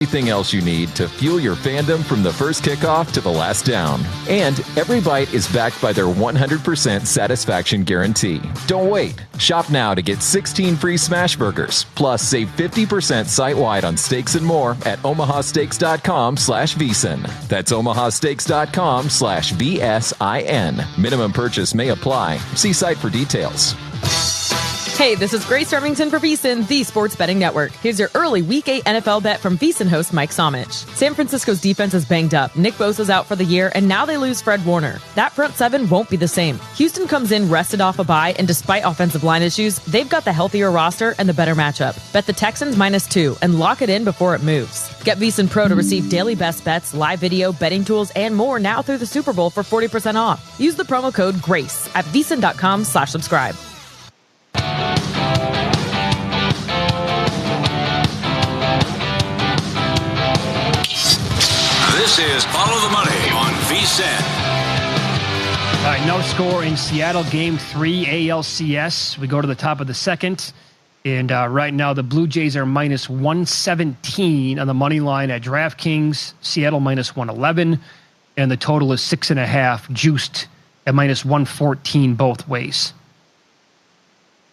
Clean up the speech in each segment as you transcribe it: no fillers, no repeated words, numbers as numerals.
Everything else you need to fuel your fandom from the first kickoff to the last down. And every bite is backed by their 100% satisfaction guarantee. Don't wait. Shop now to get 16 free smash burgers. Plus, save 50% site-wide on steaks and more at omahasteaks.com/VSiN. That's omahasteaks.com/VSIN. Minimum purchase may apply. See site for details. Hey, this is Grace Remington for VSiN, the Sports Betting Network. Here's your early Week 8 NFL bet from VSiN host Mike Somich. San Francisco's defense is banged up. Nick Bosa's out for the year, and now they lose Fred Warner. That front seven won't be the same. Houston comes in rested off a bye, and despite offensive line issues, they've got the healthier roster and the better matchup. Bet the Texans -2 and lock it in before it moves. Get VSiN Pro to receive daily best bets, live video, betting tools, and more now through the Super Bowl for 40% off. Use the promo code GRACE at VSiN.com/subscribe. This is Follow the Money on VSiN. All right, no score in Seattle, Game 3, ALCS. We go to the top of the second, and right now the Blue Jays are -117 on the money line at DraftKings. Seattle -111, and the total is 6.5, juiced at -114 both ways.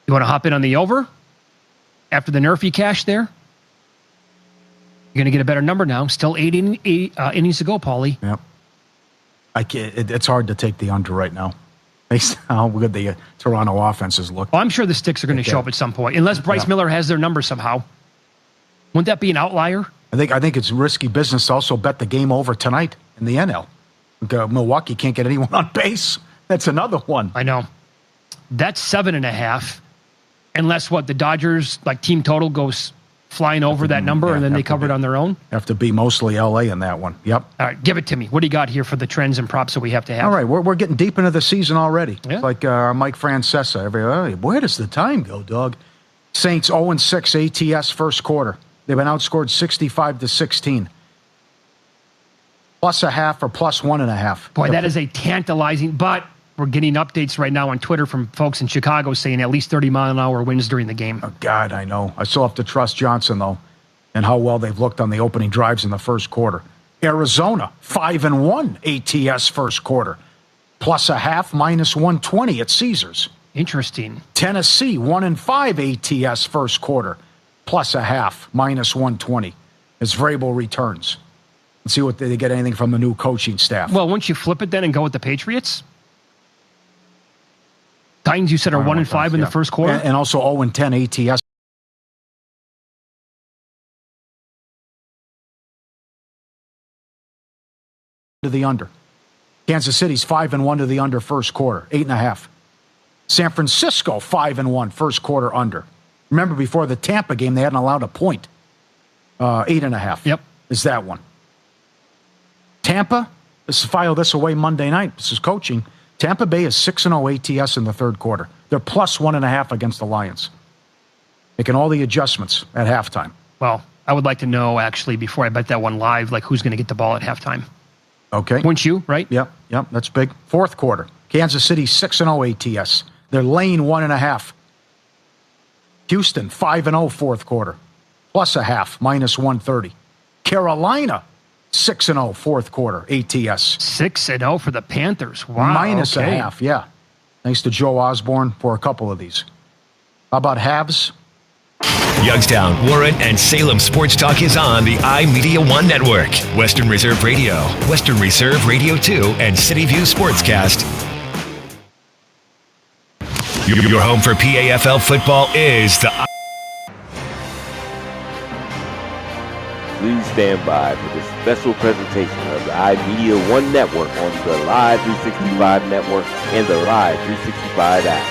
You want to hop in on the over after the nerf you cashed there? You're going to get a better number now. Still eight innings to go, Paulie. Yep. It's hard to take the under right now. Based on how good the Toronto offenses look. Well, I'm sure the sticks are going to show up at some point, unless Bryce Miller has their number somehow. Wouldn't that be an outlier? I think it's risky business to also bet the game over tonight in the NL. Milwaukee can't get anyone on base. That's another one. I know. That's 7.5. Unless the Dodgers team total goes flying over that number, and then they cover it on their own? Have to be mostly LA in that one. Yep. All right, give it to me. What do you got here for the trends and props that we have to have? All right, we're getting deep into the season already. Yeah. It's like Mike Francesa. Where does the time go, dog? Saints 0-6 ATS first quarter. They've been outscored 65-16. +0.5 or +1.5. Boy, that is a tantalizing, but we're getting updates right now on Twitter from folks in Chicago saying at least 30-mile-an-hour winds during the game. Oh, God, I know. I still have to trust Johnson, though, and how well they've looked on the opening drives in the first quarter. Arizona, 5-1 ATS first quarter. +0.5, -120 at Caesars. Interesting. Tennessee, 1-5 ATS first quarter. +0.5, -120 as Vrabel returns. Let's see what they get anything from the new coaching staff. Well, once you flip it then and go with the Patriots? Titans, you said, are 1-5 in the first quarter? And also 0-10 ATS. To the under. Kansas City's 5-1 to the under first quarter, 8.5. San Francisco, 5-1 first quarter under. Remember, before the Tampa game, they hadn't allowed a point. 8.5. Yep. Is that one. Tampa, file this away Monday night. This is coaching. Tampa Bay is 6-0 ATS in the third quarter. They're +1.5 against the Lions. Making all the adjustments at halftime. Well, I would like to know, actually, before I bet that one live, who's going to get the ball at halftime. Okay. Wouldn't you, right? Yep, that's big. Fourth quarter. Kansas City, 6-0 ATS. They're laying 1.5. Houston, 5-0 fourth quarter. +0.5, -130. Carolina, 6-0 fourth quarter, ATS. 6-0 for the Panthers. Wow. -0.5, yeah. Thanks to Joe Osborne for a couple of these. How about halves? Youngstown, Warren, and Salem Sports Talk is on the iMedia One Network. Western Reserve Radio, Western Reserve Radio 2, and City View Sportscast. Your home for PAFL football is the... Please stand by for this special presentation of the iMedia One Network on the Live 365 Network and the Live 365 app.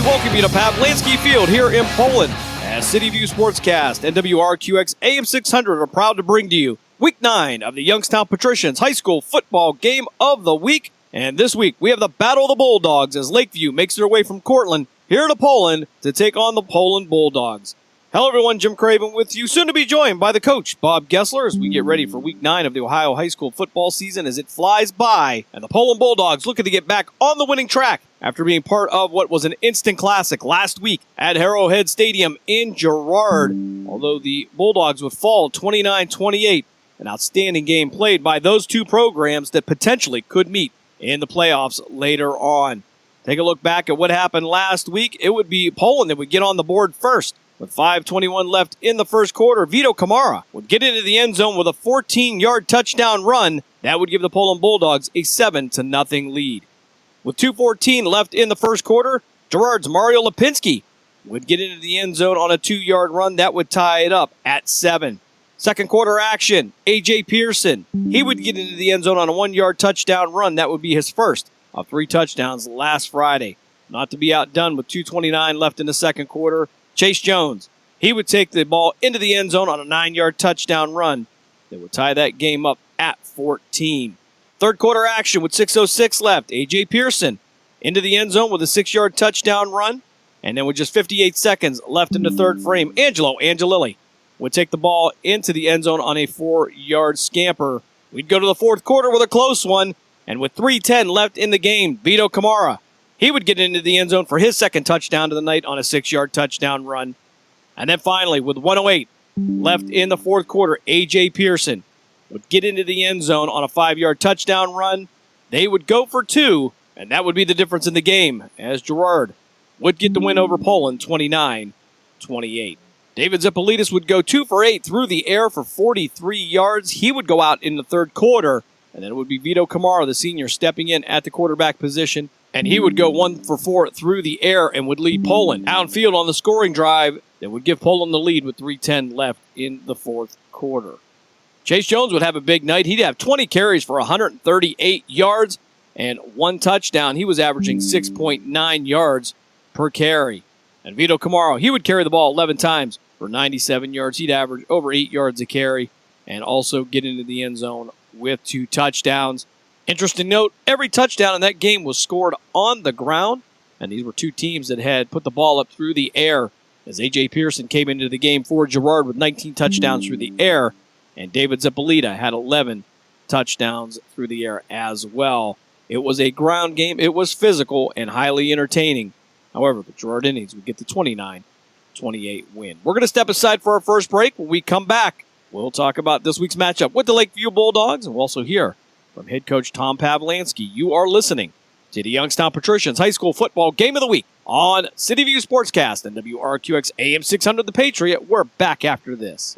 welcome you to Pawlanski Field here in Poland as City View Sportscast and WRQX AM 600 are proud to bring to you Week 9 of the Youngstown Patricians High School Football Game of the Week. And this week, we have the Battle of the Bulldogs as Lakeview makes their way from Cortland here to Poland to take on the Poland Bulldogs. Hello, everyone. Jim Craven with you, soon to be joined by the coach, Bob Gessler, as we get ready for Week 9 of the Ohio High School football season as it flies by. And the Poland Bulldogs looking to get back on the winning track after being part of what was an instant classic last week at Arrowhead Stadium in Girard. Although the Bulldogs would fall 29-28, an outstanding game played by those two programs that potentially could meet in the playoffs later on. Take a look back at what happened last week. It would be Poland that would get on the board first. With 5:21 left in the first quarter, Vito Kamara would get into the end zone with a 14-yard touchdown run. That would give the Poland Bulldogs a 7-0 lead. With 2:14 left in the first quarter, Girard's Mario Lipinski would get into the end zone on a 2-yard run. That would tie it up at 7. Second quarter action, A.J. Pearson. He would get into the end zone on a 1-yard touchdown run. That would be his first of 3 touchdowns last Friday. Not to be outdone with 2:29 left in the second quarter, Chase Jones, he would take the ball into the end zone on a 9-yard touchdown run that would tie that game up at 14. Third quarter action with 6:06 left. A.J. Pearson into the end zone with a 6-yard touchdown run. And then with just 58 seconds left in the third frame, Angelo Angelilli would take the ball into the end zone on a 4-yard scamper. We'd go to the fourth quarter with a close one. And with 3:10 left in the game, Vito Kamara, he would get into the end zone for his second touchdown of the night on a 6-yard touchdown run. And then finally, with 1:08 left in the fourth quarter, A.J. Pearson would get into the end zone on a 5-yard touchdown run. They would go for 2, and that would be the difference in the game, as Girard would get the win over Poland 29-28. David Zippolitis would go 2 for 8 through the air for 43 yards. He would go out in the third quarter, and then it would be Vito Kamara, the senior, stepping in at the quarterback position. And he would go 1 for 4 through the air and would lead Poland downfield on the scoring drive that would give Poland the lead with 3:10 left in the fourth quarter. Chase Jones would have a big night. He'd have 20 carries for 138 yards and 1 touchdown. He was averaging 6.9 yards per carry. And Vito Kamara, he would carry the ball 11 times for 97 yards. He'd average over 8 yards a carry and also get into the end zone with 2 touchdowns. Interesting note, every touchdown in that game was scored on the ground, and these were 2 teams that had put the ball up through the air, as A.J. Pearson came into the game for Girard with 19 touchdowns through the air, and David Zippolita had 11 touchdowns through the air as well. It was a ground game. It was physical and highly entertaining. However, the Girard Indians would get the 29-28 win. We're going to step aside for our first break. When we come back, we'll talk about this week's matchup with the Lakeview Bulldogs, and we'll also hear from head coach Tom Pawlanski. You are listening to the Youngstown Patricians High School Football Game of the Week on City View Sportscast and WRQX AM 600 The Patriot. We're back after this.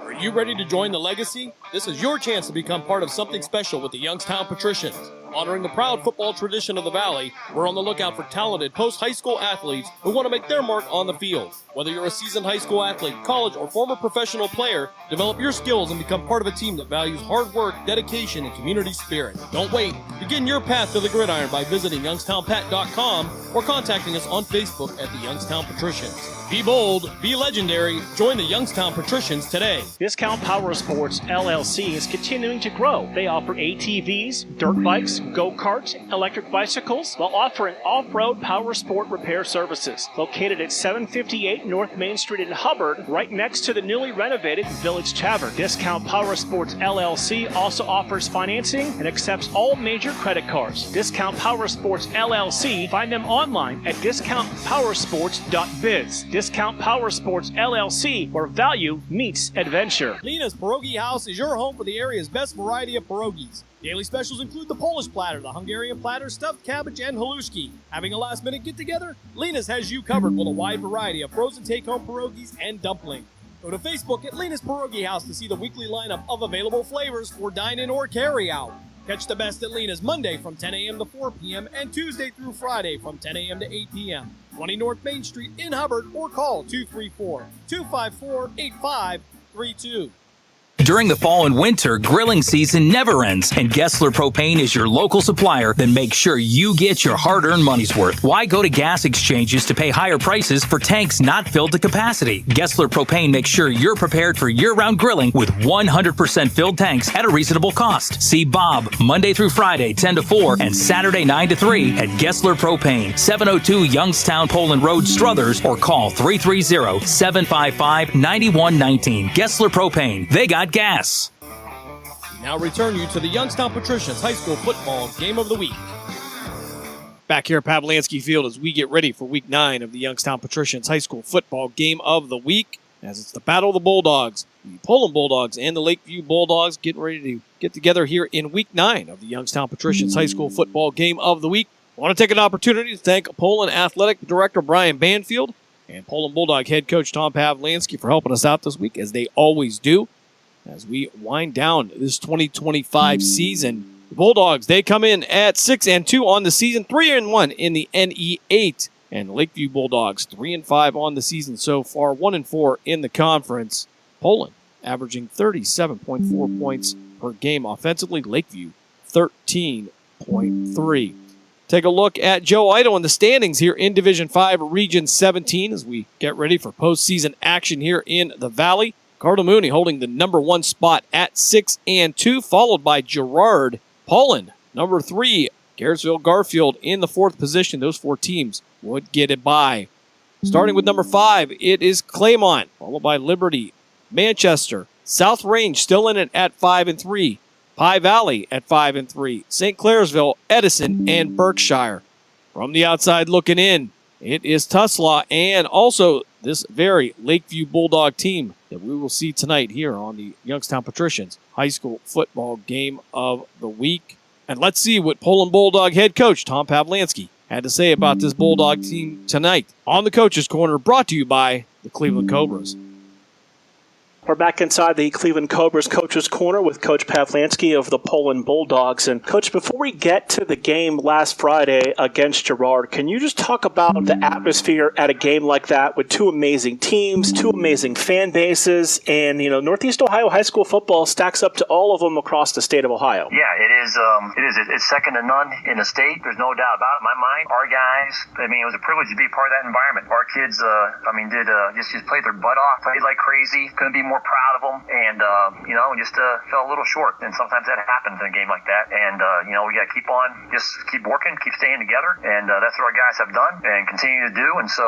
Are you ready to join the legacy? This is your chance to become part of something special with the Youngstown Patricians. Honoring the proud football tradition of the Valley, we're on the lookout for talented post-high school athletes who want to make their mark on the field. Whether you're a seasoned high school athlete, college, or former professional player, develop your skills and become part of a team that values hard work, dedication, and community spirit. Don't wait. Begin your path to the gridiron by visiting youngstownpat.com or contacting us on Facebook at the Youngstown Patricians. Be bold, be legendary, join the Youngstown Patricians today. Discount Power Sports LLC is continuing to grow. They offer ATVs, dirt bikes, go-karts, electric bicycles, while offering off-road power sport repair services. Located at 758 North Main Street in Hubbard, right next to the newly renovated Village Tavern. Discount Power Sports LLC also offers financing and accepts all major credit cards. Discount Power Sports LLC, find them online at discountpowersports.biz. Discount Power Sports LLC, where value meets adventure. Lena's Pierogi House is your home for the area's best variety of pierogies. Daily specials include the Polish platter, the Hungarian platter, stuffed cabbage, and halushki. Having a last-minute get-together? Lena's has you covered with a wide variety of frozen take-home pierogies and dumplings. Go to Facebook at Lena's Pierogi House to see the weekly lineup of available flavors for dine-in or carry-out. Catch the best at Lena's Monday from 10 a.m. to 4 p.m. and Tuesday through Friday from 10 a.m. to 8 p.m. 20 North Main Street in Hubbard, or call 234-254-8532. During the fall and winter, grilling season never ends, and Gessler Propane is your local supplier that makes sure you get your hard-earned money's worth. Why go to gas exchanges to pay higher prices for tanks not filled to capacity? Gessler Propane makes sure you're prepared for year-round grilling with 100% filled tanks at a reasonable cost. See Bob Monday through Friday, 10 to 4, and Saturday, 9 to 3 at Gessler Propane, 702 Youngstown Poland Road, Struthers, or call 330-755-9119. Gessler Propane. They got gas. Now return you to the Youngstown Patricians High School Football Game of the Week. Back here at Pavlansky Field as we get ready for Week 9 of the Youngstown Patricians High School Football Game of the Week, as it's the Battle of the Bulldogs. The Poland Bulldogs and the Lakeview Bulldogs getting ready to get together here in Week 9 of the Youngstown Patricians High School Football Game of the Week. I want to take an opportunity to thank Poland Athletic Director Brian Banfield and Poland Bulldog Head Coach Tom Pavlansky for helping us out this week, as they always do. As we wind down this 2025 season, the Bulldogs, they come in at 6-2 on the season, 3-1 in the NE8. And the Lakeview Bulldogs, 3-5 on the season so far, 1-4 in the conference. Poland averaging 37.4 points per game offensively. Lakeview, 13.3. Take a look at Joe Ido in the standings here in Division 5, Region 17, as we get ready for postseason action here in the Valley. Cardinal Mooney holding the number 1 spot at 6-2, followed by Girard. Poland, number 3. Garrettsville Garfield in the 4th position. Those 4 teams would get it by. Starting with number 5, it is Claymont, followed by Liberty, Manchester, South Range still in it at 5-3. Pie Valley at 5-3. St. Clairsville, Edison, and Berkshire. From the outside looking in, it is Tuslaw and also this very Lakeview Bulldog team that we will see tonight here on the Youngstown Patricians High School Football Game of the Week. And let's see what Poland Bulldog head coach Tom Pavlansky had to say about this Bulldog team tonight. On the Coach's Corner, brought to you by the Cleveland Cobras. We're back inside the Cleveland Cobras Coach's Corner with Coach Pavlansky of the Poland Bulldogs. And, Coach, before we get to the game last Friday against Girard, can you just talk about the atmosphere at a game like that with 2 amazing teams, 2 amazing fan bases, and, Northeast Ohio high school football stacks up to all of them across the state of Ohio? Yeah, it is. It's second to none in the state. There's no doubt about it in my mind. Our guys, it was a privilege to be part of that environment. Our kids, just played their butt off, played like crazy, couldn't be more proud of them, and just fell a little short. And sometimes that happens in a game like that. And we got to keep working, keep staying together, and that's what our guys have done and continue to do. And so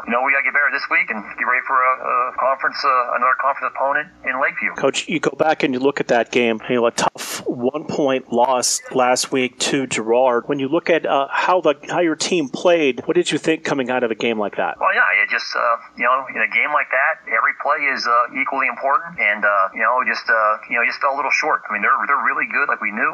we got to get better this week and get ready for another conference opponent in Lakeview. Coach, you go back and you look at that game. A tough 1-point loss last week to Girard. When you look at how your team played, what did you think coming out of a game like that? Well, yeah, it just in a game like that, every play is equally important, and just fell a little short. They're really good, like we knew.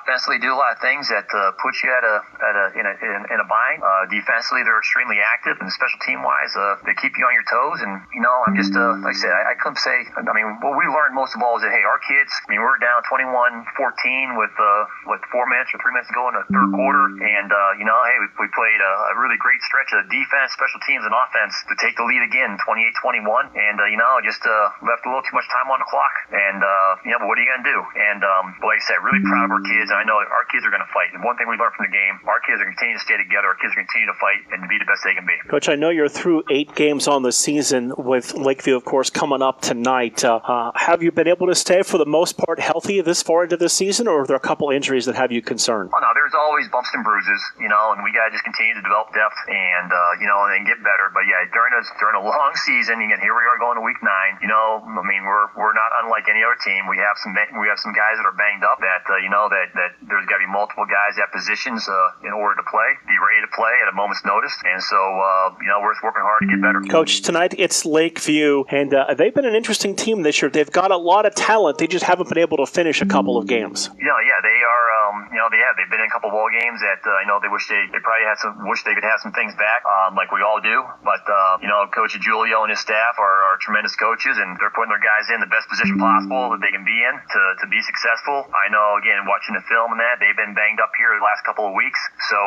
Offensively, do a lot of things that put you in a bind. Defensively, they're extremely active, and special team wise, they keep you on your toes. And I'm just like I said, I couldn't say. What we learned most of all is that hey, our kids. We're down 21-14 with 4 minutes or 3 minutes to go in the third quarter, and hey, we played a really great stretch of defense, special teams, and offense to take the lead again, 28-21, and just left a little too much time on the clock, and but what are you going to do? And like I said, really proud of our kids, and I know our kids are going to fight. And one thing we learned from the game, our kids are going to continue to stay together, our kids are going to continue to fight and to be the best they can be. Coach, I know you're through 8 games on the season with Lakeview, of course, coming up tonight. Have you been able to stay for the most part healthy this far into the season, or are there a couple injuries that have you concerned? Oh, no, there's always bumps and bruises, and we got to just continue to develop depth and and get better. But yeah, during a long season, again, here we are going to week 9. We're not unlike any other team. We have some guys that are banged up that that there's got to be multiple guys at positions in order to be ready to play at a moment's notice. And so we're just working hard to get better. Coach, tonight it's Lakeview, and they've been an interesting team this year. They've got a lot of talent. They just haven't been able to finish a couple of games. Yeah, they are. they've been in a couple ball games that I know they wish they probably wish they could have some things back, like we all do. But Coach Julio and his staff are tremendous coaches, and they're putting their guys in the best position possible that they can be in to be successful. I know, again, watching the film and that, they've been banged up here the last couple of weeks. So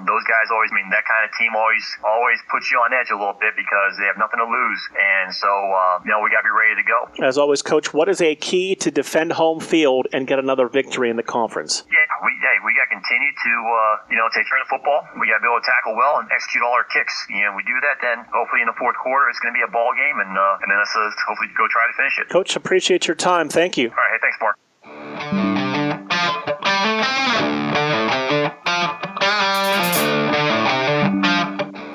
those guys always, that kind of team always puts you on edge a little bit because they have nothing to lose, and so we got to be ready to go. As always, Coach, what is a key to defend home field and get another victory in the conference? We got to continue to take care of the football. We got to be able to tackle well and execute all our kicks. We do that, then hopefully in the fourth quarter it's going to be a ball game, and then let's hopefully go try to finish it. Coach, appreciate your time. Thank you. All right, hey, thanks, Mark.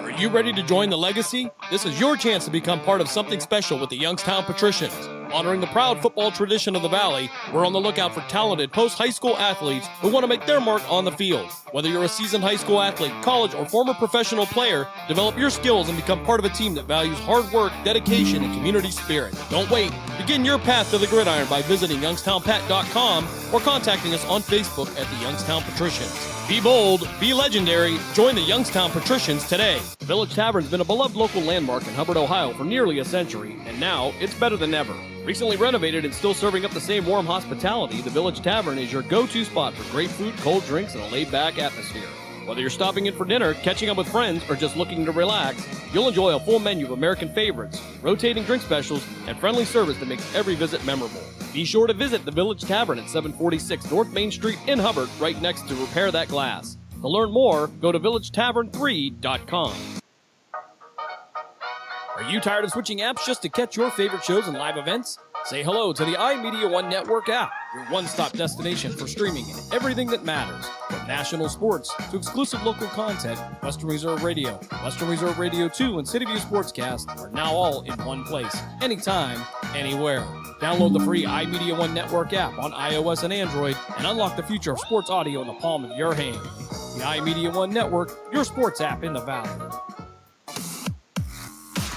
Are you ready to join the legacy? This is your chance to become part of something special with the Youngstown Patricians. Honoring the proud football tradition of the Valley, we're on the lookout for talented post-high school athletes who want to make their mark on the field. Whether you're a seasoned high school athlete, college, or former professional player, develop your skills and become part of a team that values hard work, dedication, and community spirit. Don't wait. Begin your path to the gridiron by visiting youngstownpat.com or contacting us on Facebook at the Youngstown Patricians. Be bold, be legendary, join the Youngstown Patricians today. The Village Tavern's been a beloved local landmark in Hubbard, Ohio for nearly a century, and now it's better than ever. Recently renovated and still serving up the same warm hospitality, the Village Tavern is your go-to spot for great food, cold drinks, and a laid-back atmosphere. Whether you're stopping in for dinner, catching up with friends, or just looking to relax, you'll enjoy a full menu of American favorites, rotating drink specials, and friendly service that makes every visit memorable. Be sure to visit the Village Tavern at 746 North Main Street in Hubbard, right next to Repair That Glass. To learn more, go to villagetavern3.com. Are you tired of switching apps just to catch your favorite shows and live events? Say hello to the iMedia One Network app, your one-stop destination for streaming and everything that matters. From national sports to exclusive local content, Western Reserve Radio, Western Reserve Radio 2, and City View Sportscast are now all in one place, anytime, anywhere. Download the free iMedia One Network app on iOS and Android and unlock the future of sports audio in the palm of your hand. The iMedia One Network, your sports app in the Valley.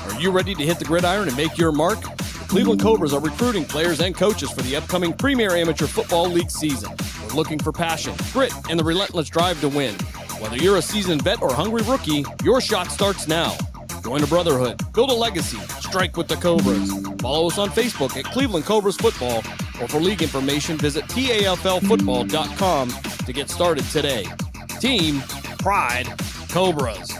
Are you ready to hit the gridiron and make your mark? The Cleveland Cobras are recruiting players and coaches for the upcoming Premier Amateur Football League season. We're looking for passion, grit, and the relentless drive to win. Whether you're a seasoned vet or hungry rookie, your shot starts now. Join a brotherhood, build a legacy, strike with the Cobras. Follow us on Facebook at Cleveland Cobras Football, or for league information, visit TAFLfootball.com to get started today. Team, pride, Cobras.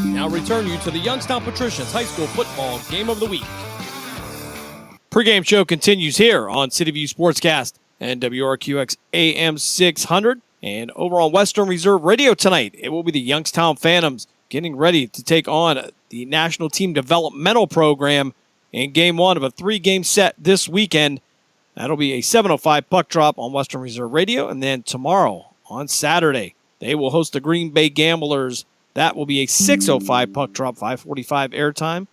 Now return you to the Youngstown Patricians High School Football Game of the Week. Pre-game show continues here on City View Sportscast and WRQX AM 600. And over on Western Reserve Radio tonight, it will be the Youngstown Phantoms getting ready to take on the National Team Developmental Program in Game 1 of a 3-game set this weekend. That'll be a 7:05 puck drop on Western Reserve Radio. And then tomorrow, on Saturday, they will host the Green Bay Gamblers. That will be a 6:05 puck drop, 5:45 airtime.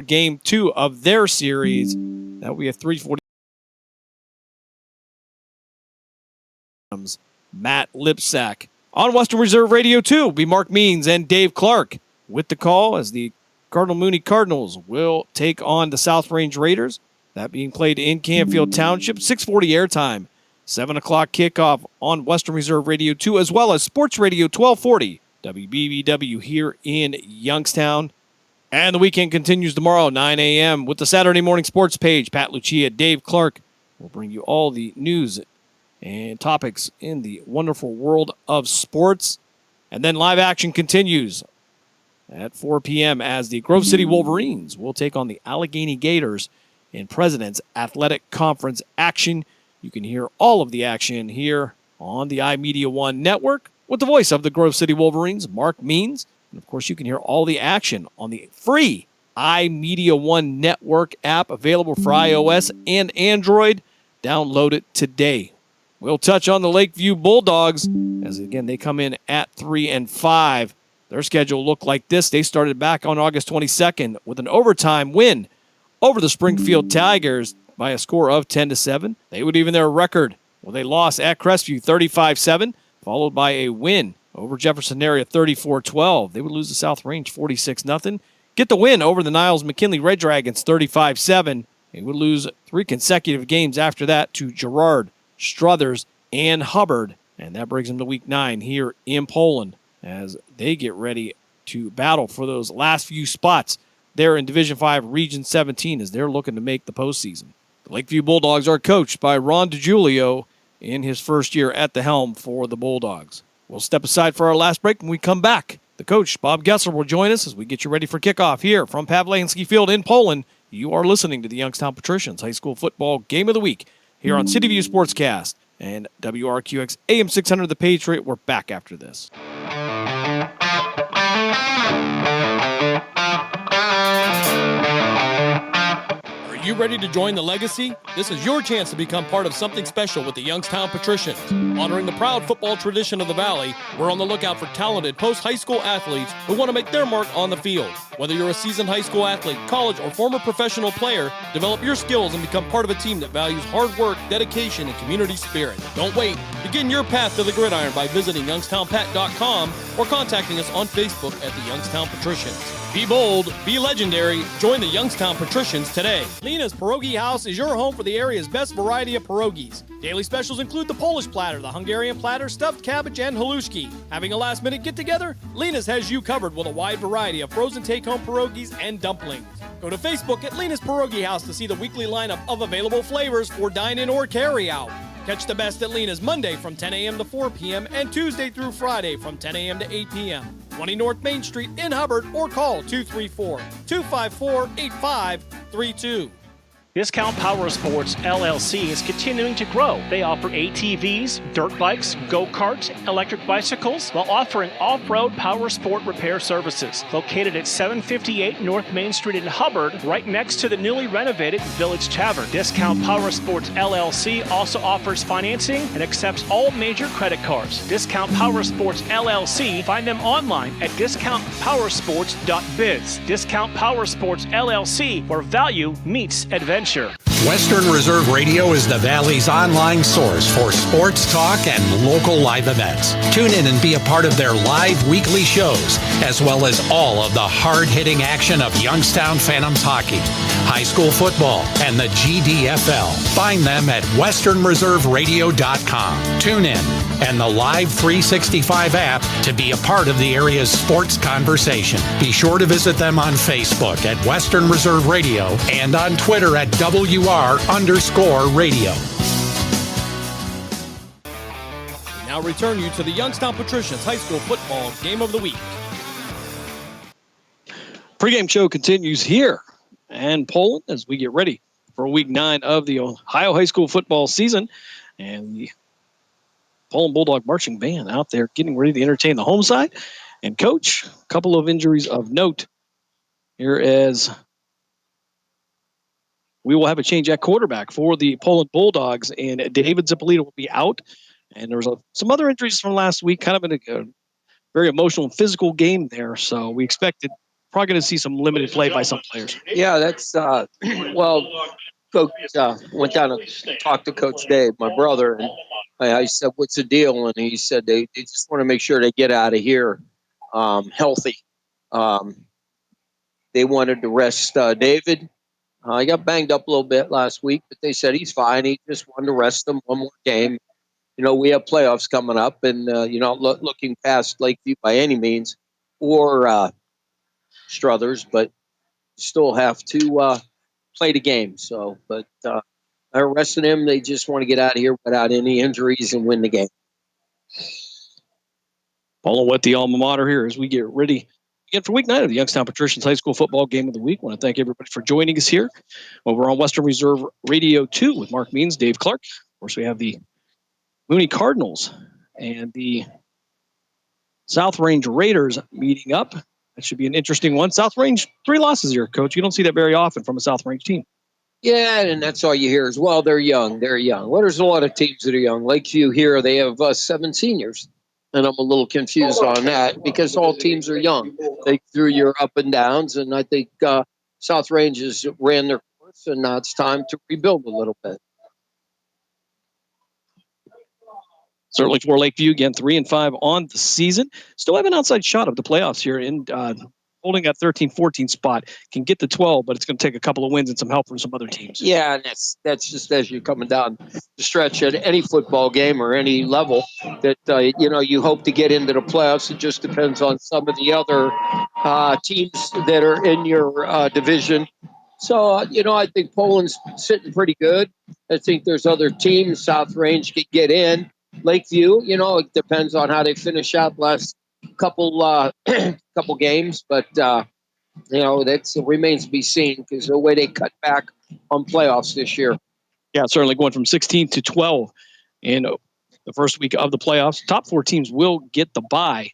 Game 2 of their series. That will be a 3:40. Matt Lipsack. On Western Reserve Radio 2 will be Mark Means and Dave Clark with the call as the Cardinal Mooney Cardinals will take on the South Range Raiders. That being played in Canfield Township. 6:40 airtime. 7 o'clock kickoff on Western Reserve Radio 2, as well as Sports Radio 1240, WBBW here in Youngstown. And the weekend continues tomorrow, 9 a.m. with the Saturday Morning Sports page. Pat Lucia, Dave Clark will bring you all the news and topics in the wonderful world of sports. And then live action continues at 4 p.m. as the Grove City Wolverines will take on the Allegheny Gators in President's Athletic Conference action. You can hear all of the action here on the iMedia One Network with the voice of the Grove City Wolverines, Mark Means. And, of course, you can hear all the action on the free iMedia One Network app available for iOS and Android. Download it today. We'll touch on the Lakeview Bulldogs as, again, they come in at 3-5. Their schedule looked like this. They started back on August 22nd with an overtime win over the Springfield Tigers by a score of 10-7. They would even their record. Well, they lost at Crestview 35-7, followed by a win over Jefferson Area 34-12. They would lose to South Range 46-0. get the win over the Niles McKinley Red Dragons 35-7. They would lose 3 consecutive games after that to Girard, Struthers, and Hubbard. And that brings them to week 9 here in Poland as they get ready to battle for those last few spots there in Division 5 Region 17 as they're looking to make the postseason. The Lakeview Bulldogs are coached by Ron DiGiulio in his first year at the helm for the Bulldogs. We'll step aside for our last break. When we come back, the coach, Bob Gessler, will join us as we get you ready for kickoff here from Pawlański Field in Poland. You are listening to the Youngstown Patricians High School Football Game of the Week here on City View Sportscast and WRQX AM 600 The Patriot. We're back after this. Are you ready to join the legacy? This is your chance to become part of something special with the Youngstown Patricians. Honoring the proud football tradition of the Valley, we're on the lookout for talented post-high school athletes who want to make their mark on the field. Whether you're a seasoned high school athlete, college, or former professional player, develop your skills and become part of a team that values hard work, dedication, and community spirit. Don't wait. Begin your path to the gridiron by visiting youngstownpat.com or contacting us on Facebook at the Youngstown Patricians. Be bold, be legendary, join the Youngstown Patricians today. Lena's Pierogi House is your home for the area's best variety of pierogies. Daily specials include the Polish platter, the Hungarian platter, stuffed cabbage, and halushki. Having a last-minute get-together? Lena's has you covered with a wide variety of frozen take-home pierogies and dumplings. Go to Facebook at Lena's Pierogi House to see the weekly lineup of available flavors for dine-in or carry-out. Catch the best at Lena's Monday from 10 a.m. to 4 p.m. and Tuesday through Friday from 10 a.m. to 8 p.m. 20 North Main Street in Hubbard or call 234-254-8532. Discount Power Sports LLC is continuing to grow. They offer ATVs, dirt bikes, go-karts, electric bicycles, while offering off-road power sport repair services. Located at 758 North Main Street in Hubbard, right next to the newly renovated Village Tavern. Discount Power Sports LLC also offers financing and accepts all major credit cards. Discount Power Sports LLC, find them online at discountpowersports.biz. Discount Power Sports LLC, where value meets adventure. Western Reserve Radio is the Valley's online source for sports talk and local live events. Tune in and be a part of their live weekly shows, as well as all of the hard-hitting action of Youngstown Phantoms hockey, high school football, and the GDFL. Find them at westernreserveradio.com. Tune in and the Live 365 app to be a part of the area's sports conversation. Be sure to visit them on Facebook at Western Reserve Radio and on Twitter at WR_radio. We now return you to the Youngstown Patricians High School Football Game of the Week. Pre-game show continues here in Poland as we get ready for week 9 of the Ohio High School football season. And the Poland Bulldog marching band out there getting ready to entertain the home side. And coach, a couple of injuries of note here as we will have a change at quarterback for the Poland Bulldogs, and David Zippolito will be out. And there was some other injuries from last week, kind of in a very emotional and physical game there. So we expected probably going to see some limited play by some players. Yeah, that's well, Coach went down and talked to Coach Dave, my brother, and I said, "What's the deal?" And he said they just want to make sure they get out of here healthy. They wanted to rest David. He got banged up a little bit last week, but they said he's fine. He just wanted to rest him one more game. You know, we have playoffs coming up, and you're not looking past Lakeview by any means or Struthers, but still have to play the game. So, but they're resting him. They just want to get out of here without any injuries and win the game. Follow at the alma mater here as we get ready again for week 9 of the Youngstown Patricians High School Football Game of the Week. I want to thank everybody for joining us here over on Western Reserve Radio 2 with Mark Means, Dave Clark. Of course, we have the Mooney Cardinals and the South Range Raiders meeting up. That should be an interesting one. South Range, 3 losses here, Coach. You don't see that very often from a South Range team. Yeah, and that's all you hear as well. They're young. They're young. Well, there's a lot of teams that are young. Lakeview here, they have 7 seniors. And I'm a little confused on that because all teams are young. They threw your up and downs, and I think South Ranges ran their course, and now it's time to rebuild a little bit. Certainly for Lakeview, again, 3-5 on the season. Still have an outside shot of the playoffs here in holding that 13-14 spot, can get to 12, but it's going to take a couple of wins and some help from some other teams. Yeah, and that's just as you're coming down the stretch at any football game or any level that, you hope to get into the playoffs. It just depends on some of the other teams that are in your division. So, I think Poland's sitting pretty good. I think there's other teams. South Range could get in. Lakeview, it depends on how they finish out last couple games. But, that remains to be seen because the way they cut back on playoffs this year. Yeah, certainly going from 16 to 12 in the first week of the playoffs. Top 4 teams will get the bye.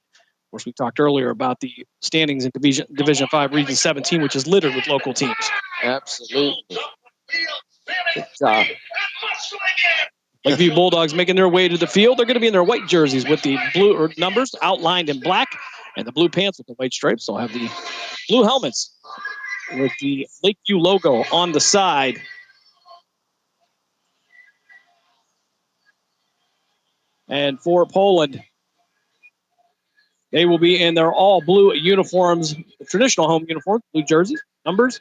Of course, we talked earlier about the standings in Division 5, Region 17, which is littered with local teams. Absolutely. Lakeview Bulldogs making their way to the field. They're going to be in their white jerseys with the blue numbers outlined in black and the blue pants with the white stripes. They'll have the blue helmets with the Lakeview logo on the side. And for Poland, they will be in their all blue uniforms, traditional home uniforms, blue jerseys, numbers,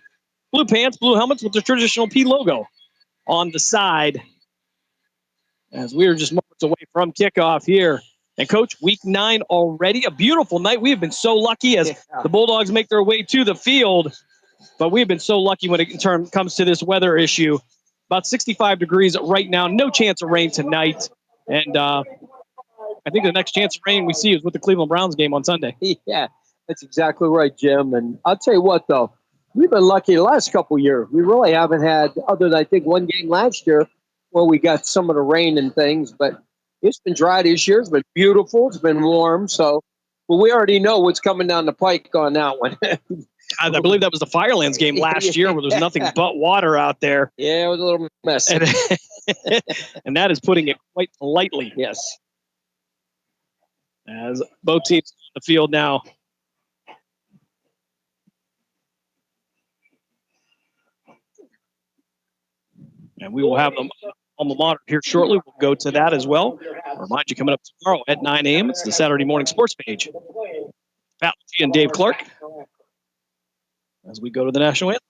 blue pants, blue helmets with the traditional P logo on the side. As we are just moments away from kickoff here. And, Coach, week 9 already. A beautiful night. We have been so lucky as the Bulldogs make their way to the field. But we have been so lucky when it comes to this weather issue. About 65 degrees right now. No chance of rain tonight. And I think the next chance of rain we see is with the Cleveland Browns game on Sunday. Yeah, that's exactly right, Jim. And I'll tell you what, though. We've been lucky the last couple of years. We really haven't had, other than I think one game last year, where we got some of the rain and things, but it's been dry this year. It's been beautiful. It's been warm. So, but we already know what's coming down the pike on that one. I believe that was the Firelands game last year where there was nothing but water out there. Yeah, it was a little messy. And that is putting it quite lightly. Yes. As both teams on the field now. And we will have them alma mater here shortly. We'll go to that as well. I'll remind you, coming up tomorrow at 9 a.m., it's the Saturday morning sports page. Pat Lucci and Dave Clark as we go to the national anthem.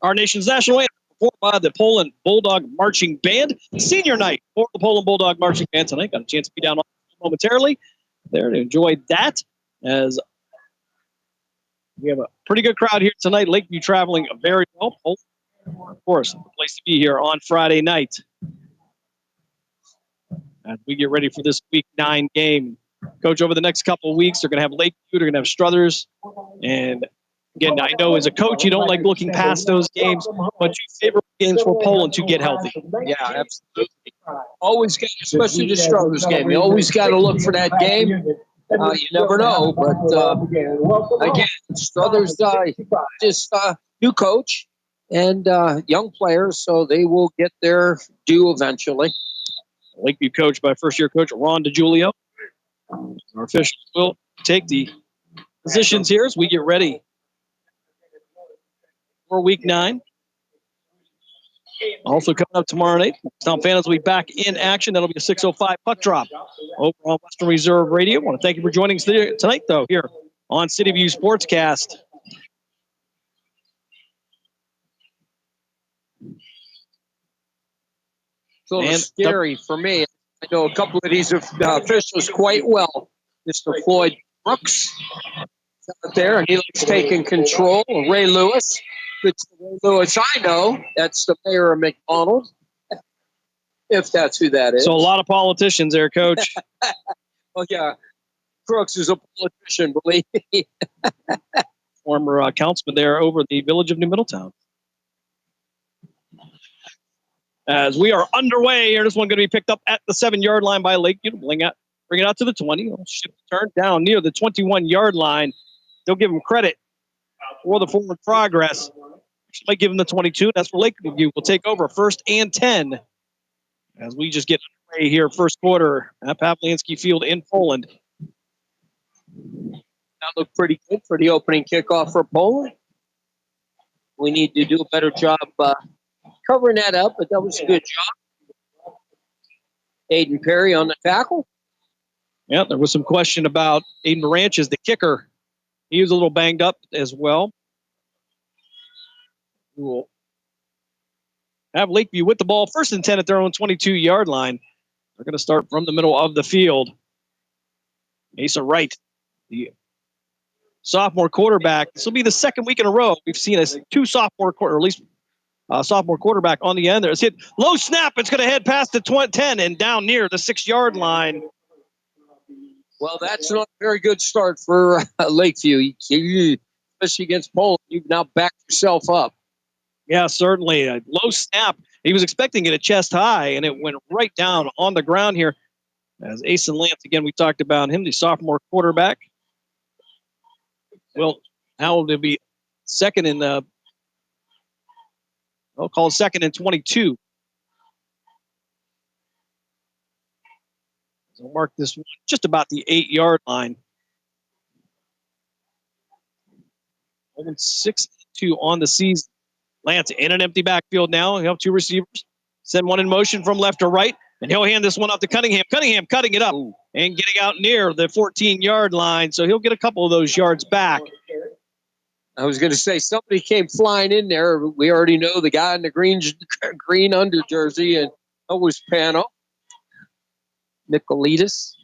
Our nation's national anthem performed by the Poland Bulldog Marching Band. Senior night for the Poland Bulldog Marching Band tonight. Got a chance to be down momentarily there to enjoy that, as we have a pretty good crowd here tonight. Lakeview traveling very well. Poland, of course, the place to be here on Friday night as we get ready for this week 9 game. Coach, over the next couple of weeks, they're going to have Lakeview, they're going to have Struthers, and again, I know as a coach, you don't like looking past those games, but you favor games for Poland to get healthy. Yeah, absolutely. Always got, especially the Struthers game. You always got to look for that game. You never know, but again, Struthers just new coach and young players, so they will get their due eventually. Lakeview coached by first-year coach Ron DiGiulio. Our officials will take the positions here as we get ready for week 9. Also coming up tomorrow night, Youngstown fans will be back in action. That'll be a 6:05 puck drop over on Western Reserve Radio. I want to thank you for joining us tonight, though, here on City View Sportscast. It's a little scary for me. I know a couple of these officials quite well. Mr. Floyd Brooks is out there, and he likes taking control. Ray Lewis. It's the Ray Lewis I know. That's the mayor of McDonald, if that's who that is. So a lot of politicians there, Coach. Oh, yeah. Crooks is a politician, believe me. Former councilman there over the village of New Middletown. As we are underway here, this one going to be picked up at the 7-yard line by Lakeview. Bring it out to the 20. Shift turn down near the 21-yard line. They'll give him credit for the forward progress. Might give him the 22. That's where Lakeview will take over 1st and 10. As we just get underway here, first quarter at Pavlinsky Field in Poland. That looked pretty good for the opening kickoff for Poland. We need to do a better job covering that up, but that was a good job. Aiden Perry on the tackle. Yeah, there was some question about Aiden Ranches, the kicker. He was a little banged up as well. We'll have Lakeview with the ball, 1st and 10 at their own 22-yard line. They're going to start from the middle of the field. Asa Wright, the sophomore quarterback. This will be the second week in a row we've seen two sophomore sophomore quarterback on the end there. It's hit low snap. It's going to head past the 10 and down near the 6-yard line. Well, that's not a very good start for Lakeview, especially against Poland. You've now backed yourself up. Yeah, certainly. A low snap. He was expecting it at chest high, and it went right down on the ground here. As Asen Lance, again, we talked about him, the sophomore quarterback. Well, now it'll be second in the – I'll call it 2nd and 22. So we'll mark this one just about the 8-yard line. 6-2 on the season. Lance in an empty backfield now. He'll have 2 receivers. Send one in motion from left to right, and he'll hand this one off to Cunningham. Cunningham cutting it up and getting out near the 14-yard line, so he'll get a couple of those yards back. I was going to say, somebody came flying in there. We already know the guy in the green under jersey, and that was Pano. Nicolaitis.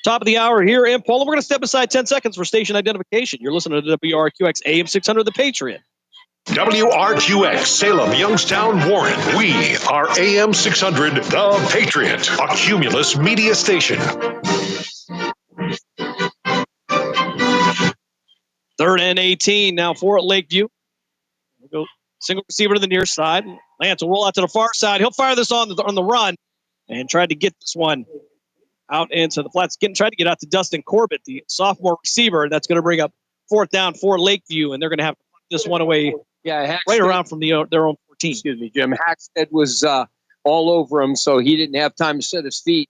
Top of the hour here in Poland. We're going to step aside 10 seconds for station identification. You're listening to WRQX AM 600, The Patriot. WRQX, Salem, Youngstown, Warren. We are AM 600, The Patriot, a Cumulus media station. 3rd and 18 now for Lakeview. We'll go single receiver to the near side. Lance will roll out to the far side. He'll fire this on the run and try to get this one out into the flats. Try to get out to Dustin Corbett, the sophomore receiver. That's going to bring up 4th down for Lakeview, and they're going to have to put this one away right around from their own 14. Excuse me, Jim. Hackstead was all over him, so he didn't have time to set his feet.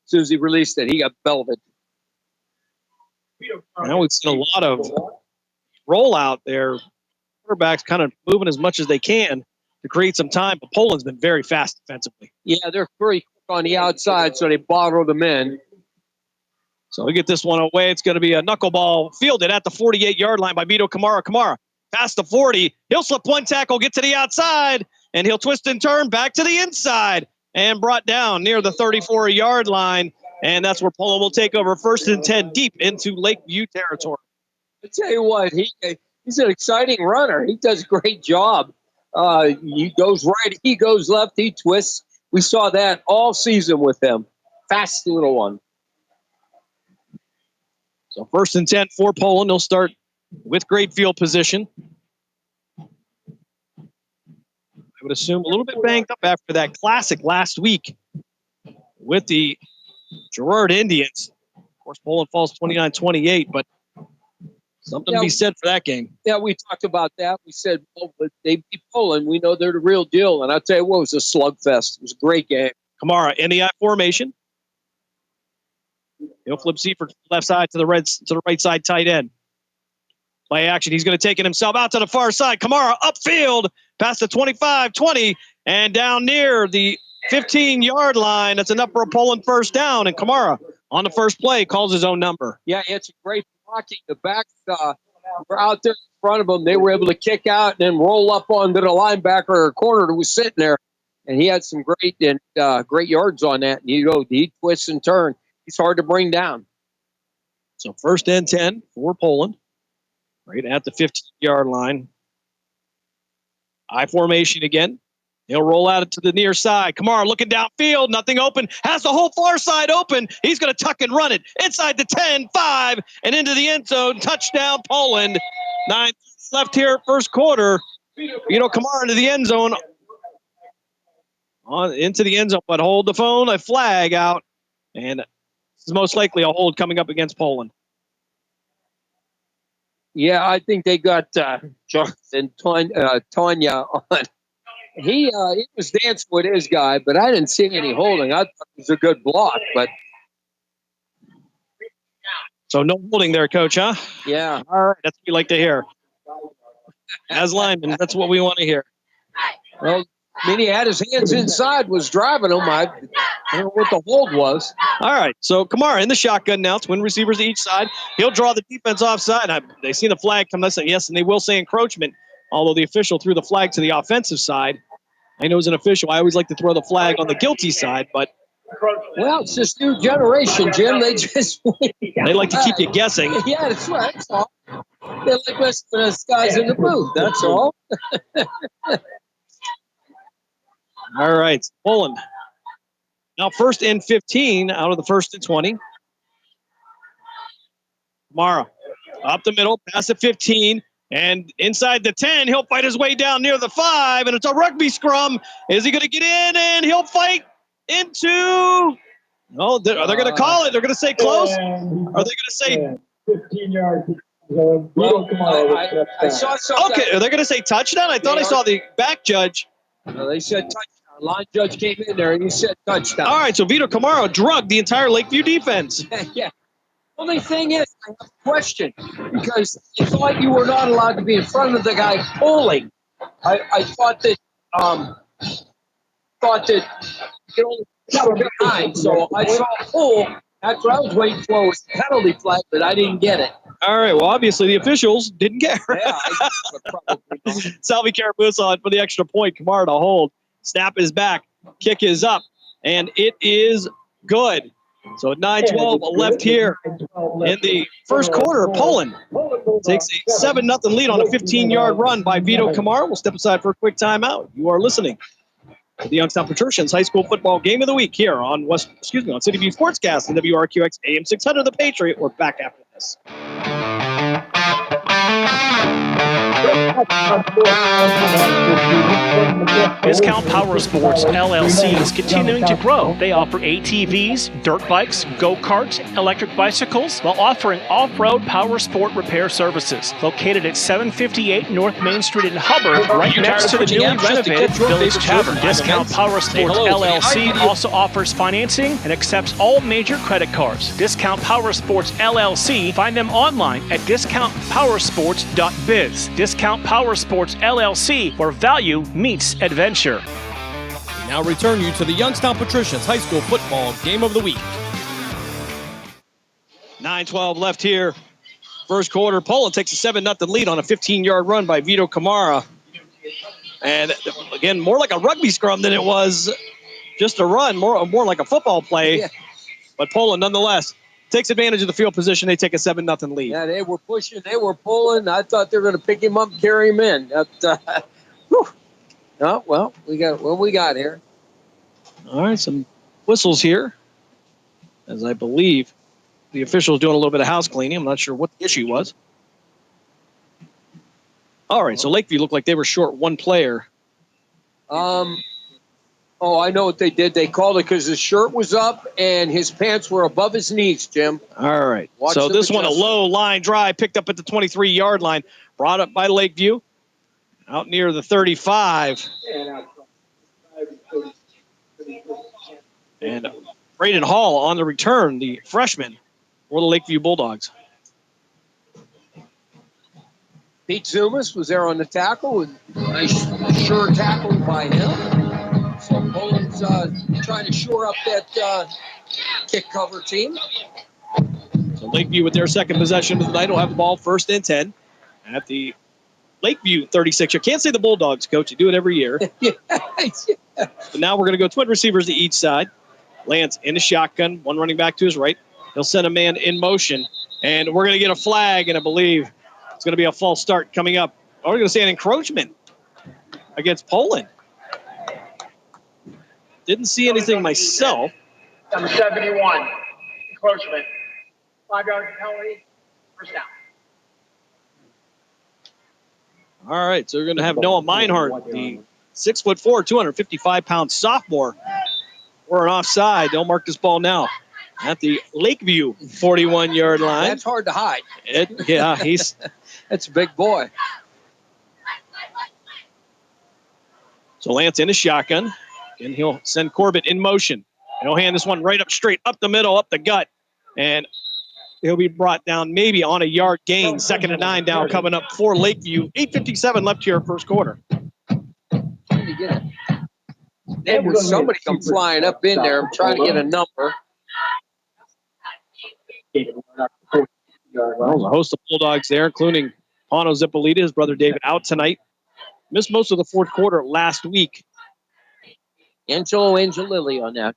As soon as he released it, he got belted. Now we've seen a lot of rollout there. Quarterbacks kind of moving as much as they can to create some time, but Poland's been very fast defensively. Yeah, they're very quick on the outside, so they bottle them in. So we get this one away. It's going to be a knuckleball fielded at the 48-yard line by Vito Kamara. Kamara past the 40. He'll slip one tackle, get to the outside, and he'll twist and turn back to the inside and brought down near the 34-yard line. And that's where Poland will take over 1st and 10 deep into Lakeview territory. I tell you what, he's an exciting runner. He does a great job. He goes right, he goes left, he twists. We saw that all season with him. Fast little one. So 1st and 10 for Poland. They'll start with great field position. I would assume a little bit banged up after that classic last week with the Girard Indians. Of course, Poland falls 29-28, but something to be said for that game. Yeah, we talked about that. We said, well, but they beat Poland. We know they're the real deal. And I'll tell you what, it was a slugfest. It was a great game. Kamara in the I formation. He'll flip Seifert left side to the right side tight end. Play action. He's going to take it himself out to the far side. Kamara upfield past the 25, 20, and down near the 15-yard line. That's enough for a Poland 1st down. And Kamara on the first play calls his own number. Yeah, it's a great blocking. The backs were out there in front of them. They were able to kick out and then roll up onto the linebacker or corner that was sitting there And he had some great yards on that. And he twists and turns. He's hard to bring down. So 1st and 10 for Poland. Right at the 15-yard line. I formation again. He'll roll out to the near side. Kamara looking downfield. Nothing open. Has the whole far side open. He's going to tuck and run it. Inside the 10, 5, and into the end zone. Touchdown, Poland. 9 left here, first quarter. Kamara into the end zone. Into the end zone, but hold the phone. A flag out. And this is most likely a hold coming up against Poland. Yeah, I think they got Jonathan Tanya on. He was dancing with his guy, but I didn't see any holding. I thought it was a good block, but so no holding there, Coach, huh? Yeah. All right, that's what we like to hear. As linemen, that's what we want to hear. Well, he had his hands inside, was driving him. I don't know what the hold was. All right, so Kamara in the shotgun now. Twin receivers to each side. He'll draw the defense offside. They see the flag come. Yes, and they will say encroachment, although the official threw the flag to the offensive side. I know as an official, I always like to throw the flag on the guilty side, but... Well, it's this new generation, Jim. They just... They like to keep you guessing. Yeah, that's right. That's all. They like listening to us guys in the booth. That's all. All right, Poland. Now 1st and 15 out of the 1st and 20. Kamara up the middle, past the 15. And inside the 10, he'll fight his way down near the 5, and it's a rugby scrum. Is he going to get in? And he'll fight into... No, are they going to call it? They're going to say close? Are they going to say... 15 yards. Well, I saw something. Okay, are they going to say touchdown? I thought I saw the back judge. No, they said touchdown. Line judge came in there, and he said touchdown. All right, so Vito Kamara drugged the entire Lakeview defense. Yeah. Only thing is, I have a question, because I thought you were not allowed to be in front of the guy pulling. I thought that you could only come behind. So I saw a pull. That's what I was waiting for, was a penalty flag, but I didn't get it. All right, well, obviously the officials didn't care. Yeah, probably Salvi Carabusa on for the extra point. Kamara to hold. Snap is back. Kick is up. And it is good. So 9-12 left here in the first quarter. Poland takes a 7-0 lead on a 15-yard run by Vito Kamara. We'll step aside for a quick timeout. You are listening to the Youngstown Patricians High School Football Game of the Week here on City View Sportscast and WRQX AM 600 The Patriot. We're back after this. Discount Power Sports LLC is continuing to grow. They offer ATVs, dirt bikes, go-karts, electric bicycles, while offering off-road power sport repair services. Located at 758 North Main Street in Hubbard, right next to the newly renovated Village Tavern. Discount Power Sports LLC also offers financing and accepts all major credit cards. Discount Power Sports LLC. Find them online at discountpowersports.biz. Discount Power Sports LLC, where value meets adventure. We now return you to the Youngstown Patricians High School Football Game of the Week. 9-12 left here. First quarter. Poland takes a 7-0 lead on a 15-yard run by Vito Kamara. And again, more like a rugby scrum than it was just a run, more like a football play. Yeah. But Poland, nonetheless, takes advantage of the field position. They take a 7-0 lead. Yeah, they were pushing. They were pulling. I thought they were going to pick him up and carry him in. Oh, well, we got what we got here. All right, some whistles here, as I believe the official is doing a little bit of house cleaning. I'm not sure what the issue was. All right, so Lakeview looked like they were short one player. Oh, I know what they did. They called it because his shirt was up and his pants were above his knees, Jim. All right. So this one, a low line drive, picked up at the 23-yard line, brought up by Lakeview, out near the 35. And Braden Hall on the return, the freshman for the Lakeview Bulldogs. Pete Zumas was there on the tackle with a nice sure tackle by him. So Poland's trying to shore up that kick cover team. So Lakeview with their second possession of the night will have the ball 1st and 10 at the Lakeview 36. You can't say the Bulldogs, Coach. You do it every year. But now we're going to go twin receivers to each side. Lance in a shotgun, one running back to his right. He'll send a man in motion, and we're going to get a flag, and I believe it's going to be a false start coming up. We're going to say an encroachment against Poland. Didn't see anything myself. Number 71, encroachment. 5-yard penalty, first down. All right, so we're going to have Noah Meinhardt, the 6'4", 255-pound sophomore. We're an offside. They'll mark this ball now at the Lakeview 41-yard line. That's hard to hide. He's that's a big boy. So Lance in a shotgun, and he'll send Corbett in motion. He'll hand this one right up straight, up the middle, up the gut, and he'll be brought down maybe on a yard gain. 2nd and 9 now coming up for Lakeview. 8:57 left here, first quarter. There was somebody come flying up in there. I'm trying to get a number. Well, a host of Bulldogs there, including Pano Zippolita, his brother David, out tonight. Missed most of the fourth quarter last week. Angelilli on that.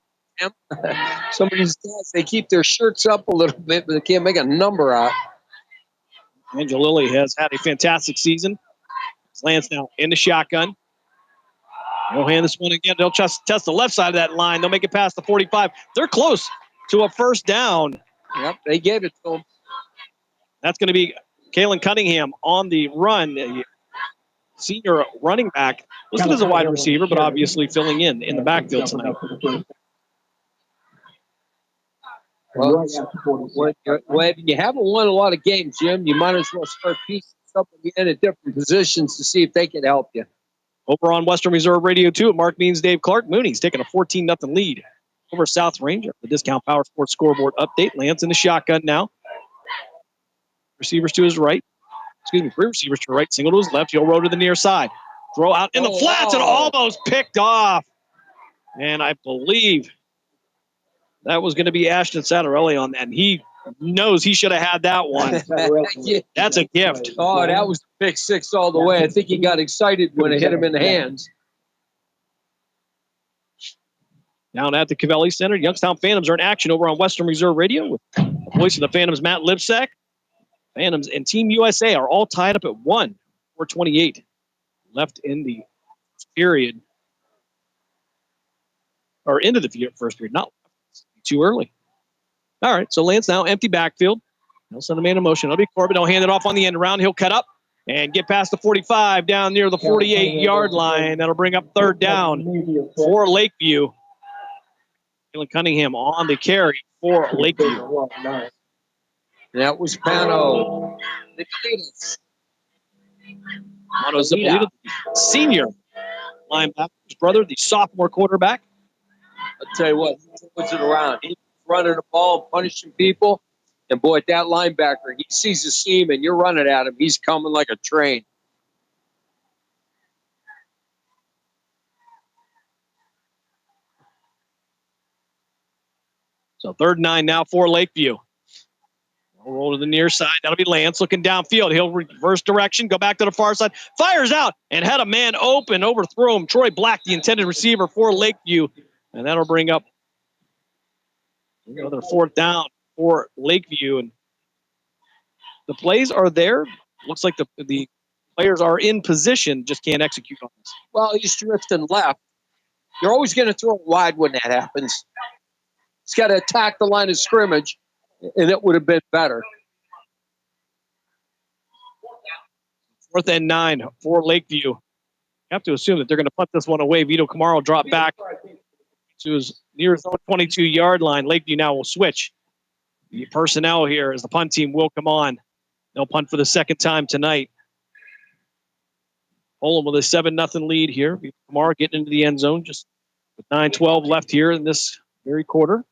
Some of these guys, they keep their shirts up a little bit, but they can't make a number out. Angelilli has had a fantastic season. Lance now in the shotgun. They'll hand this one again. They'll test the left side of that line. They'll make it past the 45. They're close to a first down. Yep, they gave it to them. That's going to be Kalen Cunningham on the run. The senior running back, listed as a wide receiver, but obviously filling in the backfield tonight. Well, when you haven't won a lot of games, Jim, you might as well start piecing something in at different positions to see if they can help you. Over on Western Reserve Radio 2 at Mark Means, Dave Clark. Mooney's taking a 14-0 lead over South Ranger. The Discount Power Sports scoreboard update. Lance in the shotgun now. Receivers to his right. Three receivers to the right. Single to his left. He'll roll to the near side. Throw out in the flats and almost picked off. And I believe that was going to be Ashton Satterelli on that. And he knows he should have had that one. That's a gift. Oh, that was a big 6 all the way. I think he got excited when it hit him in the hands. Down at the Cavelli Center, Youngstown Phantoms are in action over on Western Reserve Radio with the voice of the Phantoms, Matt Lipsack. Phantoms and Team USA are all tied up at 1. 4:28 left in the period. Or into the first period. Not too early. All right, so Lance now empty backfield. He'll send a man in motion. It'll be Corbett. He'll hand it off on the end around. He'll cut up and get past the 45 down near the 48-yard line. That'll bring up third down for Lakeview. Kalen Cunningham on the carry for Lakeview. That was Pano. Pano Zippolita, senior linebacker. His brother, the sophomore quarterback. I'll tell you what, he puts it around. He's running the ball, punishing people. And boy, that linebacker, he sees a seam and you're running at him. He's coming like a train. So 3rd and 9 now for Lakeview. They'll roll to the near side. That'll be Lance looking downfield. He'll reverse direction, go back to the far side, fires out, and had a man open, overthrow him. Troy Black, the intended receiver for Lakeview. And that'll bring up another 4th down for Lakeview. And the plays are there. Looks like the players are in position, just can't execute on this. Well, he's drifting left. You're always going to throw it wide when that happens. He's got to attack the line of scrimmage, and it would have been better. 4th and 9 for Lakeview. You have to assume that they're going to punt this one away. Vito Camaro drop back to his near his own 22-yard line. Lakeview now will switch. The personnel here as the punt team will come on. They'll punt for the 2nd time tonight. Poland with a 7-0 lead here. Vito Camaro getting into the end zone just with 9:12 left here in this very quarter.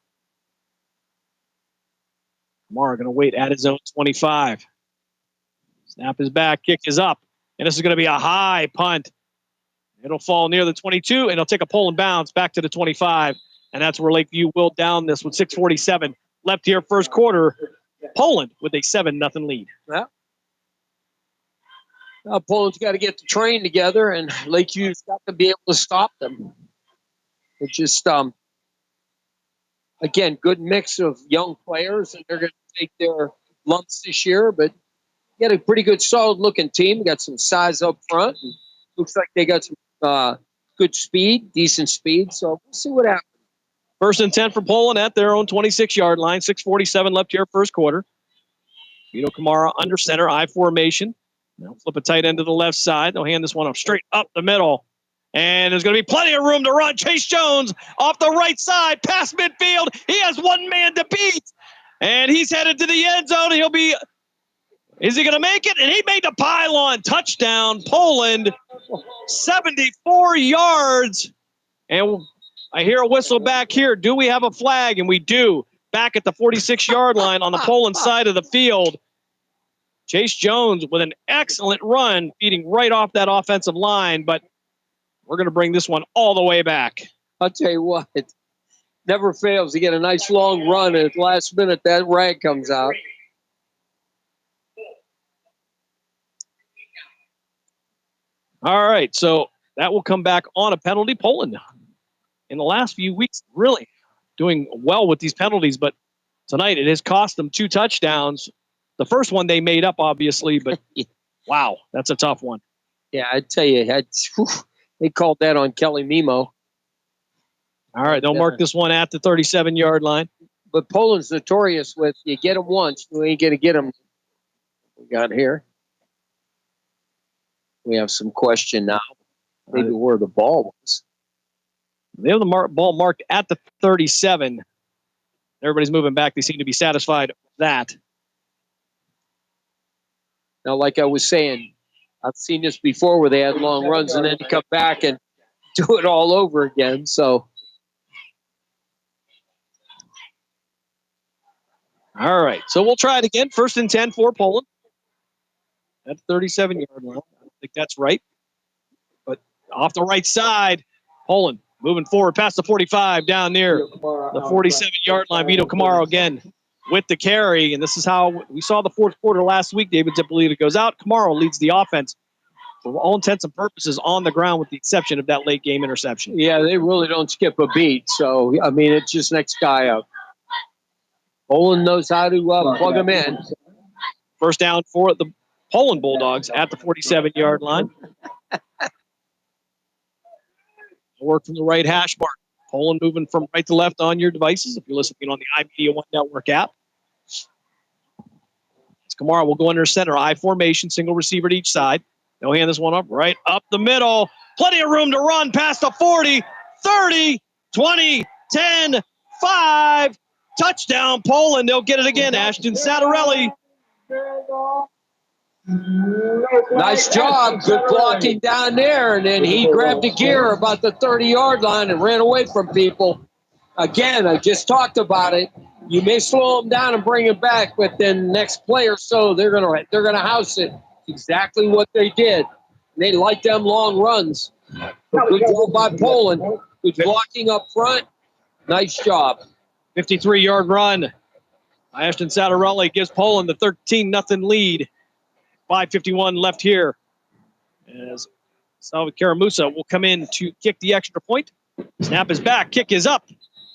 Camaro going to wait at his own 25. Snap is back, kick is up, and this is going to be a high punt. It'll fall near the 22, and it'll take a Poland bounce back to the 25, and that's where Lakeview will down this with 6:47 left here, first quarter. Poland with a 7-0 lead. Yeah. Poland's got to get the train together, and Lakeview's got to be able to stop them. It's just, again, good mix of young players, and they're going to take their lumps this year. But you got a pretty good, solid-looking team. You got some size up front. And looks like they got some good speed, decent speed. So we'll see what happens. 1st and 10 for Poland at their own 26-yard line. 6:47 left here, first quarter. Vito Kamara under center, I formation. Now flip a tight end to the left side. They'll hand this one up straight up the middle. And there's going to be plenty of room to run. Chase Jones off the right side, past midfield. He has one man to beat. And he's headed to the end zone. Is he going to make it? And he made the pylon. Touchdown, Poland. 74 yards. And I hear a whistle back here. Do we have a flag? And we do. Back at the 46-yard line on the Poland side of the field. Chase Jones with an excellent run, feeding right off that offensive line. But we're going to bring this one all the way back. I'll tell you what. Never fails to get a nice long run. And at the last minute, that rag comes out. All right, so that will come back on a penalty. Poland in the last few weeks really doing well with these penalties, but tonight it has cost them 2 touchdowns. The first one they made up, obviously, but wow, that's a tough one. Yeah, I tell you, they called that on Kelly Mimo. All right, they'll mark this one at the 37-yard line. But Poland's notorious with you get them once, you ain't going to get them. We got here. We have some question now. Maybe where the ball was. They have the ball marked at the 37. Everybody's moving back. They seem to be satisfied with that. Now, like I was saying, I've seen this before where they had long runs and then you come back and do it all over again. So, all right. So we'll try it again. 1st and 10 for Poland at the 37-yard line. I don't think that's right. But off the right side, Poland moving forward past the 45 down near the 47-yard line. Vito Kamara again with the carry. And this is how we saw the fourth quarter last week. David Zipolita goes out. Kamara leads the offense for all intents and purposes on the ground with the exception of that late game interception. Yeah, they really don't skip a beat. So, I mean, it's just next guy up. Poland knows how to plug him in. First down for the Poland Bulldogs at the 47-yard line. Work from the right hash mark. Poland moving from right to left on your devices if you're listening on the iMedia One Network app. Kamara will go under center. I formation, single receiver to each side. They'll hand this one up right up the middle. Plenty of room to run past the 40, 30, 20, 10, 5. Touchdown, Poland. They'll get it again. Ashton Sattarelli. Nice job. Good blocking down there. And then he grabbed the gear about the 30-yard line and ran away from people. Again, I just talked about it. You may slow them down and bring them back, but then next play or so, they're gonna house it. Exactly what they did. They like them long runs. Good job by Poland. Good blocking up front. Nice job. 53-yard run. Ashton Sattarelli gives Poland the 13-0 lead. 5:51 left here. As Salva Karamusa will come in to kick the extra point. Snap is back. Kick is up.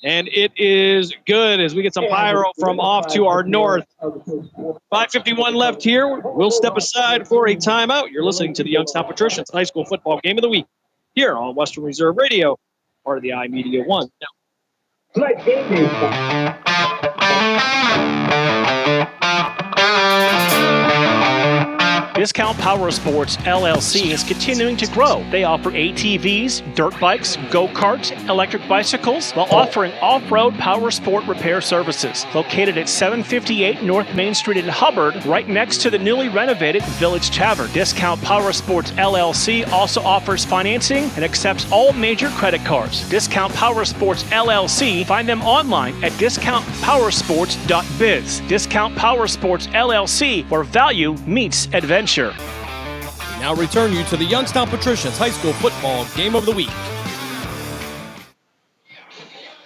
And it is good as we get some pyro from off to our north. 5:51 left here. We'll step aside for a timeout. You're listening to the Youngstown Patricians High School Football Game of the Week here on Western Reserve Radio, part of the iMedia One. Discount Power Sports LLC is continuing to grow. They offer ATVs, dirt bikes, go-karts, electric bicycles, while offering off-road power sport repair services. Located at 758 North Main Street in Hubbard, right next to the newly renovated Village Tavern. Discount Power Sports LLC also offers financing and accepts all major credit cards. Discount Power Sports LLC, find them online at discountpowersports.biz. Discount Power Sports LLC, where value meets adventure. We now return you to the Youngstown Patricians High School Football Game of the Week.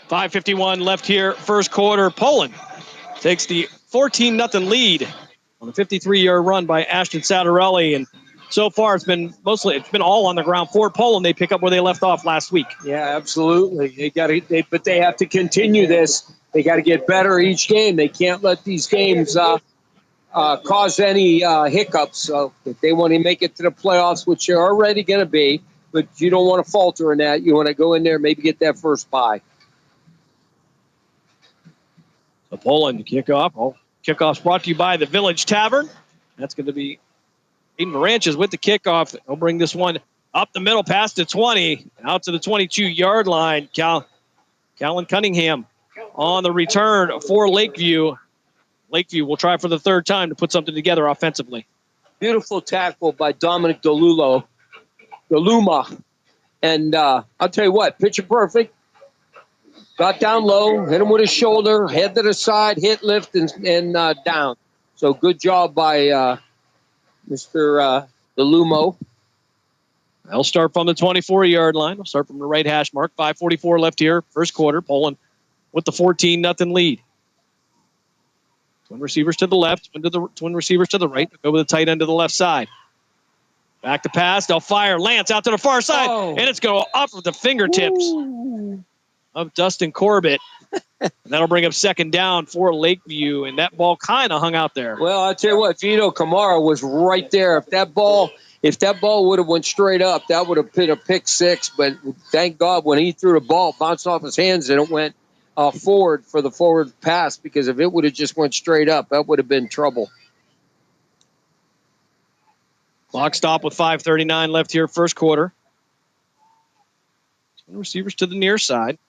5:51 left here, first quarter. Poland takes the 14-0 lead on a 53-yard run by Ashton Sattarelli. And so far it's been all on the ground for Poland. They pick up where they left off last week. Yeah, absolutely. But they have to continue this. They got to get better each game. They can't let these games cause any hiccups. So if they want to make it to the playoffs, which they're already going to be, but you don't want to falter in that. You want to go in there and maybe get that first bye. The Poland kickoff. Kickoff's brought to you by the Village Tavern. That's going to be Aiden Ranches with the kickoff. He'll bring this one up the middle past the 20, out to the 22-yard line. Callan Cunningham on the return for Lakeview. Lakeview will try for the third time to put something together offensively. Beautiful tackle by Dominic Deluma. And I'll tell you what, picture perfect. Got down low, hit him with his shoulder, head to the side, hit, lift, and down. So good job by Mr. Deluma. They'll start from the 24-yard line. They'll start from the right hash mark. 5:44 left here, first quarter. Poland with the 14-0 lead. Twin receivers to the left, twin receivers to the right. They'll go with the tight end to the left side. Back to pass. They'll fire. Lance out to the far side, and it's going up with the fingertips of Dustin Corbett. And that'll bring up second down for Lakeview, and that ball kind of hung out there. Well, I'll tell you what, Vito Kamara was right there. If that ball would have went straight up, that would have been a pick six. But thank God when he threw the ball, it bounced off his hands, and it went forward for the forward pass, because if it would have just went straight up, that would have been trouble. Clock stop with 5:39 left here, first quarter. Receivers to the near side.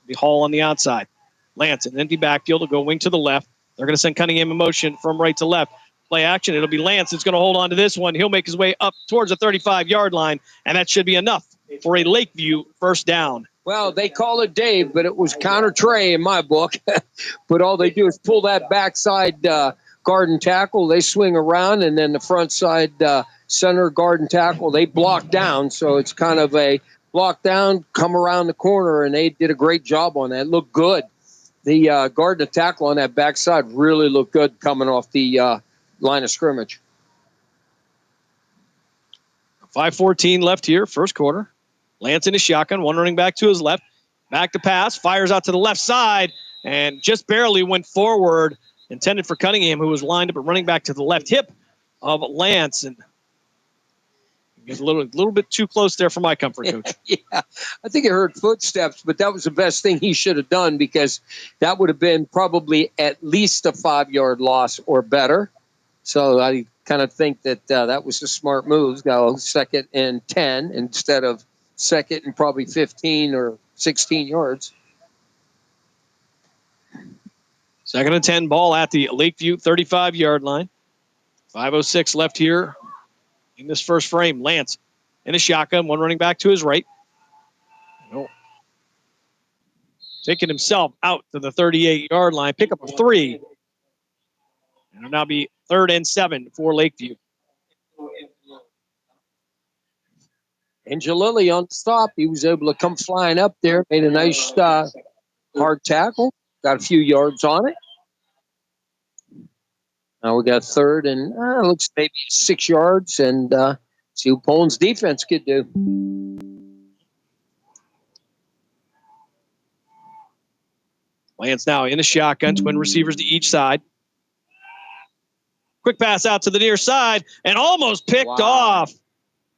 Be Hall on the outside. Lance, an empty backfield, will go wing to the left. They're going to send Cunningham in motion from right to left. Play action. It'll be Lance that's going to hold on to this one. He'll make his way up towards the 35-yard line, and that should be enough for a Lakeview first down. Well, they call it Dave, but it was counter Trey in my book. But all they do is pull that backside guard and tackle. They swing around, and then the front side center guard and tackle, they block down. So it's kind of a block down, come around the corner, and they did a great job on that. It looked good. The guard and tackle on that backside really looked good coming off the line of scrimmage. 5:14 left here, first quarter. Lance in his shotgun, one running back to his left. Back to pass, fires out to the left side, and just barely went forward. Intended for Cunningham, who was lined up at running back to the left hip of Lance. And he was a little bit too close there for my comfort, Coach. Yeah, I think I heard footsteps, but that was the best thing he should have done, because that would have been probably at least a 5-yard loss or better. So I kind of think that that was a smart move. Go 2nd and 10 instead of 2nd and probably 15 or 16 yards. 2nd and 10, ball at the Lakeview 35-yard line. 5:06 left here in this first frame. Lance in a shotgun, one running back to his right. Taking himself out to the 38-yard line. Pick up a 3. And it'll now be 3rd and 7 for Lakeview. And Jalili on the stop, he was able to come flying up there, made a nice hard tackle, got a few yards on it. Now we got 3rd and looks maybe 6 yards, and see what Poland's defense could do. Lance now in a shotgun, twin receivers to each side. Quick pass out to the near side, and almost picked off.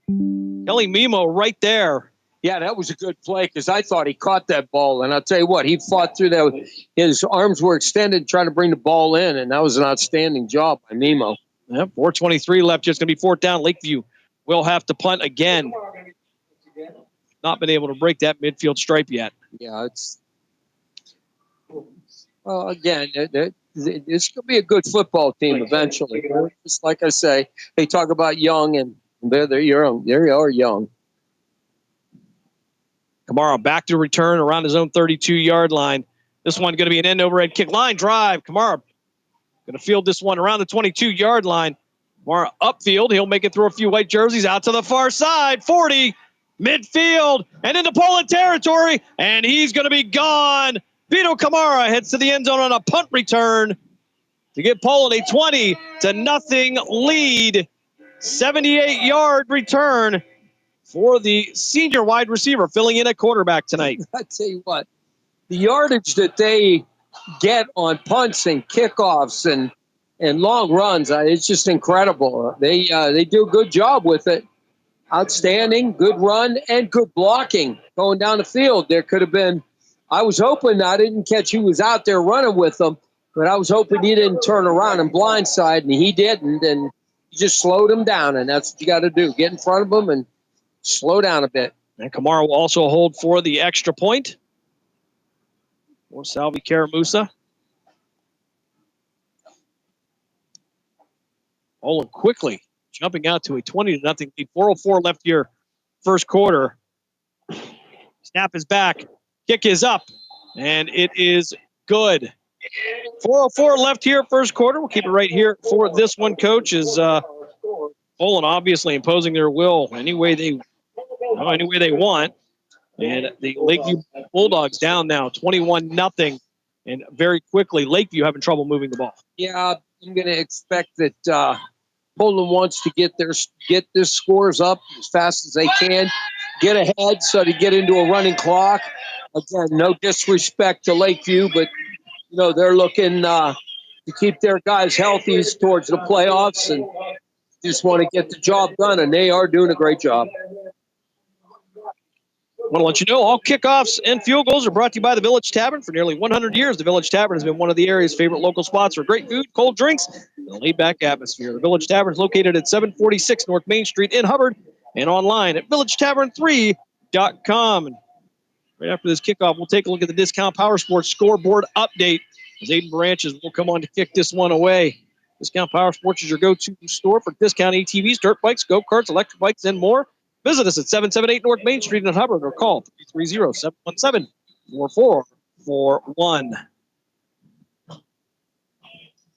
Kelly Mimo right there. Yeah, that was a good play, because I thought he caught that ball. And I'll tell you what, he fought through that. His arms were extended trying to bring the ball in, and that was an outstanding job by Mimo. Yep, 4:23 left. Just going to be 4th down. Lakeview will have to punt again. Not been able to break that midfield stripe yet. Yeah, well, again, it's going to be a good football team eventually. Just like I say, they talk about young, and they're young. They are young. Kamara back to return around his own 32-yard line. This one going to be an end overhead kick line drive. Kamara going to field this one around the 22-yard line. Kamara upfield. He'll make it through a few white jerseys out to the far side. 40, midfield, and into Poland territory, and he's going to be gone. Vito Kamara heads to the end zone on a punt return to give Poland a 20-0 lead. 78-yard return for the senior wide receiver filling in at quarterback tonight. I tell you what, the yardage that they get on punts and kickoffs and long runs, it's just incredible. They do a good job with it. Outstanding, good run, and good blocking going down the field. There could have been, I was hoping, I didn't catch who was out there running with them, but I was hoping he didn't turn around and blindside, and he didn't, and you just slowed him down, and that's what you got to do. Get in front of him and slow down a bit. And Kamara will also hold for the extra point for Salvi Karamusa. Olin quickly jumping out to a 20-0 lead. 4:04 left here, first quarter. Snap is back. Kick is up, and it is good. 4:04 left here, first quarter. We'll keep it right here for this one, Coach. Is Olin obviously imposing their will any way they want. And the Lakeview Bulldogs down now, 21-0. And very quickly, Lakeview having trouble moving the ball. Yeah, I'm going to expect that Poland wants to get their scores up as fast as they can, get ahead so to get into a running clock. Again, no disrespect to Lakeview, but they're looking to keep their guys healthy towards the playoffs and just want to get the job done, and they are doing a great job. I want to let you know all kickoffs and field goals are brought to you by the Village Tavern. For nearly 100 years, the Village Tavern has been one of the area's favorite local spots for great food, cold drinks, and a laid-back atmosphere. The Village Tavern is located at 746 North Main Street in Hubbard and online at villagetavern3.com. And right after this kickoff, we'll take a look at the Discount Power Sports scoreboard update as Aiden Branches will come on to kick this one away. Discount Power Sports is your go-to store for discount ATVs, dirt bikes, go-karts, electric bikes, and more. Visit us at 778 North Main Street in Hubbard or call 330-717-4441.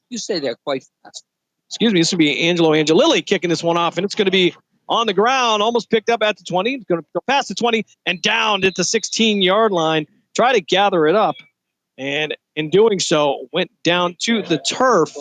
You say that quite fast. Excuse me, this will be Angelo Angelilli kicking this one off, and it's going to be on the ground, almost picked up at the 20. It's going to go past the 20 and down at the 16-yard line. Try to gather it up, and in doing so, went down to the turf.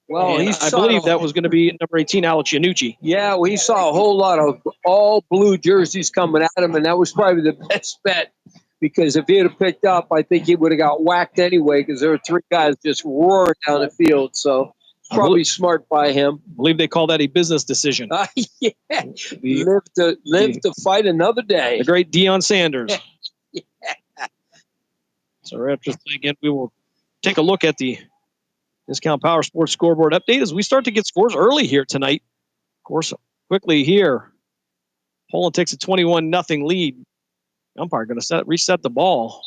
Well, I believe that was going to be number 18, Alex Yanucci. Yeah, we saw a whole lot of all blue jerseys coming at him, and that was probably the best bet because if he had picked up, I think he would have got whacked anyway because there were three guys just roaring down the field. So probably smart by him. I believe they call that a business decision. Yeah, live to fight another day. The great Deion Sanders. Yeah. So right after this again, we will take a look at the Discount Power Sports scoreboard update as we start to get scores early here tonight. Of course, quickly here, Poland takes a 21-0 lead. Umpire going to reset the ball.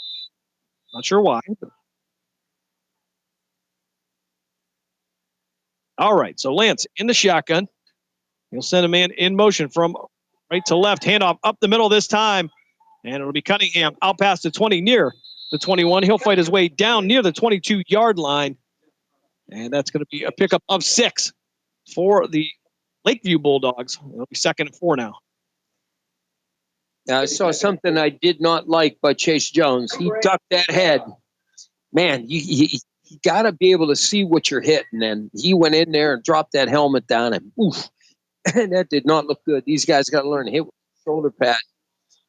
Not sure why. All right, so Lance in the shotgun. He'll send a man in motion from right to left. Handoff up the middle this time. And it'll be Cunningham out past the 20 near the 21. He'll fight his way down near the 22-yard line. And that's going to be a pickup of 6 for the Lakeview Bulldogs. It'll be 2nd and 4 now. I saw something I did not like by Chase Jones. He ducked that head. Man, you got to be able to see what you're hitting. And he went in there and dropped that helmet down. And oof, and that did not look good. These guys got to learn to hit with the shoulder pad.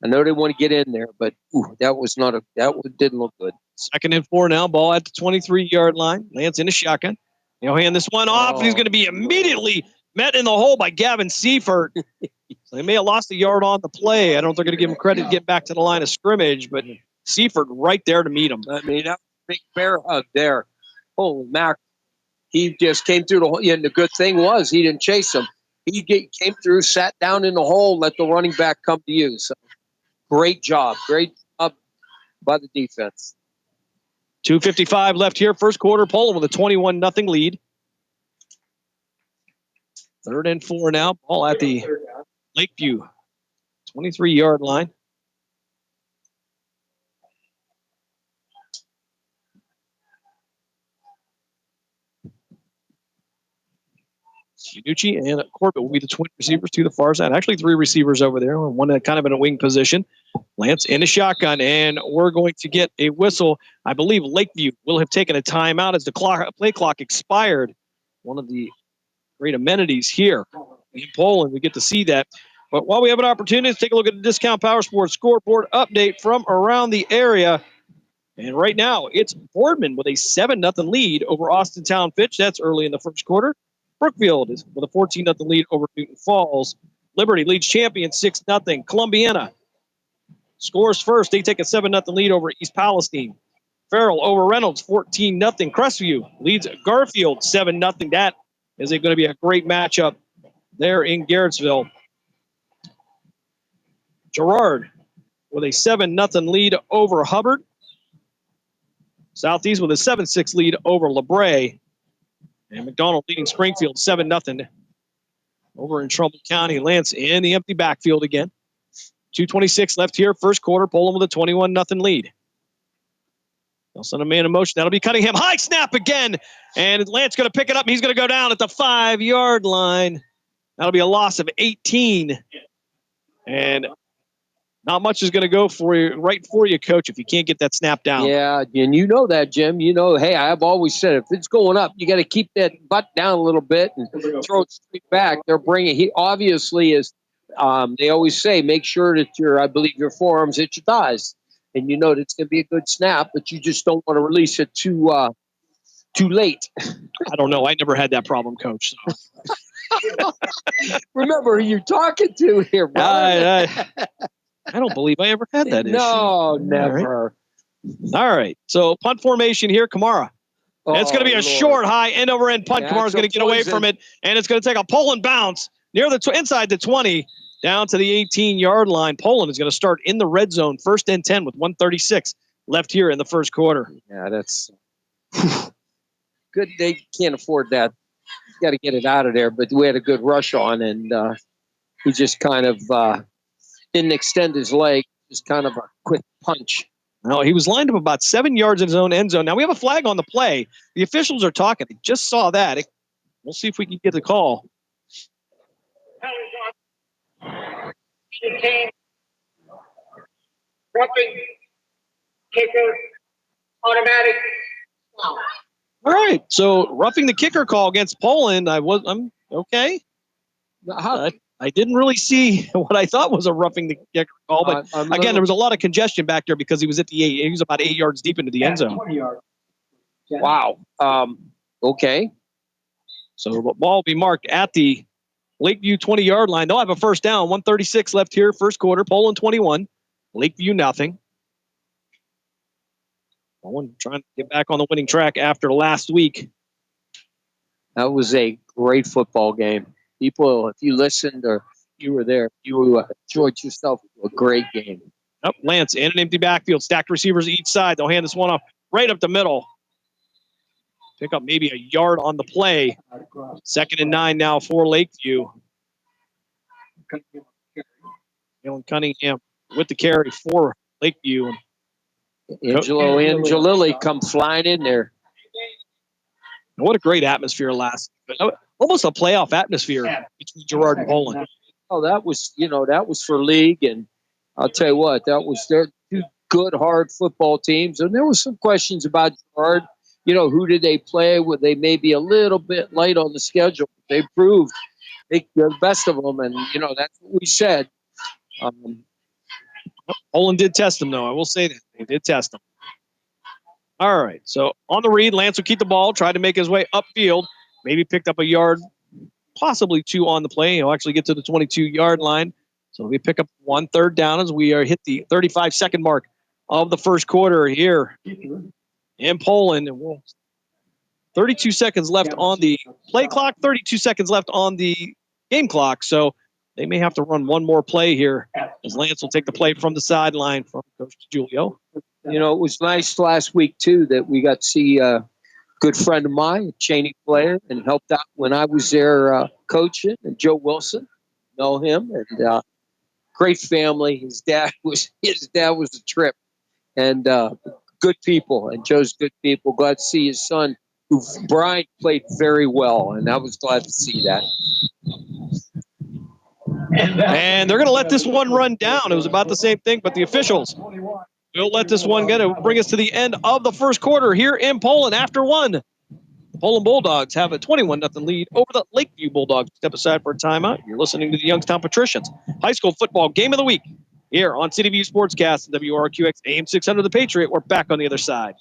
I know they want to get in there, but that didn't look good. 2nd and 4 now. Ball at the 23-yard line. Lance in a shotgun. He'll hand this one off, and he's going to be immediately met in the hole by Gavin Seifert. So they may have lost a yard on the play. I don't think they're going to give him credit to get back to the line of scrimmage, but Seifert right there to meet him. I mean, that was a big bear hug there. Holy mackerel. He just came through the hole. And the good thing was he didn't chase him. He came through, sat down in the hole, let the running back come to you. So great job. Great job by the defense. 2:55 left here. First quarter, Poland with a 21-0 lead. 3rd and 4 now. Ball at the Lakeview 23-yard line. Yanucci and Corbett will be the twin receivers to the far side. Actually, 3 receivers over there. One kind of in a wing position. Lance in a shotgun, and we're going to get a whistle. I believe Lakeview will have taken a timeout as the play clock expired. One of the great amenities here in Poland. We get to see that. But while we have an opportunity, let's take a look at the Discount Power Sports scoreboard update from around the area. And right now, it's Boardman with a 7-0 lead over Austintown Fitch. That's early in the first quarter. Brookfield is with a 14-0 lead over Newton Falls. Liberty leads champion 6-0. Columbiana scores first. They take a 7-0 lead over East Palestine. Farrell over Reynolds, 14-0. Crestview leads Garfield 7-0. That is going to be a great matchup there in Garrettsville. Girard with a 7-0 lead over Hubbard. Southeast with a 7-6 lead over LeBray. And McDonald leading Springfield 7-0 over in Trumbull County. Lance in the empty backfield again. 2:26 left here, first quarter. Poland with a 21-0 lead. They'll send a man in motion. That'll be Cunningham. High snap again. And Lance going to pick it up. And he's going to go down at the 5-yard line. That'll be a loss of 18. And not much is going to go for you, Coach, if you can't get that snap down. Yeah, and you know that, Jim. You know, hey, I've always said if it's going up, you got to keep that butt down a little bit and throw it straight back. They're bringing. He obviously is. They always say make sure that your forearms hit your thighs, and you know that it's going to be a good snap, but you just don't want to release it too late. I don't know. I never had that problem, Coach. So. Remember who you're talking to here, bro. I don't believe I ever had that issue. No, never. All right. So punt formation here, Kamara. It's going to be a short, high, end-over-end punt. Kamara's going to get away from it, and it's going to take a Poland bounce near the inside the 20, down to the 18-yard line. Poland is going to start in the red zone, 1st and 10 with 1:36 left here in the first quarter. Yeah, that's good. They can't afford that. You got to get it out of there. But we had a good rush on, and he just kind of didn't extend his leg. Just kind of a quick punch. No, he was lined up about 7 yards in his own end zone. Now we have a flag on the play. The officials are talking. They just saw that. We'll see if we can get the call. Roughing, kicker, automatic. All right, so roughing the kicker call against Poland. I'm okay. I didn't really see what I thought was a roughing the kicker call, but again, there was a lot of congestion back there because he was at the 8. He was about 8 yards deep into the end zone. 20 yards. Wow. Okay. So the ball will be marked at the Lakeview 20-yard line. They'll have a first down. 1:36 left here, first quarter. Poland 21. Lakeview nothing. Poland trying to get back on the winning track after last week. That was a great football game. People, if you listened or you were there, you enjoyed yourself. A great game. Up Lance in an empty backfield. Stacked receivers each side. They'll hand this one off right up the middle. Pick up maybe a yard on the play. 2nd and 9 now for Lakeview. Dylan Cunningham with the carry for Lakeview. Angelo Angelilli come flying in there. What a great atmosphere last week. Almost a playoff atmosphere between Girard and Poland. Oh, that was for league, and I'll tell you what, that was their two good, hard football teams. And there was some questions about Girard. Who did they play? Were they maybe a little bit light on the schedule? They proved they're the best of them, and that's what we said. Poland did test them, though. I will say that they did test them. All right, so on the read, Lance will keep the ball, tried to make his way upfield, maybe picked up a yard, possibly 2 on the play. He'll actually get to the 22-yard line. So we pick up 1 third down as we are hit the 35-second mark of the first quarter here in Poland. And 32 seconds left on the play clock, 32 seconds left on the game clock. So they may have to run one more play here as Lance will take the play from the sideline from Coach Julio. It was nice last week, too, that we got to see a good friend of mine, a Cheney player, and helped out when I was there coaching, and Joe Wilson, know him, and great family. His dad was a trip, and good people, and Joe's good people. Glad to see his son, who Brian played very well, and I was glad to see that. And they're going to let this one run down. It was about the same thing, but the officials will let this one get it. Bring us to the end of the first quarter here in Poland after 1. Poland Bulldogs have a 21-0 lead over the Lakeview Bulldogs. Step aside for a timeout. You're listening to the Youngstown Patricians High School Football Game of the Week here on City View Sportscast and WRQX AM 600 The Patriot. We're back on the other side.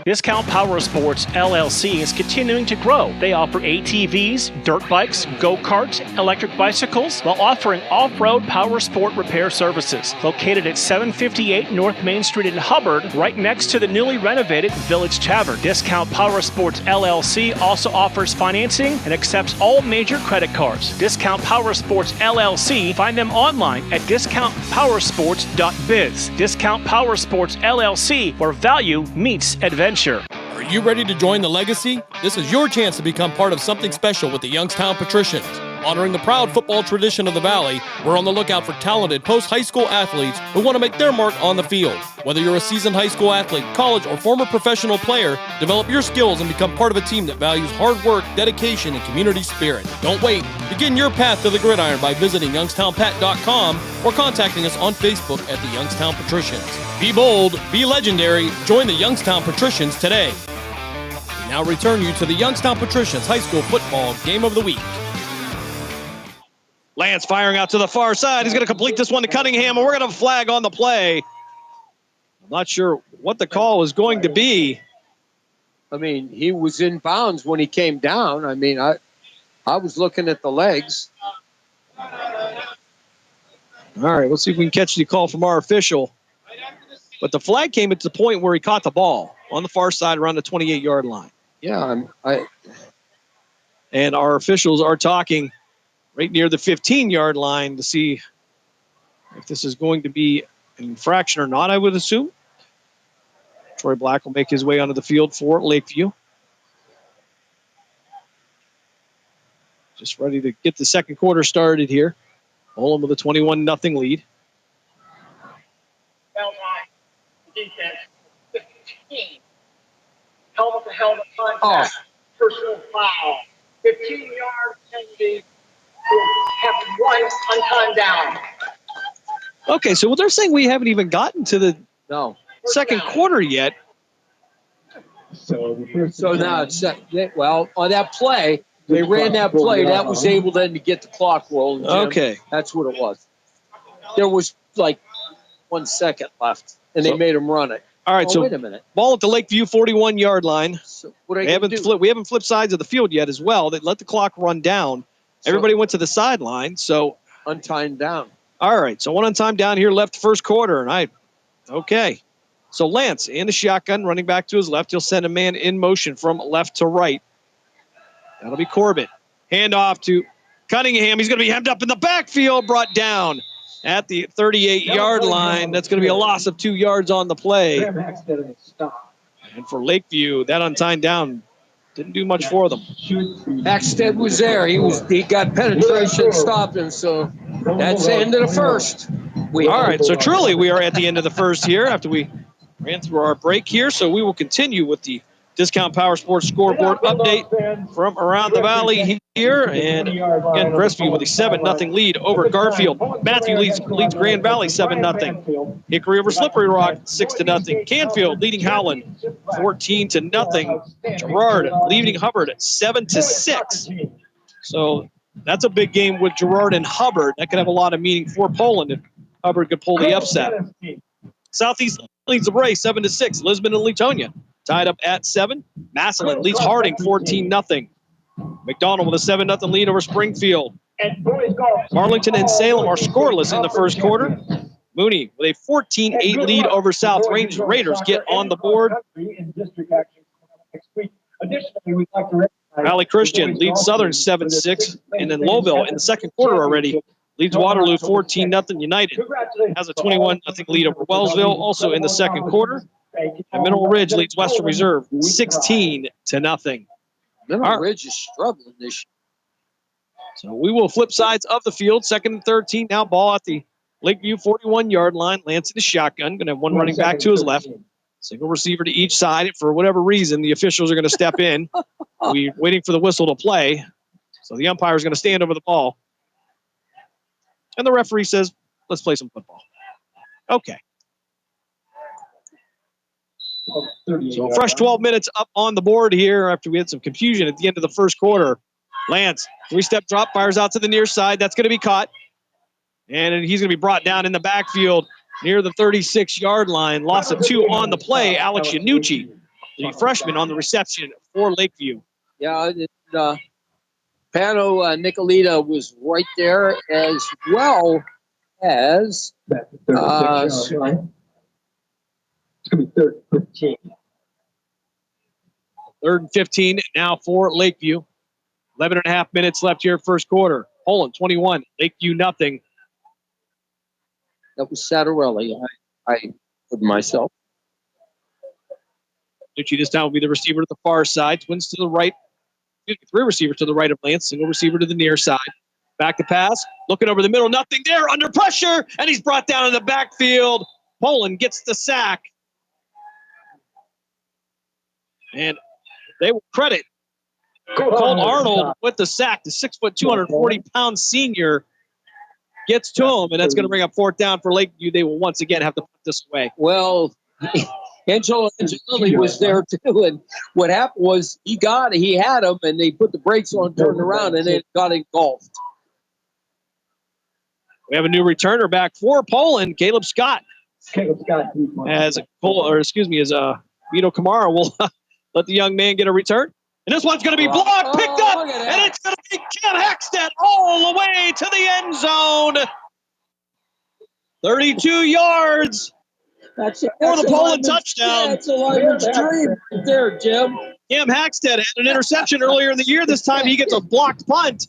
Discount Power Sports LLC is continuing to grow. They offer ATVs, dirt bikes, go-karts, electric bicycles, while offering off-road power sport repair services. Located at 758 North Main Street in Hubbard, right next to the newly renovated Village Tavern. Discount Power Sports LLC also offers financing and accepts all major credit cards. Discount Power Sports LLC, find them online at discountpowersports.biz. Discount Power Sports LLC, where value meets adventure. Are you ready to join the legacy? This is your chance to become part of something special with the Youngstown Patricians. Honoring the proud football tradition of the Valley, we're on the lookout for talented post-high school athletes who want to make their mark on the field. Whether you're a seasoned high school athlete, college, or former professional player, develop your skills and become part of a team that values hard work, dedication, and community spirit. Don't wait. Begin your path to the gridiron by visiting youngstownpat.com or contacting us on Facebook at the Youngstown Patricians. Be bold, be legendary, join the Youngstown Patricians today. We now return you to the Youngstown Patricians High School Football Game of the Week. Lance firing out to the far side. He's going to complete this one to Cunningham, and we're going to have a flag on the play. I'm not sure what the call is going to be. I mean, he was in bounds when he came down. I mean, I was looking at the legs. All right, let's see if we can catch the call from our official. But the flag came at the point where he caught the ball on the far side around the 28-yard line. Yeah, and our officials are talking right near the 15-yard line to see if this is going to be an infraction or not, I would assume. Troy Black will make his way onto the field for Lakeview. Just ready to get the second quarter started here. Olin with a 21-0 lead. Defense, 15. Helmet to helmet contact. Personal foul. 15 yard penalty. Have one untimed down. Okay, so they're saying we haven't even gotten to the second quarter yet. So now it's well on that play. They ran that play. That was able then to get the clock rolling. Jim. Okay, that's what it was. There was like 1 second left, and they made him run it. All right, so wait a minute. Ball at the Lakeview 41-yard line. So what we haven't flipped sides of the field yet as well. They let the clock run down. Everybody went to the sideline, so untimed down. All right, so one untimed down here left the first quarter, and okay. So Lance in the shotgun, running back to his left. He'll send a man in motion from left to right. That'll be Corbett. Handoff to Cunningham. He's going to be hemmed up in the backfield, brought down at the 38-yard line. That's going to be a loss of 2 yards on the play. And for Lakeview, that untimed down didn't do much for them. Hackstead was there. He got penetration stopping, so that's the end of the first. All right, so truly we are at the end of the first here after we ran through our break here. So we will continue with the Discount Power Sports scoreboard update from around the valley here. And again, Crestview with a 7-0 lead over Garfield. Matthew leads Grand Valley 7-0. Hickory over Slippery Rock 6-0. Canfield leading Howland 14-0. Girard leading Hubbard 7-6. So that's a big game with Girard and Hubbard. That could have a lot of meaning for Poland if Hubbard could pull the upset. Southeast leads the Bray 7-6. Lisbon and Leetonia tied up at 7. Massillon leads Harding 14-0. McDonald with a 7-0 lead over Springfield. Arlington and Salem are scoreless in the first quarter. Mooney with a 14-8 lead over South Range. Raiders get on the board. Valley Christian leads Southern 7-6. And then Lowville in the second quarter already leads Waterloo 14-0. United has a 21-0 lead over Wellsville also in the second quarter. And Mineral Ridge leads Western Reserve 16-0. Mineral Ridge is struggling this year. So we will flip sides of the field. Second and 13. Now ball at the Lakeview 41-yard line. Lance in the shotgun. Going to have one running back to his left. Single receiver to each side. For whatever reason, the officials are going to step in. We're waiting for the whistle to play. So the umpire is going to stand over the ball. And the referee says, let's play some football. Okay. So fresh 12 minutes up on the board here after we had some confusion at the end of the first quarter. Lance, 3-step drop, fires out to the near side. That's going to be caught. And he's going to be brought down in the backfield near the 36-yard line. Loss of 2 on the play. Alex Yanucci, the freshman, on the reception for Lakeview. Yeah, Pano Nicolita was right there, as well as It's going to be 13. 3rd and 15 now for Lakeview. 11 and a half minutes left here, first quarter. Poland 21, Lakeview nothing. That was Satarelli. I put myself. Nucci this time will be the receiver to the far side. Twins to the right. 3 receivers to the right of Lance. Single receiver to the near side. Back to pass. Looking over the middle. Nothing there. Under pressure. And he's brought down in the backfield. Poland gets the sack. And they will credit Colt Arnold with the sack. The 6', 240-pound senior gets to him, and that's going to bring up 4th down for Lakeview. They will once again have to put this away. Well, Angelo Angelilli was there too, and what happened was he had him, and they put the brakes on, turned around, and it got engulfed. We have a new returner back for Poland, Caleb Scott. As Vito Kamara will let the young man get a return. And this one's going to be blocked, picked up, and it's going to be Cam Hackstead all the way to the end zone. 32 yards for the Poland touchdown. That's a Lions dream right there, Jim. Cam Hackstead had an interception earlier in the year. This time he gets a blocked punt.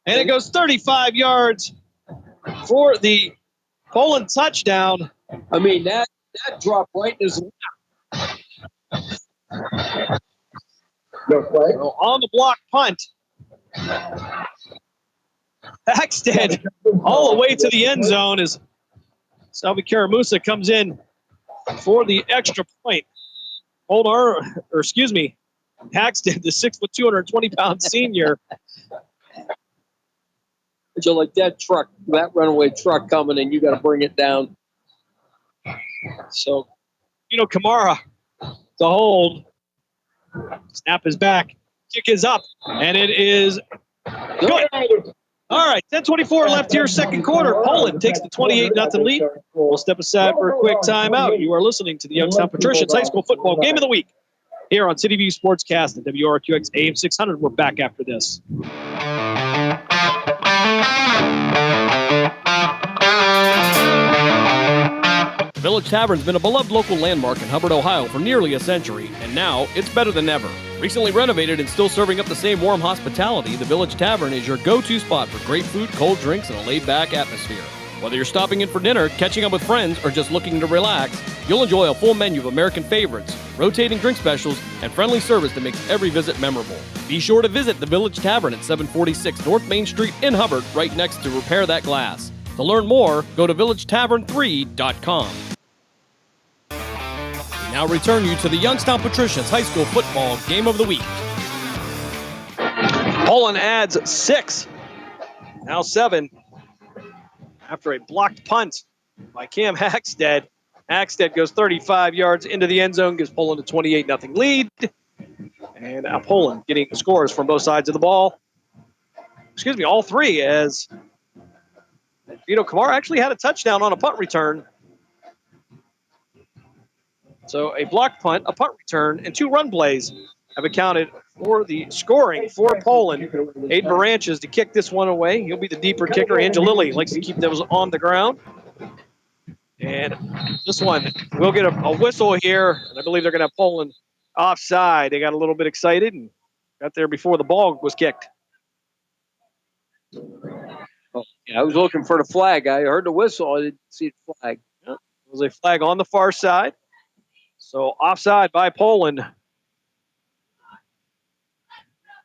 And it goes 35 yards for the Poland touchdown. I mean, that dropped right in his lap. No play. So on the block punt, Hackstead all the way to the end zone as Salvi Karamusa comes in for the extra point. Hackstead, the 6', 220-pound senior. So like that runaway truck coming, and you got to bring it down. So, Kamara to hold. Snap is back. Kick is up. And it is good. All right, 10:24 left here, second quarter. Poland takes the 28-0 lead. We'll step aside for a quick timeout. You are listening to the Youngstown Patricians High School Football Game of the Week here on City View Sportscast and WRQX AM 600. We're back after this. Village Tavern's been a beloved local landmark in Hubbard, Ohio for nearly a century, and now it's better than ever. Recently renovated and still serving up the same warm hospitality, the Village Tavern is your go-to spot for great food, cold drinks, and a laid-back atmosphere. Whether you're stopping in for dinner, catching up with friends, or just looking to relax, you'll enjoy a full menu of American favorites, rotating drink specials, and friendly service that makes every visit memorable. Be sure to visit the Village Tavern at 746 North Main Street in Hubbard, right next to Repair That Glass. To learn more, go to villagetavern3.com. We now return you to the Youngstown Patricians High School Football Game of the Week. Poland adds 6. Now 7. After a blocked punt by Cam Hackstead. Hackstead goes 35 yards into the end zone, gives Poland a 28-0 lead. And now Poland getting scores from both sides of the ball. All three, as Vito Kamara actually had a touchdown on a punt return. So a blocked punt, a punt return, and 2 run plays have accounted for the scoring for Poland. Aiden Baranches to kick this one away. He'll be the deeper kicker. Angelilli likes to keep those on the ground. And this one, we'll get a whistle here. And I believe they're going to have Poland offside. They got a little bit excited and got there before the ball was kicked. Oh, yeah, I was looking for the flag. I heard the whistle. I didn't see the flag. Yep. There was a flag on the far side. So offside by Poland.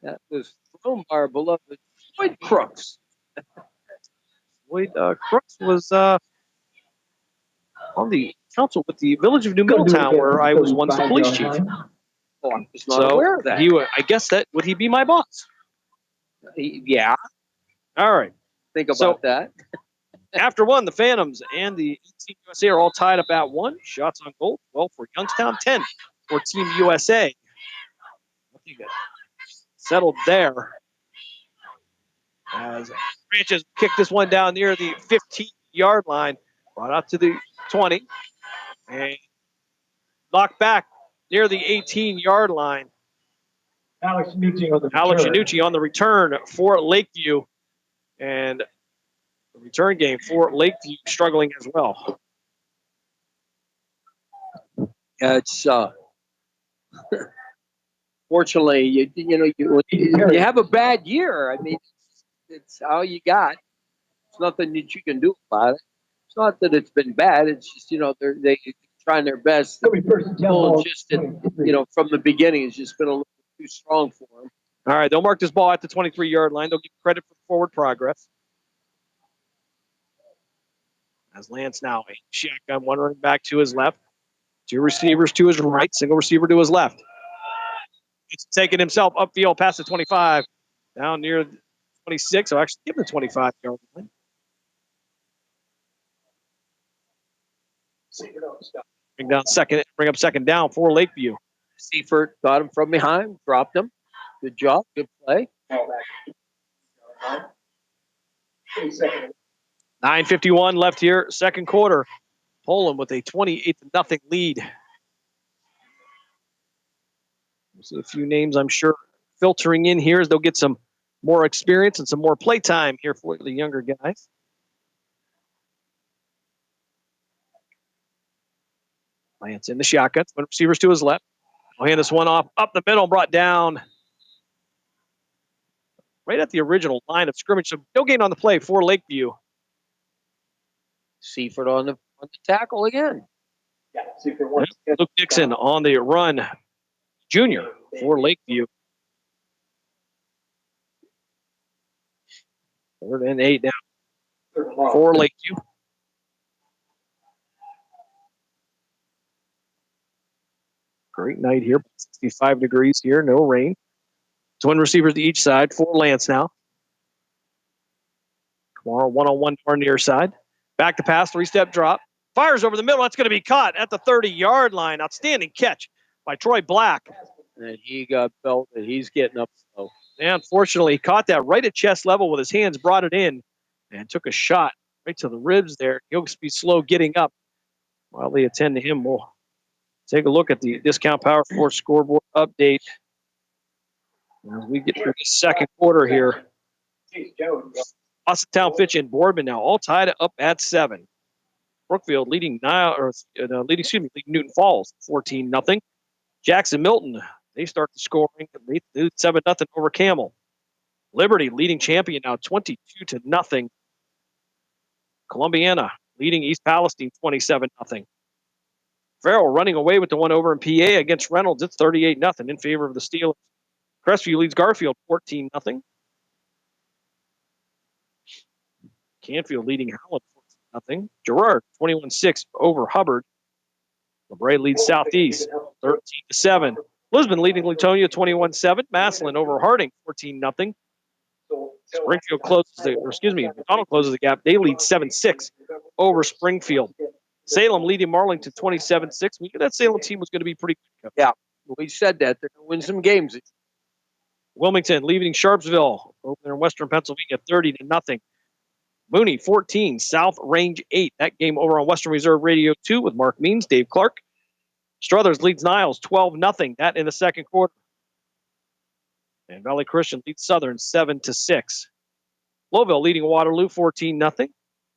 That was thrown by our beloved Floyd Crooks. Floyd Crooks was on the council with the Village of New Middletown, where I was once the police chief. Oh, I'm just not aware of that. I guess would he be my boss? Yeah. All right. Think about that. After one, the Phantoms and the Team USA are all tied up at 1. Shots on goal, 12 for Youngstown, 10 for Team USA. Nothing settled there. As Branches kicked this one down near the 15-yard line, brought out to the 20, and knocked back near the 18-yard line. Alex Yanucci on the return for Lakeview, and the return game for Lakeview struggling as well. Yeah, it's fortunately, you have a bad year. I mean, it's all you got. There's nothing that you can do about it. It's not that it's been bad. It's just, they're trying their best. It's just, from the beginning, it's just been a little too strong for them. All right, they'll mark this ball at the 23-yard line. They'll give credit for forward progress. As Lance now a shotgun, one running back to his left, 2 receivers to his right, single receiver to his left. He's taking himself upfield past the 25, down near the 26. So actually give him the 25-yard line. Bring up second down for Lakeview. Seifert got him from behind, dropped him. Good job, good play. 9:51 left here, second quarter. Poland with a 28-0 lead. We'll see a few names, I'm sure, filtering in here as they'll get some more experience and some more play time here for the younger guys. Lance in the shotgun. One receivers to his left. I'll hand this one off up the middle, brought down right at the original line of scrimmage. So no gain on the play for Lakeview. Seifert on the tackle again. Yeah, Seifert won. Luke Dixon on the run. Junior for Lakeview. 3rd and 8 now for Lakeview. Great night here. 65 degrees here. No rain. Twin receivers to each side for Lance now. Tomorrow, one-on-one to our near side. Back to pass, 3-step drop. Fires over the middle. That's going to be caught at the 30-yard line. Outstanding catch by Troy Black. And he got belted. He's getting up slow. And unfortunately, he caught that right at chest level with his hands, brought it in, and took a shot right to the ribs there. He'll be slow getting up while they attend to him. We'll take a look at the Discount Power Sports scoreboard update as we get through the second quarter here. Austintown, Fitch, and Boardman now all tied up at 7. Brookfield leading Newton Falls 14-0. Jackson Milton, they start the scoring. They do 7-0 over Camel. Liberty leading Champion now 22-0. Columbiana leading East Palestine 27-0. Farrell running away with the one over in PA against Reynolds. It's 38-0 in favor of the Steelers. Crestview leads Garfield 14-0. Canfield leading Howland 14-0. Girard 21-6 over Hubbard. LeBray leads Southeast 13-7. Lisbon leading Latonia 21-7. Massillon over Harding 14-0. Springfield McDonald closes the gap. They lead 7-6 over Springfield. Salem leading Marlington 27-6. We knew that Salem team was going to be pretty good. Yeah, we said that. They're going to win some games. Wilmington leading Sharpsville over there in Western Pennsylvania 30-0. Mooney 14, South Range 8. That game over on Western Reserve Radio 2 with Mark Means, Dave Clark. Struthers leads Niles 12-0. That in the second quarter. And Valley Christian leads Southern 7-6. Lowville leading Waterloo 14-0.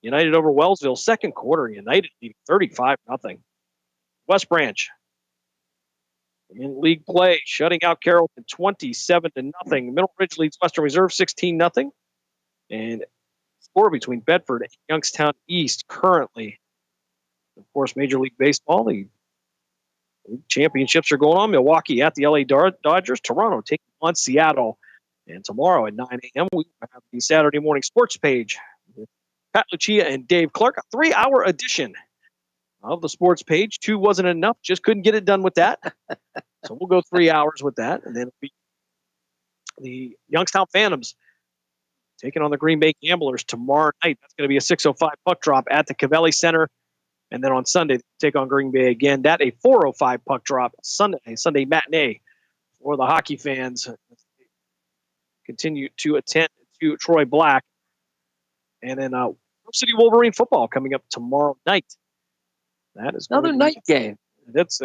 United over Wellsville second quarter. United leading 35-0. West Branch in league play, shutting out Carrollton 27-0. Middle Ridge leads Western Reserve 16-0. And score between Bedford and Youngstown East currently. Of course, Major League Baseball, the championships are going on. Milwaukee at the LA Dodgers. Toronto taking on Seattle. And tomorrow at 9 a.m., we have the Saturday morning sports page with Pat Lucia and Dave Clark. A 3-hour edition of the sports page. 2 wasn't enough. Just couldn't get it done with that. So we'll go 3 hours with that. And then it'll be the Youngstown Phantoms taking on the Green Bay Gamblers tomorrow night. That's going to be a 6:05 puck drop at the Cavelli Center. And then on Sunday, take on Green Bay again. That a 4:05 puck drop Sunday matinee for the hockey fans. Continue to attend to Troy Black. And then Grove City Wolverine football coming up tomorrow night. That is another night game. That's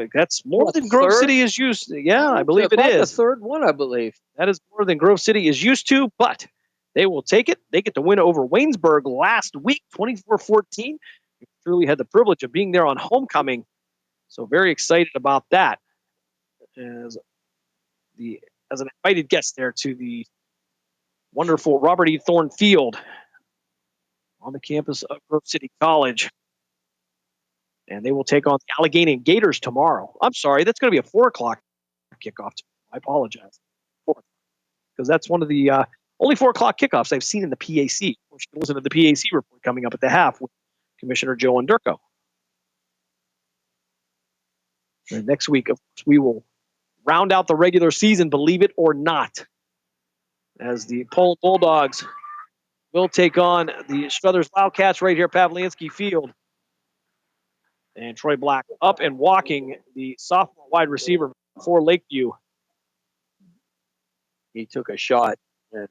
more than Grove City is used to. Yeah, I believe it is. The third one, I believe. That is more than Grove City is used to, but they will take it. They get to win over Waynesburg last week, 24-14. We truly had the privilege of being there on homecoming, so very excited about that as an invited guest there to the wonderful Robert E. Thorne Field on the campus of Grove City College. And they will take on the Allegheny Gators tomorrow. I'm sorry, that's going to be a 4 o'clock kickoff. I apologize. Because that's one of the only 4 o'clock kickoffs I've seen in the PAC. Of course, you can listen to the PAC report coming up at the half with Commissioner Joe Underko. And next week, of course, we will round out the regular season, believe it or not, as the Poland Bulldogs will take on the Struthers Wildcats right here at Pavlinsky Field. And Troy Black up and walking, the sophomore wide receiver for Lakeview. He took a shot, and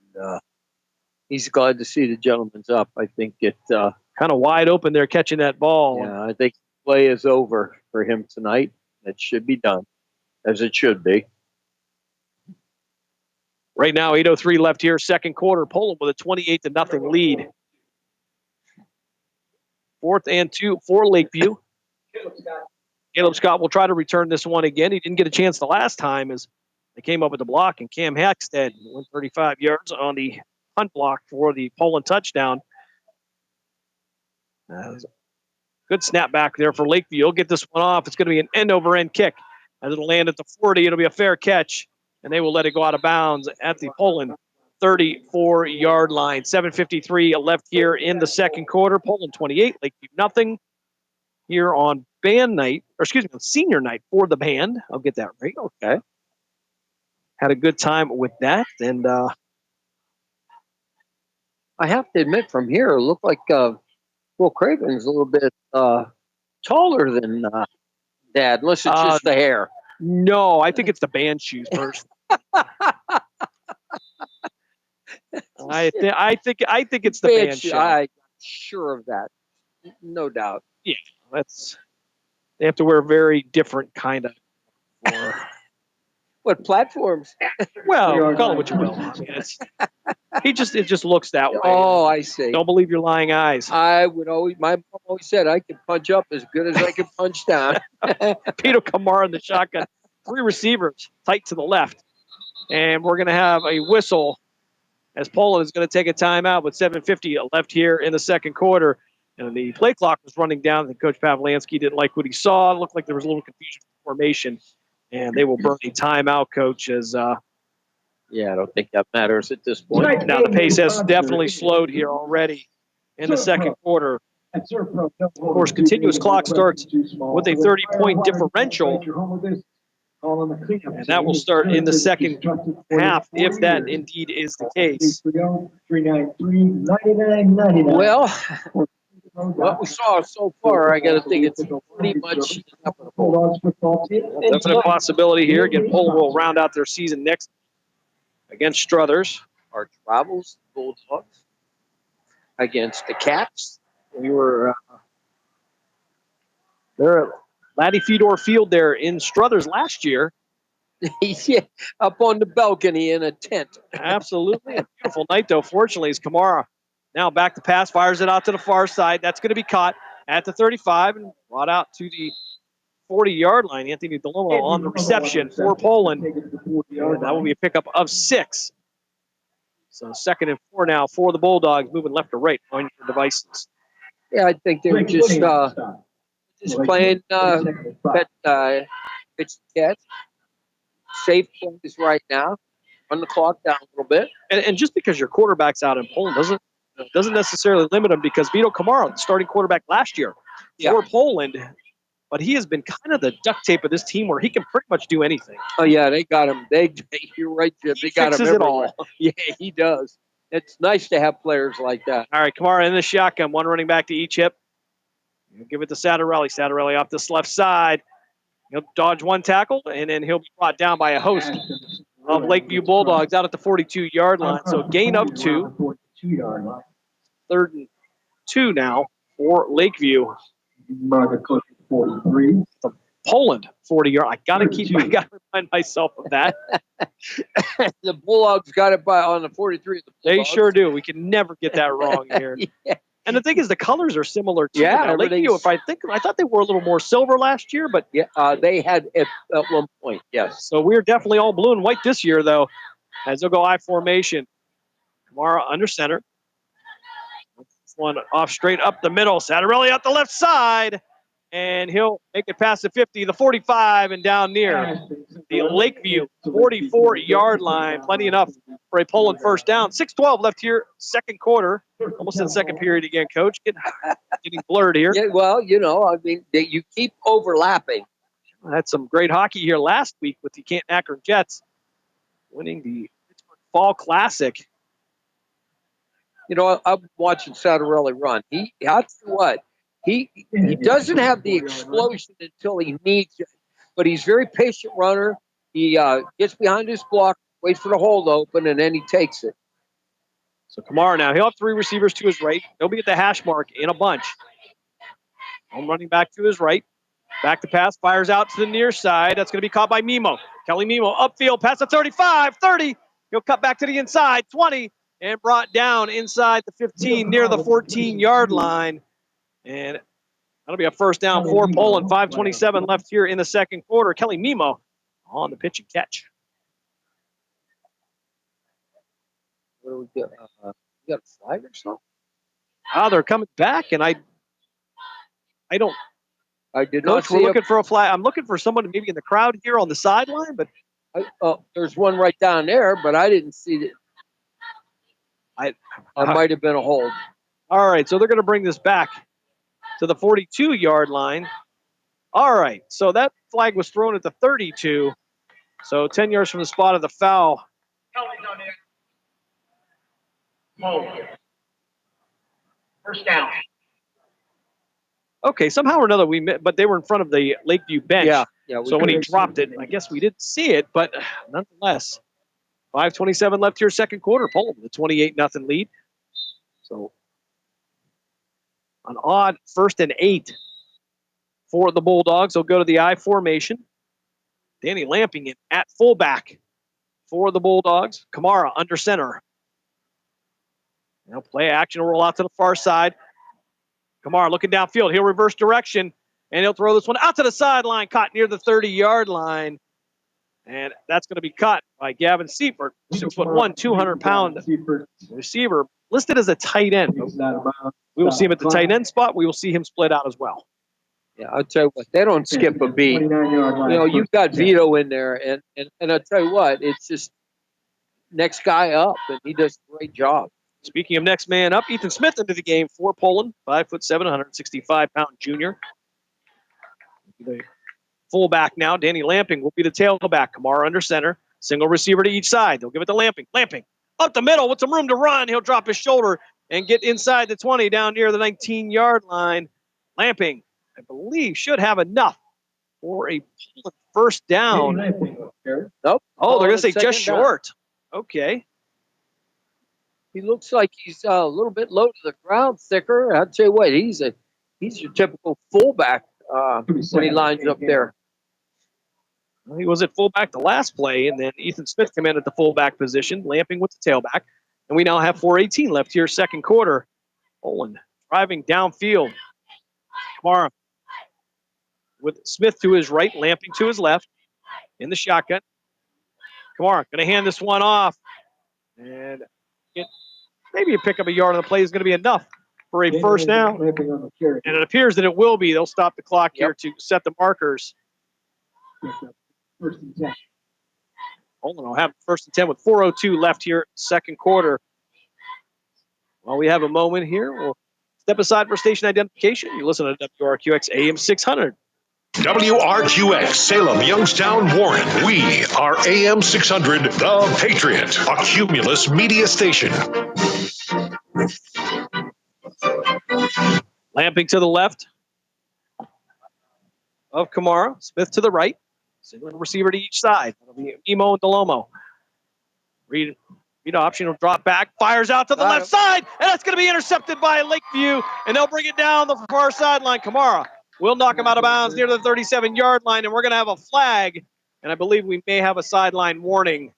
he's glad to see the gentleman's up. I think it kind of wide open there catching that ball. Yeah, I think the play is over for him tonight. It should be done, as it should be. Right now, 8:03 left here, second quarter. Poland with a 28-0 lead. 4th and 2 for Lakeview. Caleb Scott will try to return this one again. He didn't get a chance the last time as they came up with the block, and Cam Hackstead went 35 yards on the punt block for the Poland touchdown. Good snap back there for Lakeview. He'll get this one off. It's going to be an end-over-end kick. As it'll land at the 40, it'll be a fair catch, and they will let it go out of bounds at the Poland 34-yard line. 7:53 left here in the second quarter. Poland 28, Lakeview nothing. Here on band night, or excuse me, on senior night for the band. I'll get that right. Okay. Had a good time with that. And I have to admit, from here, it looked like Will Craven's a little bit taller than Dad, unless it's just the hair. No, I think it's the band shoes first. I think it's the band shoes. I'm sure of that. No doubt. Yeah. They have to wear a very different kind of. What platforms? Well, call it what you will. It just looks that way. Oh, I see. Don't believe your lying eyes. My mom always said I could punch up as good as I could punch down. Peter Kamara in the shotgun. 3 receivers tight to the left. And we're going to have a whistle as Poland is going to take a timeout with 7:50 left here in the second quarter. And the play clock was running down. I think Coach Pavlansky didn't like what he saw. It looked like there was a little confusion in formation. And they will burn a timeout, Coach, as yeah, I don't think that matters at this point. Now, the pace has definitely slowed here already in the second quarter. Of course, continuous clock starts with a 30-point differential. And that will start in the second half, if that indeed is the case. Well, what we saw so far, I got to think it's pretty much inevitable. Definite possibility here. Again, Poland will round out their season next against Struthers. Our travels, Bulldogs, against the Cats. We were there at Laddie Fedor Field there in Struthers last year. Yeah, up on the balcony in a tent. Absolutely. A beautiful night, though. Fortunately, as Kamara now back to pass, fires it out to the far side. That's going to be caught at the 35 and brought out to the 40-yard line. Anthony DeLomo on the reception for Poland. And that will be a pickup of 6. So 2nd and 4 now for the Bulldogs, moving left to right on your devices. Yeah, I think they were just playing pitch catch. Safe plays right now. Run the clock down a little bit. And just because your quarterback's out in Poland doesn't necessarily limit them, because Vito Kamara, the starting quarterback last year for Poland, but he has been kind of the duct tape of this team where he can pretty much do anything. Oh, yeah, they got him. You're right, Jim. They got him everywhere. Yeah, he does. It's nice to have players like that. All right, Kamara in the shotgun. One running back to each hip. He'll give it to Satterelli. Satterelli off this left side. He'll dodge one tackle, and then he'll be brought down by a host of Lakeview Bulldogs out at the 42-yard line. So gain of 2. 3rd and 2 now for Lakeview. Poland 40-yard. I got to remind myself of that. The Bulldogs got it on the 43. They sure do. We can never get that wrong here. Yeah. And the thing is, the colors are similar too. Yeah, now, Lakeview, I thought they were a little more silver last year, but they had at one point. Yes. So we're definitely all blue and white this year, though, as they'll go I formation. Kamara under center. This one off straight up the middle. Satterelli out the left side, and he'll make it past the 50, the 45, and down near the Lakeview 44-yard line. Plenty enough for a Poland first down. 6:12 left here, second quarter. Almost in the second period again, Coach. Getting blurred here. Yeah, well, you keep overlapping. Had some great hockey here last week with the Canton Akron Jets winning the Pittsburgh Fall Classic. I'm watching Satterelli run. I'll tell you what, he doesn't have the explosion until he needs it, but he's a very patient runner. He gets behind his block, waits for the hole to open, and then he takes it. So Kamara now, he'll have 3 receivers to his right. They'll be at the hash mark in a bunch. Home running back to his right. Back to pass, fires out to the near side. That's going to be caught by Mimo. Kelly Mimo upfield, past the 35, 30. He'll cut back to the inside, 20, and brought down inside the 15 near the 14-yard line. And that'll be a first down for Poland. 5:27 left here in the second quarter. Kelly Mimo on the pitch and catch. What do we get? You got a flag or something? They're coming back, and I did not see. We're looking for a flag. I'm looking for someone maybe in the crowd here on the sideline, but there's one right down there, but I didn't see it. I might have been a hold. All right, so they're going to bring this back to the 42-yard line. All right, so that flag was thrown at the 32, so 10 yards from the spot of the foul. First down. Okay, somehow or another but they were in front of the Lakeview bench. Yeah. So when he dropped it, I guess we didn't see it, but nonetheless, 5:27 left here, second quarter. Poland with a 28-0 lead. So an odd 1st and 8 for the Bulldogs. They'll go to the I formation. Danny Lamping in at fullback for the Bulldogs. Kamara under center. Now play action, roll out to the far side. Kamara looking downfield. He'll reverse direction, and he'll throw this one out to the sideline, caught near the 30-yard line. And that's going to be caught by Gavin Seifert, 6'1", 200-pound receiver, listed as a tight end. We will see him at the tight end spot. We will see him split out as well. Yeah, I'll tell you what, they don't skip a beat. You've got Vito in there, and I'll tell you what, it's just next guy up, and he does a great job. Speaking of next man up, Ethan Smith into the game for Poland, 5'7", 165-pound junior. The fullback now, Danny Lamping will be the tailback. Kamara under center, single receiver to each side. They'll give it to Lamping. Lamping up the middle with some room to run. He'll drop his shoulder and get inside the 20 down near the 19-yard line. Lamping, I believe, should have enough for a first down. Nope. Oh, they're going to say just short. Okay. He looks like he's a little bit low to the ground, thicker. I'll tell you what, he's your typical fullback when he lines up there. Well, he was at fullback the last play, and then Ethan Smith came in at the fullback position, Lamping with the tailback. And we now have 4:18 left here, second quarter. Poland driving downfield. Kamara with Smith to his right, Lamping to his left in the shotgun. Kamara going to hand this one off. And maybe a pickup a yard on the play is going to be enough for a first down. And it appears that it will be. They'll stop the clock here to set the markers. First and 10. Poland will have first and 10 with 4:02 left here, second quarter. While we have a moment here, we'll step aside for station identification. You listen to WRQX AM 600. WRQX, Salem, Youngstown, Warren. We are AM 600, The Patriot, a Cumulus media station. Lamping to the left of Kamara. Smith to the right. Single receiver to each side. It'll be Emo and Delomo. Read option will drop back. Fires out to the left side. And that's going to be intercepted by Lakeview. And they'll bring it down the far sideline. Kamara will knock him out of bounds near the 37-yard line. And we're going to have a flag. And I believe we may have a sideline warning.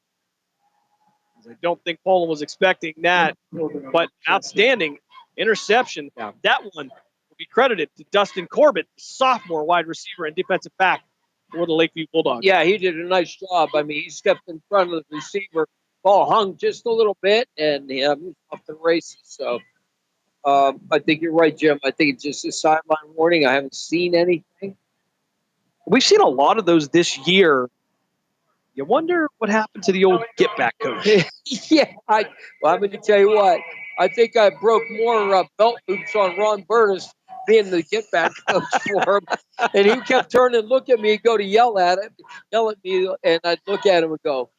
I don't think Poland was expecting that. But outstanding interception. That one will be credited to Dustin Corbett, sophomore wide receiver and defensive back for the Lakeview Bulldogs. Yeah, he did a nice job. I mean, he stepped in front of the receiver. Ball hung just a little bit, and moved off the races. So I think you're right, Jim. I think it's just a sideline warning. I haven't seen anything. We've seen a lot of those this year. You wonder what happened to the old get-back coach. Yeah, I'm going to tell you what. I think I broke more belt loops on Ron Burtis being the get-back coach for him. And he kept turning and look at me and go to yell at me, and I'd look at him and go,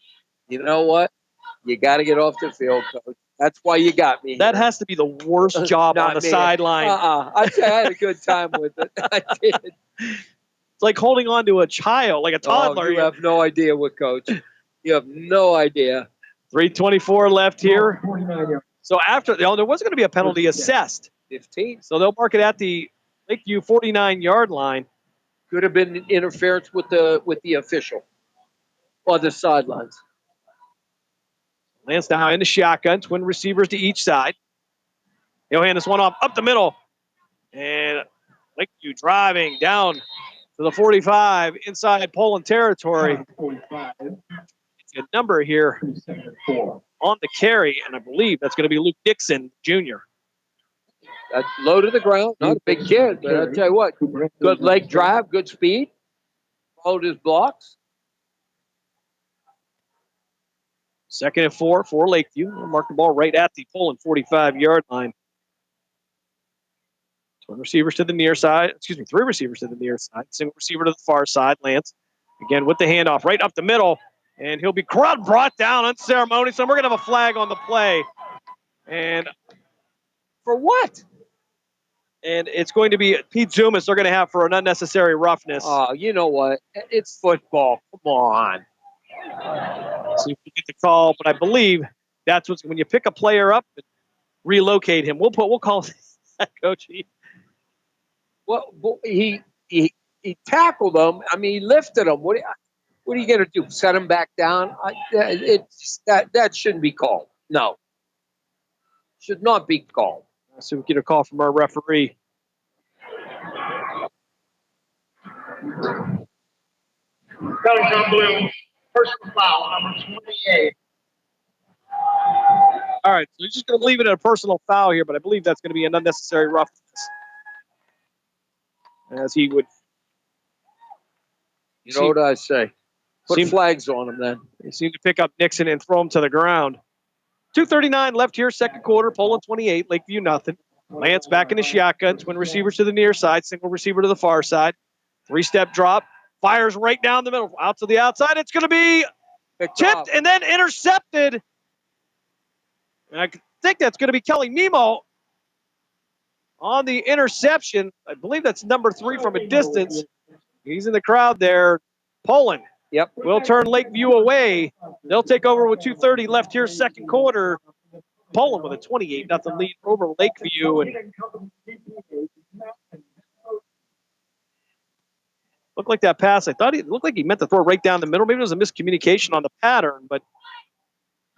you know what? You got to get off the field, coach. That's why you got me. That has to be the worst job on the sideline. I had a good time with it. I did. It's like holding on to a child, like a toddler. Oh, you have no idea what, coach. You have no idea. 3:24 left here. So after, there wasn't going to be a penalty assessed. 15. So they'll mark it at the Lakeview 49-yard line. Could have been interference with the official on the sidelines. Lance now in the shotgun, twin receivers to each side. He'll hand this one off up the middle. And Lakeview driving down to the 45 inside Poland territory. It's a number here on the carry, and I believe that's going to be Luke Dixon, Jr. That's low to the ground, not a big kid, but I'll tell you what, good leg drive, good speed, followed his blocks. 2nd and 4 for Lakeview. We'll mark the ball right at the Poland 45-yard line. Three receivers to the near side. Single receiver to the far side. Lance, again with the handoff right up the middle. And he'll be brought down unceremoniously. We're going to have a flag on the play. And for what? And it's going to be Pete Zumas they're going to have for an unnecessary roughness. Oh, you know what? It's football. Come on. See if we get the call, but I believe that's what's when you pick a player up and relocate him. We'll call that coach. Well, he tackled him. I mean, he lifted him. What are you going to do? Set him back down? That shouldn't be called. No, should not be called. So we get a call from our referee. Bellingham Blue, personal foul, number 28. All right, so we're just going to leave it at a personal foul here, but I believe that's going to be an unnecessary roughness. As he would. You know what I say? Put flags on him then. They seem to pick up Nixon and throw him to the ground. 2:39 left here, second quarter. Poland 28, Lakeview nothing. Lance back in the shotgun. Twin receivers to the near side, single receiver to the far side. 3-step drop. Fires right down the middle. Out to the outside. It's going to be tipped and then intercepted. And I think that's going to be Kelly Nemo on the interception. I believe that's number 3 from a distance. He's in the crowd there. Poland. Yep. Will turn Lakeview away. They'll take over with 2:30 left here, second quarter. Poland with a 28-0 lead over Lakeview. And looked like that pass. I thought it looked like he meant to throw right down the middle. Maybe it was a miscommunication on the pattern, but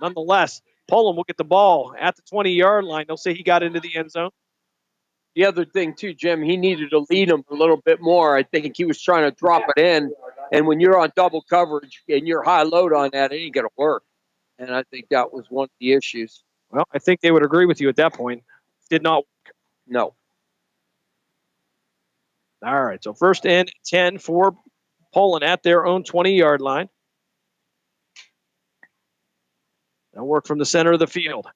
nonetheless, Poland will get the ball at the 20-yard line. They'll say he got into the end zone. The other thing, too, Jim, he needed to lead him a little bit more. I think he was trying to drop it in. And when you're on double coverage and you're high load on that, it ain't going to work. And I think that was one of the issues. Well, I think they would agree with you at that point. Did not work. No. All right, so first and 10 for Poland at their own 20-yard line. They'll work from the center of the field.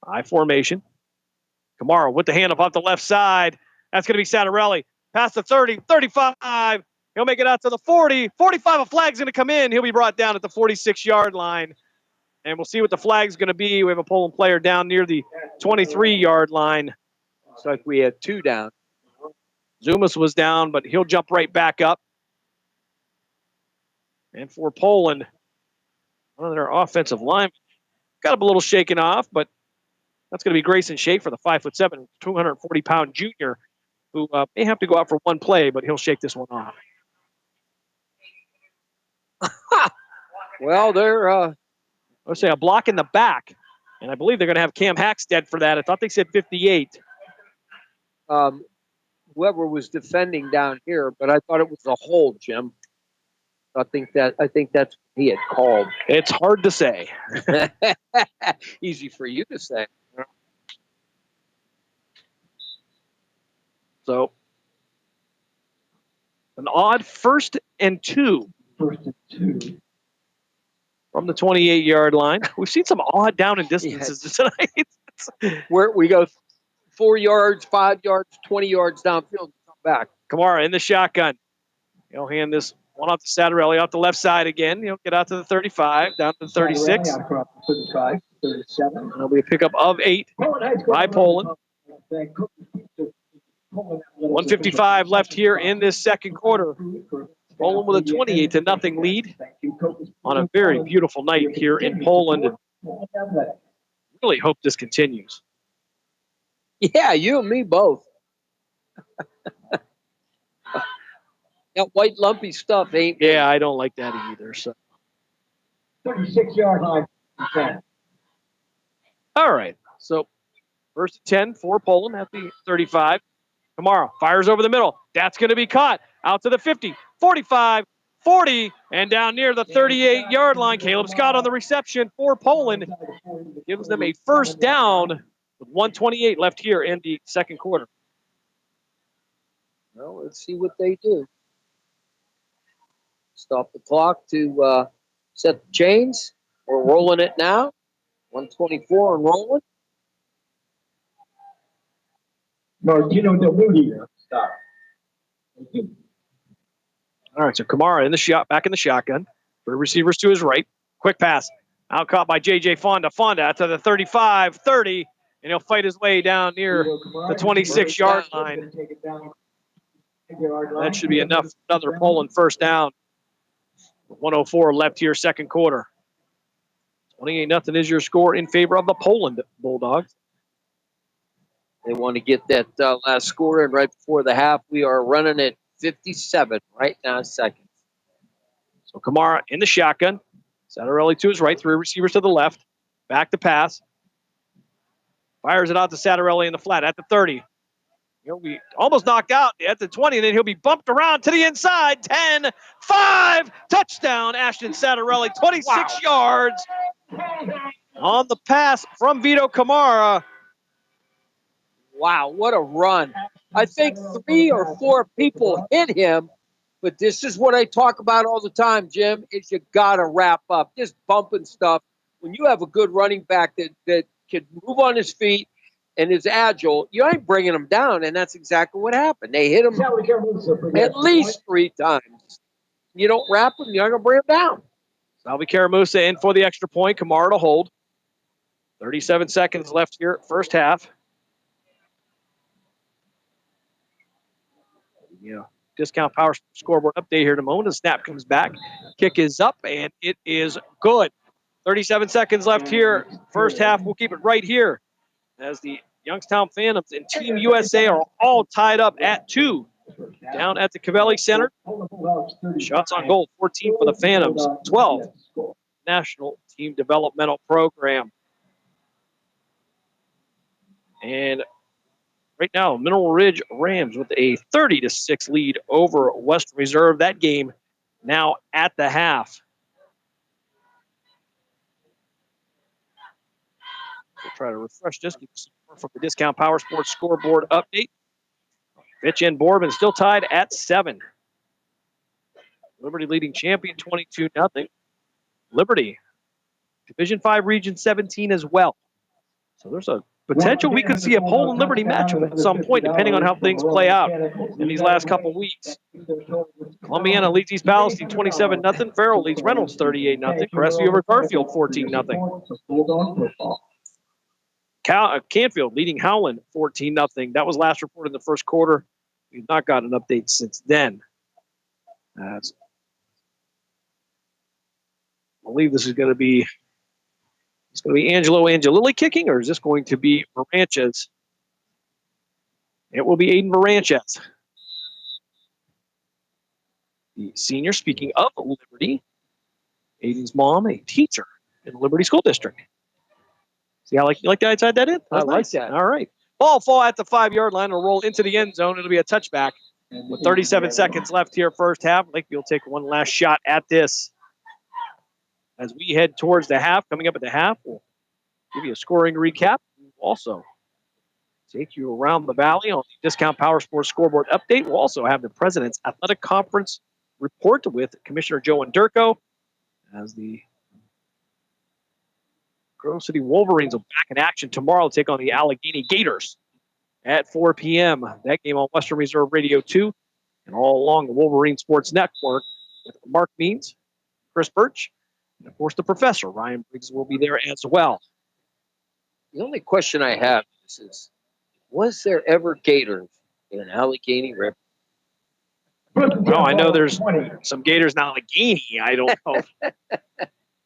I formation. Kamara with the handoff off the left side. That's going to be Santarelli. Past the 30, 35. He'll make it out to the 40. 45, a flag's going to come in. He'll be brought down at the 46-yard line. And we'll see what the flag's going to be. We have a Poland player down near the 23-yard line. Looks like we had 2 down. Zumas was down, but he'll jump right back up. And for Poland, one of their offensive linemen got up a little shaken off, but that's going to be Grayson Schaefer, the 5'7", 240-pound junior, who may have to go out for one play, but he'll shake this one off. Well, they're let's say a block in the back, and I believe they're going to have Cam Hackstead for that. I thought they said 58. Whoever was defending down here, but I thought it was a hold, Jim. I think that's what he had called. It's hard to say. Easy for you to say. So, an odd 1st and 2. From the 28-yard line. We've seen some odd down and distances tonight. Where we go 4 yards, 5 yards, 20 yards downfield and come back. Kamara in the shotgun. He'll hand this one off to Satterelli off the left side again. He'll get out to the 35, down to the 36. 35, 37. It'll be a pickup of 8 by Poland. 1:55 left here in this second quarter. Poland with a 28-0 lead on a very beautiful night here in Poland. Really hope this continues. Yeah, you and me both. That white lumpy stuff ain't. Yeah, I don't like that either. So 36-yard line. All right. So 1st and 10 for Poland at the 35. Kamara fires over the middle. That's going to be caught. Out to the 50, 45, 40, and down near the 38-yard line. Caleb Scott on the reception for Poland. Gives them a first down with 1:28 left here in the second quarter. Well, let's see what they do. Stop the clock to set the chains. We're rolling it now. 1:24 and rolling. No, you know the Rudy. Stop. All right, so Kamara in the shot, back in the shotgun. 3 receivers to his right. Quick pass. Out caught by J.J. Fonda. Fonda to the 35, 30, and he'll fight his way down near the 26-yard line. That should be enough. Another Poland first down. 1:04 left here, second quarter. 28-0 is your score in favor of the Poland Bulldogs. They want to get that last score in right before the half. We are running at 57 right now, seconds. So Kamara in the shotgun. Satterelli to his right, 3 receivers to the left. Back to pass. Fires it out to Satterelli in the flat at the 30. He'll be almost knocked out at the 20, and then he'll be bumped around to the inside. 10, 5, touchdown, Ashton Satterelli, 26 yards on the pass from Vito Kamara. Wow, what a run. I think 3 or 4 people hit him, but this is what I talk about all the time, Jim, is you got to wrap up. Just bumping stuff. When you have a good running back that can move on his feet and is agile, you ain't bringing him down, and that's exactly what happened. They hit him at least 3 times. You don't wrap him, you're not going to bring him down. Salvi Karamusa in for the extra point. Kamara to hold. 37 seconds left here, first half. Yeah, Discount Power scoreboard update here in a moment. The snap comes back. Kick is up, and it is good. 37 seconds left here. First half, we'll keep it right here as the Youngstown Phantoms and Team USA are all tied up at 2 down at the Cavelli Center. Shots on goal, 14 for the Phantoms, 12 National Team Developmental Program. And right now, Mineral Ridge Rams with a 30-6 lead over Western Reserve. That game now at the half. We'll try to refresh this. Give you some more from the Discount Power Sports scoreboard update. Fitch and Boardman still tied at 7. Liberty leading champion 22-0. Liberty, Division 5 Region 17 as well. So there's a potential we could see a Poland Liberty matchup at some point, depending on how things play out in these last couple of weeks. Columbiana leads East Palestine 27-0. Farrell leads Reynolds 38-0. Crestview over Garfield 14-0. Canfield leading Howland 14-0. That was last reported in the first quarter. We've not gotten an update since then. I believe this is going to be Angelo Angelilli kicking, or is this going to be Varanches? It will be Aiden Varanches. The senior, speaking of Liberty, Aiden's mom, a teacher in the Liberty School District. See how you like that I tied that in? I like that. All right. Ball fall at the 5-yard line. It'll roll into the end zone. It'll be a touchback. With 37 seconds left here first half, Lakeview will take one last shot at this. As we head towards the half, coming up at the half, we'll give you a scoring recap. We'll also take you around the valley on the Discount Power Sports scoreboard update. We'll also have the President's Athletic Conference report with Commissioner Joe Anderko as the Grove City Wolverines will back in action tomorrow to take on the Allegheny Gators at 4 p.m. That game on Western Reserve Radio 2 and all along the Wolverine Sports Network with Mark Means, Chris Birch, and of course the professor, Ryan Briggs, will be there as well. The only question I have is, was there ever Gators in Allegheny River? Well, I know there's some Gators in Allegheny. I don't know.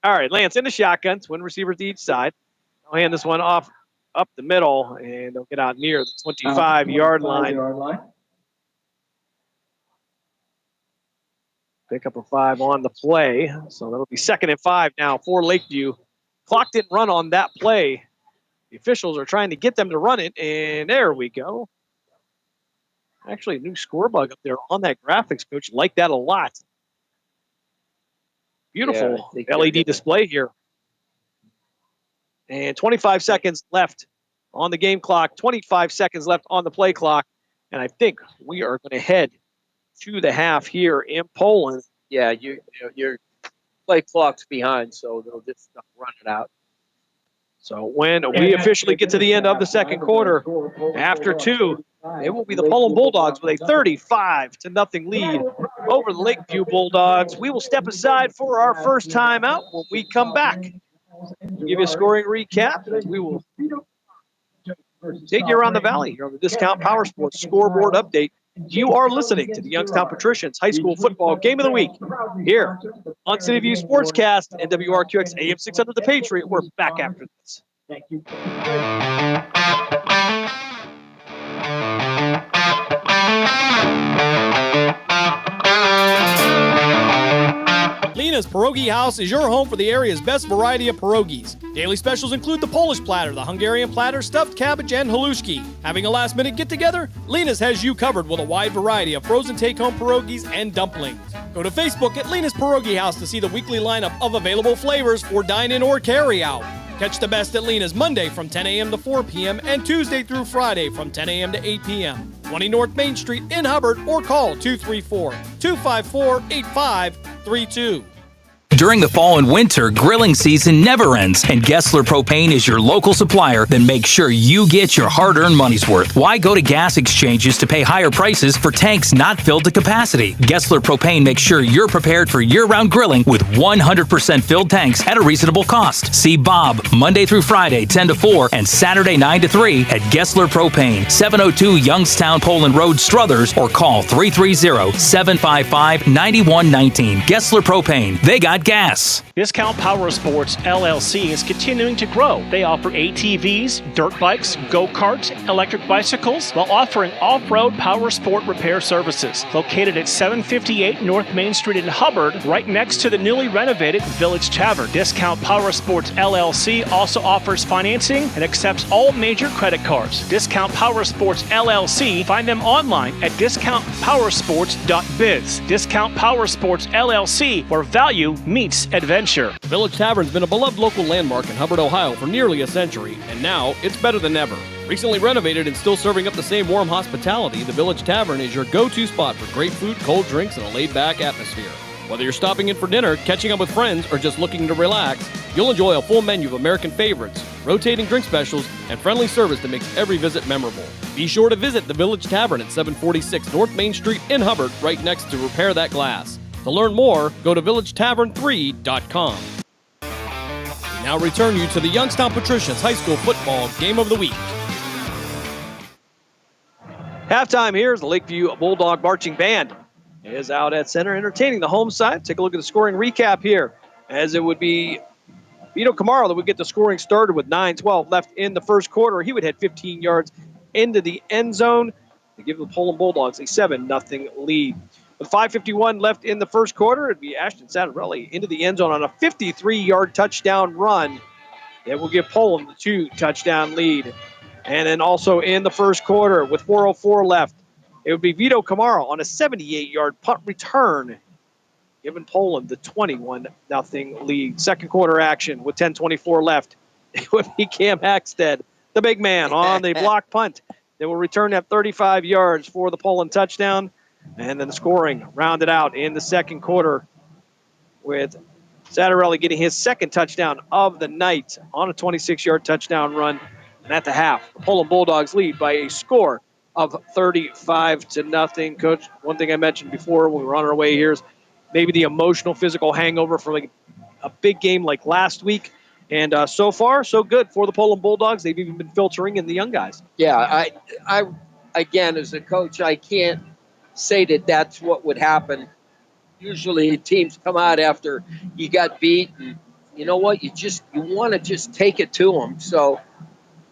All right, Lance in the shotgun, twin receivers to each side. I'll hand this one off up the middle, and they'll get out near the 25-yard line. Pick up a 5 on the play, so that'll be 2nd and 5 now for Lakeview. Clock didn't run on that play. The officials are trying to get them to run it, and there we go. Actually, a new score bug up there on that graphics, Coach. Like that a lot. Beautiful LED display here. And 25 seconds left on the game clock, 25 seconds left on the play clock. And I think we are going to head to the half here in Poland. Yeah, your play clock's behind, so they'll just run it out. So when we officially get to the end of the second quarter, after 2, it will be the Poland Bulldogs with a 35-0 lead over the Lakeview Bulldogs. We will step aside for our first time out. When we come back, give you a scoring recap. We will take you around the valley here on the Discount Power Sports scoreboard update. You are listening to the Youngstown Patricians High School Football Game of the Week here on City View Sportscast and WRQX AM 600 The Patriot. We're back after this. Thank you. Lena's Pierogi House is your home for the area's best variety of pierogies. Daily specials include the Polish platter, the Hungarian platter, stuffed cabbage, and halushki. Having a last-minute get-together? Lena's has you covered with a wide variety of frozen take-home pierogies and dumplings. Go to Facebook at Lena's Pierogi House to see the weekly lineup of available flavors for dine-in or carry-out. Catch the best at Lena's Monday from 10 a.m. to 4 p.m. and Tuesday through Friday from 10 a.m. to 8 p.m. 20 North Main Street in Hubbard, or call 234-254-8532. During the fall and winter, grilling season never ends, and Gessler Propane is your local supplier that makes sure you get your hard-earned money's worth. Why go to gas exchanges to pay higher prices for tanks not filled to capacity? Gessler Propane makes sure you're prepared for year-round grilling with 100% filled tanks at a reasonable cost. See Bob Monday through Friday, 10 to 4, and Saturday, 9 to 3 at Gessler Propane, 702 Youngstown Poland Road, Struthers, or call 330-755-9119. Gessler Propane. They got gas. Discount Power Sports LLC is continuing to grow. They offer ATVs, dirt bikes, go-karts, electric bicycles, while offering off-road power sport repair services. Located at 758 North Main Street in Hubbard, right next to the newly renovated Village Tavern. Discount Power Sports LLC also offers financing and accepts all major credit cards. Discount Power Sports LLC. Find them online at discountpowersports.biz. Discount Power Sports LLC, where value meets adventure. The Village Tavern's been a beloved local landmark in Hubbard, Ohio for nearly a century, and now it's better than ever. Recently renovated and still serving up the same warm hospitality, the Village Tavern is your go-to spot for great food, cold drinks, and a laid-back atmosphere. Whether you're stopping in for dinner, catching up with friends, or just looking to relax, you'll enjoy a full menu of American favorites, rotating drink specials, and friendly service that makes every visit memorable. Be sure to visit the Village Tavern at 746 North Main Street in Hubbard, right next to Repair That Glass. To learn more, go to villagetavern3.com. We now return you to the Youngstown Patricians High School Football Game of the Week. Halftime here is the Lakeview Bulldog Marching Band is out at center entertaining the home side. Take a look at the scoring recap here, as it would be Vito Camaro that would get the scoring started with 9:12 left in the first quarter. He would head 15 yards into the end zone to give the Poland Bulldogs a 7-0 lead. With 5:51 left in the first quarter, it'd be Ashton Satterelli into the end zone on a 53-yard touchdown run that will give Poland the 2-touchdown lead. And then also in the first quarter, with 4:04 left, it would be Vito Camaro on a 78-yard punt return, giving Poland the 21-0 lead. Second quarter action with 10:24 left. It would be Cam Hackstead, the big man, on the block punt. They will return at 35 yards for the Poland touchdown. And then the scoring rounded out in the second quarter with Satterelli getting his second touchdown of the night on a 26-yard touchdown run. And at the half, the Poland Bulldogs lead by a score of 35-0. Coach, one thing I mentioned before when we were on our way here is maybe the emotional, physical hangover from a big game like last week. And so far, so good for the Poland Bulldogs. They've even been filtering in the young guys. Yeah, I again, as a coach, I can't say that that's what would happen. Usually teams come out after you got beat, and you know what? You want to just take it to them. So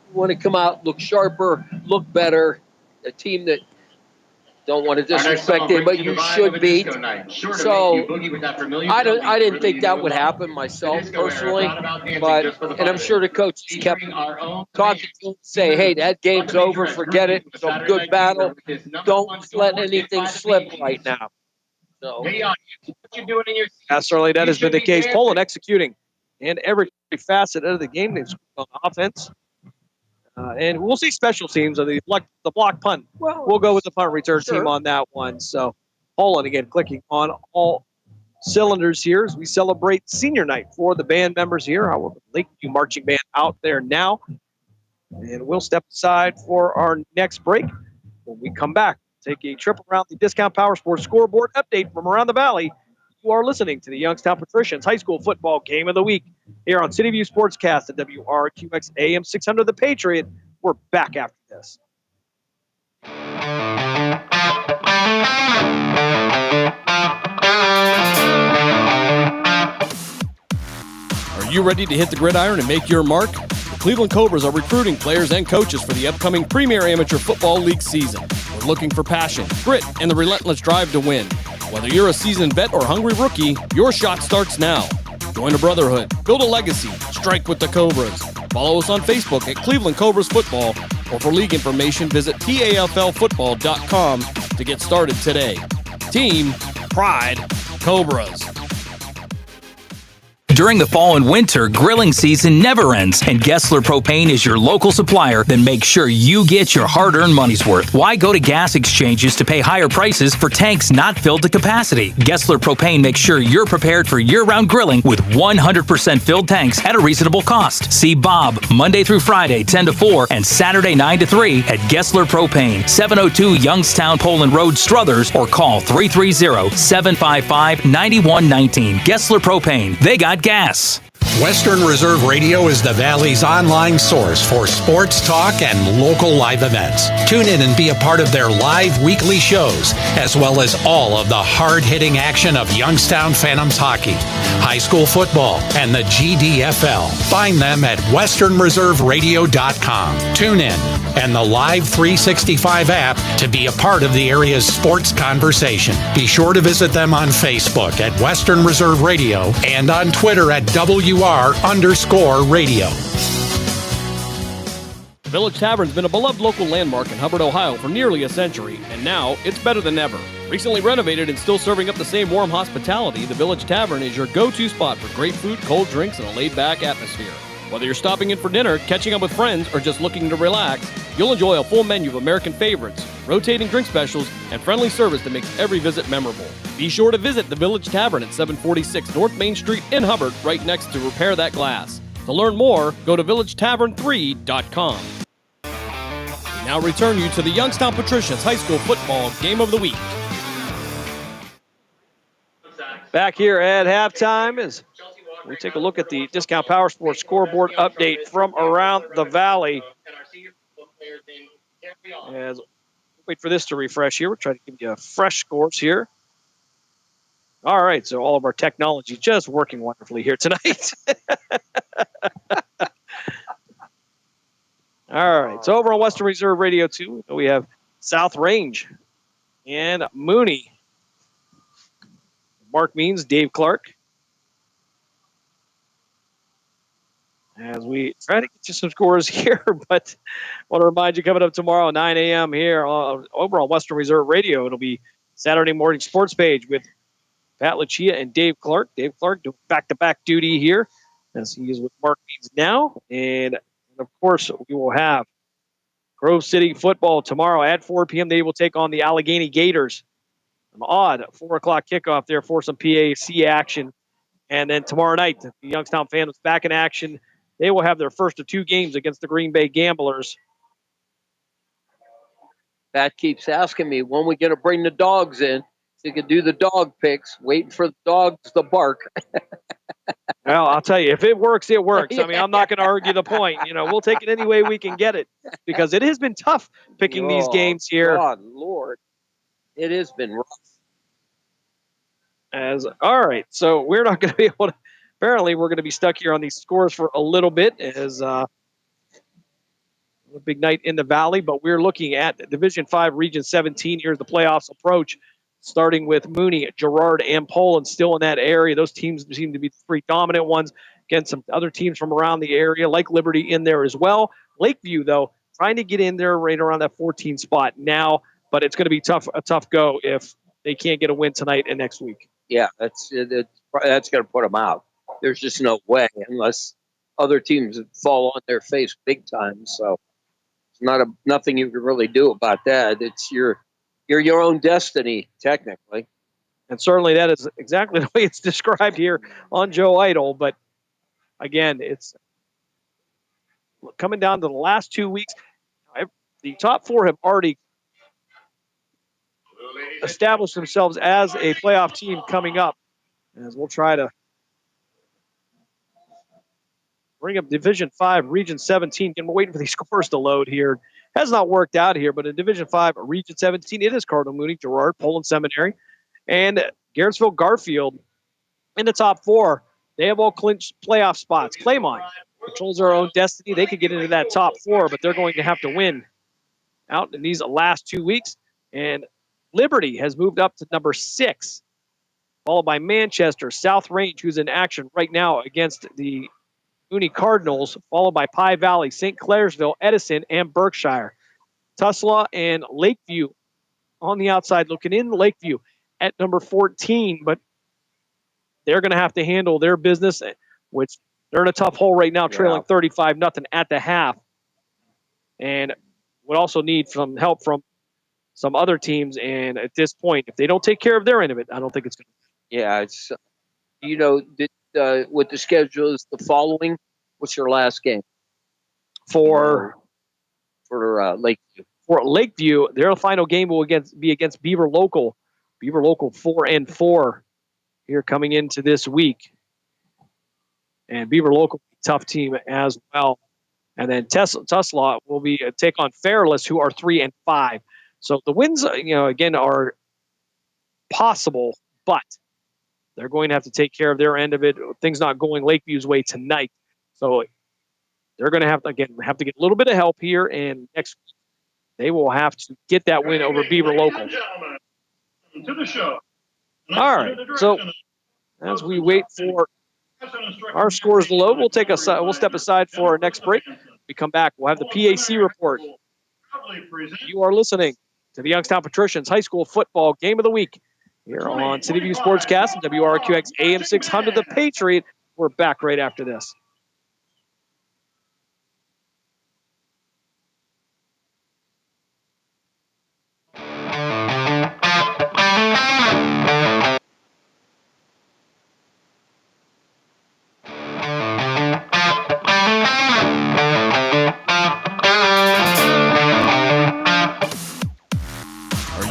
you want to come out, look sharper, look better. A team that don't want to disrespect it, but you should beat. So I didn't think that would happen myself personally, and I'm sure the coaches kept talking to them, say, hey, that game's over, forget it. It's a good battle. Don't let anything slip right now. So certainly that has been the case. Poland executing in every facet of the game. They've scored on offense. And we'll see special teams on the block punt. We'll go with the punt return team on that one. So Poland, again, clicking on all cylinders here as we celebrate senior night for the band members here. I will the Lakeview Marching Band out there now. And we'll step aside for our next break. When we come back, take a trip around the Discount Power Sports scoreboard update from around the valley. You are listening to the Youngstown Patricians High School Football Game of the Week here on City View Sportscast at WRQX AM 600 The Patriot. We're back after this. Are you ready to hit the gridiron and make your mark? The Cleveland Cobras are recruiting players and coaches for the upcoming Premier Amateur Football League season. We're looking for passion, grit, and the relentless drive to win. Whether you're a seasoned vet or hungry rookie, your shot starts now. Join a brotherhood, build a legacy, strike with the Cobras. Follow us on Facebook at Cleveland Cobras Football, or for league information, visit PAFLfootball.com to get started today. Team Pride Cobras. During the fall and winter, grilling season never ends, and Gessler Propane is your local supplier that makes sure you get your hard-earned money's worth. Why go to gas exchanges to pay higher prices for tanks not filled to capacity? Gessler Propane makes sure you're prepared for year-round grilling with 100% filled tanks at a reasonable cost. See Bob Monday through Friday, 10 to 4, and Saturday, 9 to 3 at Gessler Propane, 702 Youngstown Poland Road, Struthers, or call 330-755-9119. Gessler Propane. They got gas. Western Reserve Radio is the Valley's online source for sports talk and local live events. Tune in and be a part of their live weekly shows, as well as all of the hard-hitting action of Youngstown Phantoms hockey, high school football, and the GDFL. Find them at westernreserveradio.com. Tune in and the Live 365 app to be a part of the area's sports conversation. Be sure to visit them on Facebook at Western Reserve Radio and on Twitter at WR_radio. Village Tavern's been a beloved local landmark in Hubbard, Ohio for nearly a century, and now it's better than ever. Recently renovated and still serving up the same warm hospitality, the Village Tavern is your go-to spot for great food, cold drinks, and a laid-back atmosphere. Whether you're stopping in for dinner, catching up with friends, or just looking to relax, you'll enjoy a full menu of American favorites, rotating drink specials, and friendly service that makes every visit memorable. Be sure to visit the Village Tavern at 746 North Main Street in Hubbard, right next to Repair That Glass. To learn more, go to villagetavern3.com. We now return you to the Youngstown Patricians High School Football Game of the Week. Back here at halftime as we take a look at the Discount Power Sports scoreboard update from around the Valley. As wait for this to refresh here. We're trying to give you fresh scores here. All right, so all of our technology just working wonderfully here tonight. All right, so over on Western Reserve Radio 2, we have South Range and Mooney. Mark Means, Dave Clark. As we try to get you some scores here, but I want to remind you, coming up tomorrow, 9 a.m. here over on Western Reserve Radio, it'll be Saturday morning sports page with Pat Lucia and Dave Clark. Dave Clark doing back-to-back duty here as he is with Mark Means now. And of course, we will have Grove City football tomorrow at 4 p.m. They will take on the Allegheny Gators. An odd 4 o'clock kickoff there for some PAC action. And then tomorrow night, the Youngstown Phantoms back in action. They will have their first of 2 games against the Green Bay Gamblers. Pat keeps asking me when we going to bring the dogs in so you can do the dog picks, waiting for the dogs to bark. Well, I'll tell you, if it works, it works. I mean, I'm not going to argue the point. We'll take it any way we can get it because it has been tough picking these games here. God, Lord. It has been rough. All right, so we're not going to be able to. Apparently, we're going to be stuck here on these scores for a little bit as a big night in the Valley. But we're looking at Division 5, Region 17. Here's the playoffs approach, starting with Mooney, Girard, and Poland still in that area. Those teams seem to be the 3 dominant ones against some other teams from around the area, like Liberty in there as well. Lakeview, though, trying to get in there right around that 14 spot now, but it's going to be a tough go if they can't get a win tonight and next week. Yeah, that's going to put them out. There's just no way unless other teams fall on their face big time. So it's nothing you can really do about that. It's you're your own destiny, technically. And certainly that is exactly the way it's described here on Joe Idle. But again, it's coming down to the last 2 weeks. The top 4 have already established themselves as a playoff team coming up. As we'll try to bring up Division 5, Region 17. Again, we're waiting for these scores to load here. Has not worked out here, but in Division 5, Region 17, it is Cardinal Mooney, Girard, Poland Seminary, and Garrettsville Garfield in the top 4. They have all clinched playoff spots. Claymont controls their own destiny. They could get into that top 4, but they're going to have to win out in these last 2 weeks. And Liberty has moved up to number 6, followed by Manchester, South Range, who's in action right now against the Mooney Cardinals, followed by Pie Valley, St. Clairsville, Edison, and Berkshire. Tuslaw and Lakeview on the outside looking in. Lakeview at number 14, but they're going to have to handle their business, which they're in a tough hole right now, trailing 35-0 at the half. And would also need some help from some other teams. And at this point, if they don't take care of their end of it, I don't think it's going to. Yeah, it's, what the schedule is the following. What's your last game? For Lakeview. For Lakeview, their final game will be against Beaver Local. Beaver Local 4-4 here coming into this week. And Beaver Local, tough team as well. And then Tuslaw will be take on Fairless, who are 3-5. So the wins, again, are possible, but they're going to have to take care of their end of it. Things not going Lakeview's way tonight. So they're going to have to get a little bit of help here. And next week, they will have to get that win over Beaver Local. To the show. All right. So as we wait for our scores to load, we'll step aside for our next break. When we come back, we'll have the PAC report. You are listening to the Youngstown Patricians High School Football Game of the Week here on City View Sportscast and WRQX AM 600, The Patriot. We're back right after this.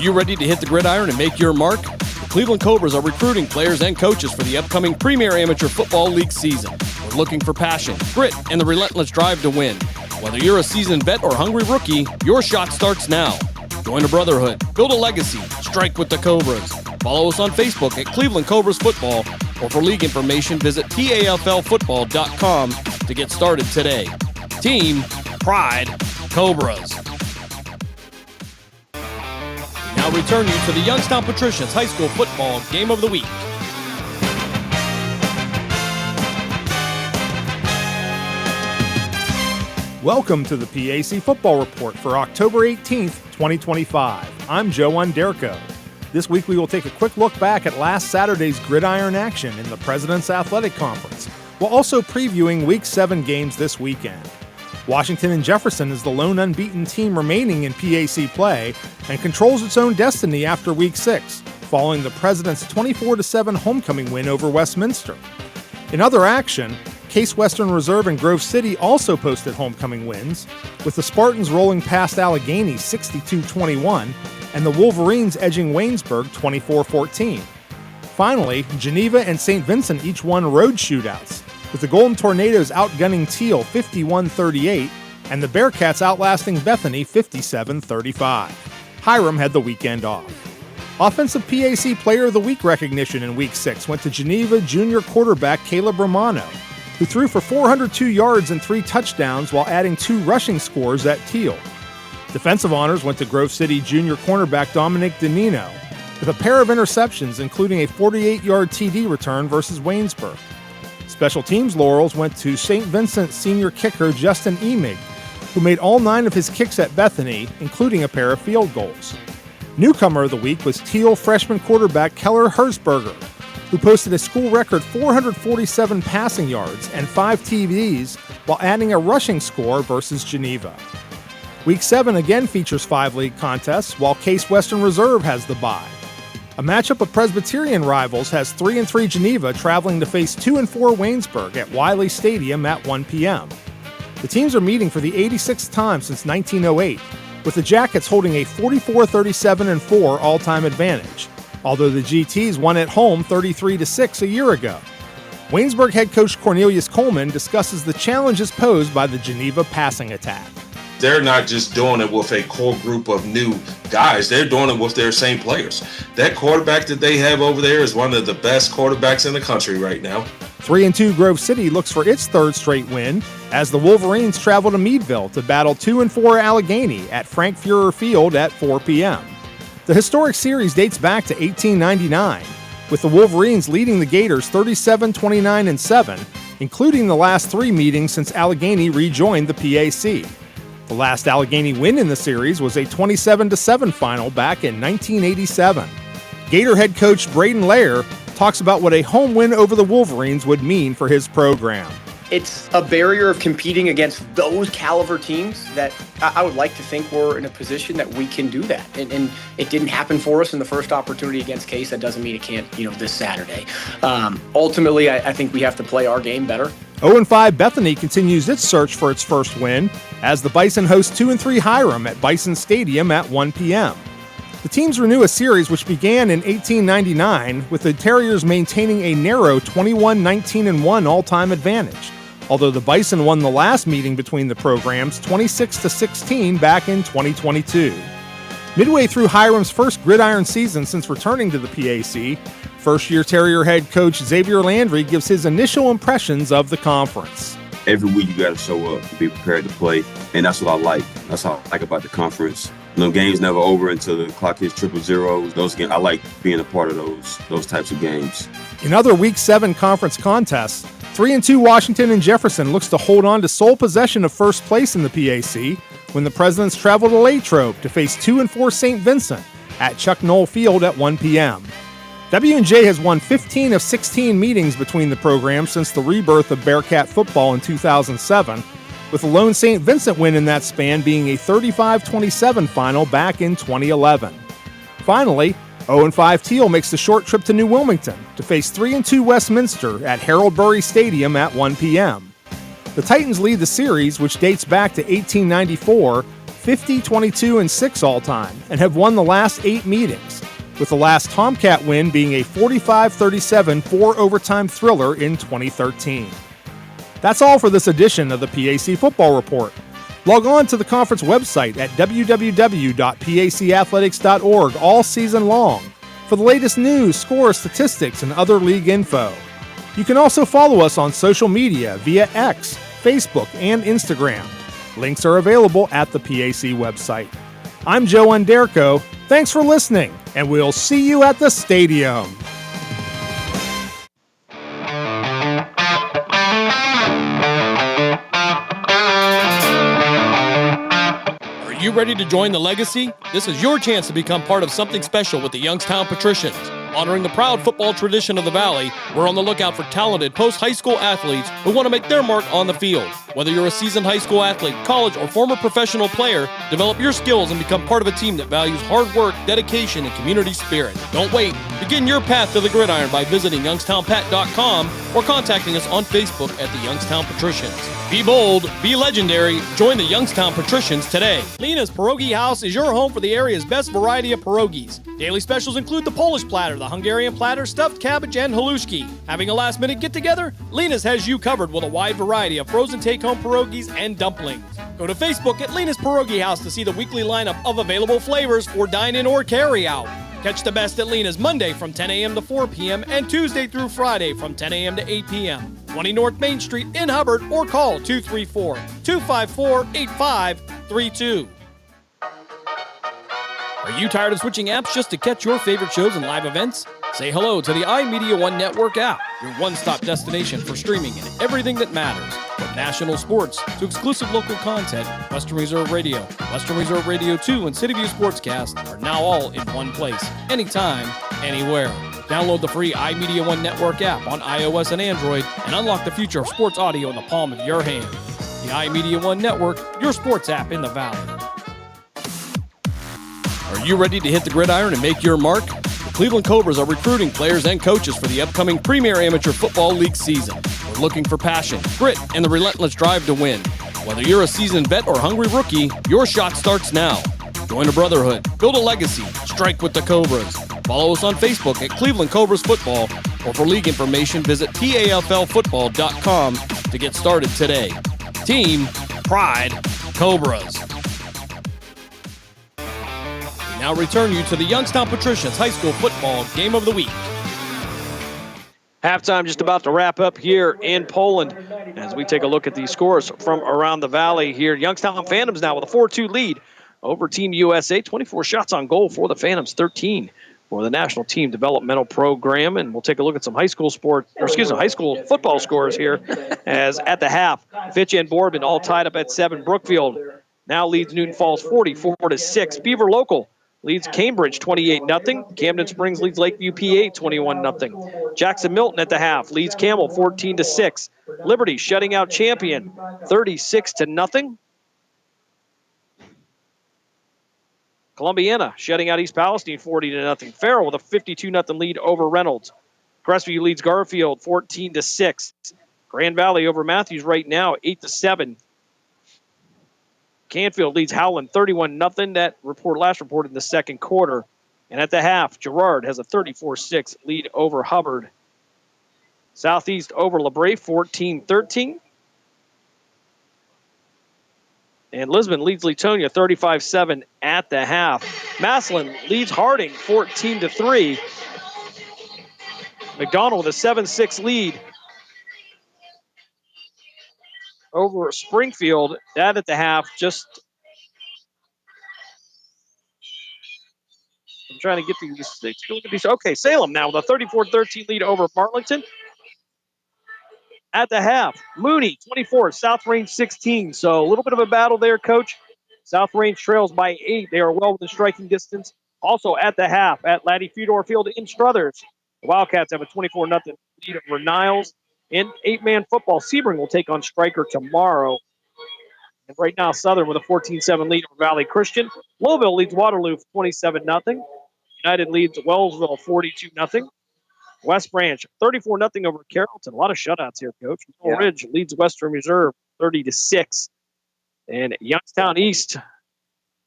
you ready to hit the gridiron and make your mark? The Cleveland Cobras are recruiting players and coaches for the upcoming Premier Amateur Football League season. We're looking for passion, grit, and the relentless drive to win. Whether you're a seasoned vet or hungry rookie, your shot starts now. Join a brotherhood, build a legacy, strike with the Cobras. Follow us on Facebook at Cleveland Cobras Football, or for league information, visit PAFLfootball.com to get started today. Team Pride Cobras. We now return you to the Youngstown Patricians High School Football Game of the Week. Welcome to the PAC Football Report for October 18th, 2025. I'm Joe Underco. This week we will take a quick look back at last Saturday's gridiron action in the President's Athletic Conference, while also previewing Week 7 games this weekend. Washington and Jefferson is the lone unbeaten team remaining in PAC play and controls its own destiny after Week 6, following the President's 24-7 homecoming win over Westminster. In other action, Case Western Reserve and Grove City also posted homecoming wins, with the Spartans rolling past Allegheny 62-21 and the Wolverines edging Waynesburg 24-14. Finally, Geneva and St. Vincent each won road shootouts, with the Golden Tornadoes outgunning Teal 51-38 and the Bearcats outlasting Bethany 57-35. Hiram had the weekend off. Offensive PAC Player of the Week recognition in Week 6 went to Geneva junior quarterback Caleb Romano, who threw for 402 yards and 3 touchdowns while adding 2 rushing scores at Teal. Defensive honors went to Grove City junior cornerback Dominic Danino, with a pair of interceptions, including a 48-yard TD return versus Waynesburg. Special teams laurels went to St. Vincent senior kicker Justin Emig, who made all 9 of his kicks at Bethany, including a pair of field goals. Newcomer of the week was Teal freshman quarterback Keller Herzberger, who posted a school record 447 passing yards and 5 TDs while adding a rushing score versus Geneva. Week 7 again features 5 league contests, while Case Western Reserve has the bye. A matchup of Presbyterian rivals has 3-3 Geneva traveling to face 2-4 Waynesburg at Wiley Stadium at 1 p.m. The teams are meeting for the 86th time since 1908, with the Jackets holding a 44-37-4 all-time advantage, although the GTs won at home 33-6 a year ago. Waynesburg head coach Cornelius Coleman discusses the challenges posed by the Geneva passing attack. They're not just doing it with a core group of new guys. They're doing it with their same players. That quarterback that they have over there is one of the best quarterbacks in the country right now. 3-2 Grove City looks for its 3rd straight win as the Wolverines travel to Meadville to battle 2-4 Allegheny at Frank Fuhrer Field at 4 p.m. The historic series dates back to 1899, with the Wolverines leading the Gators 37-29-7, including the last 3 meetings since Allegheny rejoined the PAC. The last Allegheny win in the series was a 27-7 final back in 1987. Gator head coach Braden Lair talks about what a home win over the Wolverines would mean for his program. It's a barrier of competing against those caliber teams that I would like to think we're in a position that we can do that. And it didn't happen for us in the first opportunity against Case. That doesn't mean it can't, this Saturday. Ultimately, I think we have to play our game better. 0-5 Bethany continues its search for its first win as the Bison host 2-3 Hiram at Bison Stadium at 1 p.m. The teams renew a series which began in 1899, with the Terriers maintaining a narrow 21-19-1 all-time advantage, although the Bison won the last meeting between the programs 26-16 back in 2022. Midway through Hiram's first gridiron season since returning to the PAC, first-year Terrier head coach Xavier Landry gives his initial impressions of the conference. Every week you got to show up and be prepared to play, and that's what I like. That's what I like about the conference. The game's never over until the clock hits 000. Those games, I like being a part of those types of games. In other Week 7 conference contests, 3-2 Washington and Jefferson looks to hold on to sole possession of first place in the PAC when the Presidents travel to Latrobe to face 2-4 St. Vincent at Chuck Knoll Field at 1 p.m. W&J has won 15 of 16 meetings between the programs since the rebirth of Bearcat football in 2007, with the lone St. Vincent win in that span being a 35-27 final back in 2011. Finally, 0-5 Teal makes the short trip to New Wilmington to face 3-2 Westminster at Harold Burry Stadium at 1 p.m. The Titans lead the series, which dates back to 1894, 50, 22, and 6 all-time and have won the last 8 meetings, with the last Tomcat win being a 45-37 4-overtime thriller in 2013. That's all for this edition of the PAC Football Report. Log on to the conference website at www.pacathletics.org all season long for the latest news, scores, statistics, and other league info. You can also follow us on social media via X, Facebook, and Instagram. Links are available at the PAC website. I'm Joe Underko. Thanks for listening, and we'll see you at the stadium. Are you ready to join the legacy? This is your chance to become part of something special with the Youngstown Patricians. Honoring the proud football tradition of the Valley, we're on the lookout for talented post-high school athletes who want to make their mark on the field. Whether you're a seasoned high school athlete, college, or former professional player, develop your skills and become part of a team that values hard work, dedication, and community spirit. Don't wait. Begin your path to the gridiron by visiting youngstownpat.com or contacting us on Facebook at the Youngstown Patricians. Be bold, be legendary, join the Youngstown Patricians today. Lena's Pierogi House is your home for the area's best variety of pierogies. Daily specials include the Polish platter, the Hungarian platter, stuffed cabbage, and halushki. Having a last-minute get-together? Lena's has you covered with a wide variety of frozen take-home pierogies and dumplings. Go to Facebook at Lena's Pierogi House to see the weekly lineup of available flavors for dine-in or carry-out. Catch the best at Lena's Monday from 10 a.m. to 4 p.m. and Tuesday through Friday from 10 a.m. to 8 p.m. 20 North Main Street in Hubbard, or call 234-254-8532. Are you tired of switching apps just to catch your favorite shows and live events? Say hello to the iMedia One Network app, your one-stop destination for streaming and everything that matters. From national sports to exclusive local content, Western Reserve Radio, Western Reserve Radio 2, and City View Sportscast are now all in one place, anytime, anywhere. Download the free iMedia One Network app on iOS and Android and unlock the future of sports audio in the palm of your hand. The iMedia One Network, your sports app in the Valley. Are you ready to hit the gridiron and make your mark? The Cleveland Cobras are recruiting players and coaches for the upcoming Premier Amateur Football League season. We're looking for passion, grit, and the relentless drive to win. Whether you're a seasoned vet or hungry rookie, your shot starts now. Join a brotherhood, build a legacy, strike with the Cobras. Follow us on Facebook at Cleveland Cobras Football, or for league information, visit PAFLfootball.com to get started today. Team, pride, Cobras. We now return you to the Youngstown Patricians High School Football Game of the Week. Halftime just about to wrap up here in Poland as we take a look at the scores from around the Valley here. Youngstown Phantoms now with a 4-2 lead over Team USA. 24 shots on goal for the Phantoms, 13 for the National Team Developmental Program. And we'll take a look at some high school football scores here as at the half, Fitch and Boardman all tied up at 7. Brookfield now leads Newton Falls 44-6. Beaver Local leads Cambridge 28-0. Camden Springs leads Lakeview PA 21-0. Jackson Milton at the half leads Camel 14-6. Liberty shutting out Champion 36-0. Columbiana shutting out East Palestine 40-0. Farrell with a 52-0 lead over Reynolds. Crestview leads Garfield 14-6. Grand Valley over Matthews right now 8-7. Canfield leads Howland 31-0. That last reported in the second quarter. And at the half, Girard has a 34-6 lead over Hubbard. Southeast over LaBrie 14-13. And Lisbon leads Leetonia 35-7 at the half. Massillon leads Harding 14-3. McDonald a 7-6 lead over Springfield. That at the half just... I'm trying to get these. Take a look at these. Okay, Salem now with a 34-13 lead over Marlington. At the half, Mooney 24, South Range 16. So a little bit of a battle there, Coach. South Range trails by 8. They are well within striking distance. Also at the half at Laddie Fedor Field in Struthers, the Wildcats have a 24-0 lead over Niles. In 8-man football, Sebring will take on Stryker tomorrow. And right now, Southern with a 14-7 lead over Valley Christian. Louisville leads Waterloo 27-0. United leads Wellsville 42-0. West Branch 34-0 over Carrollton. A lot of shutouts here, Coach. Mill Ridge leads Western Reserve 30-6. And Youngstown East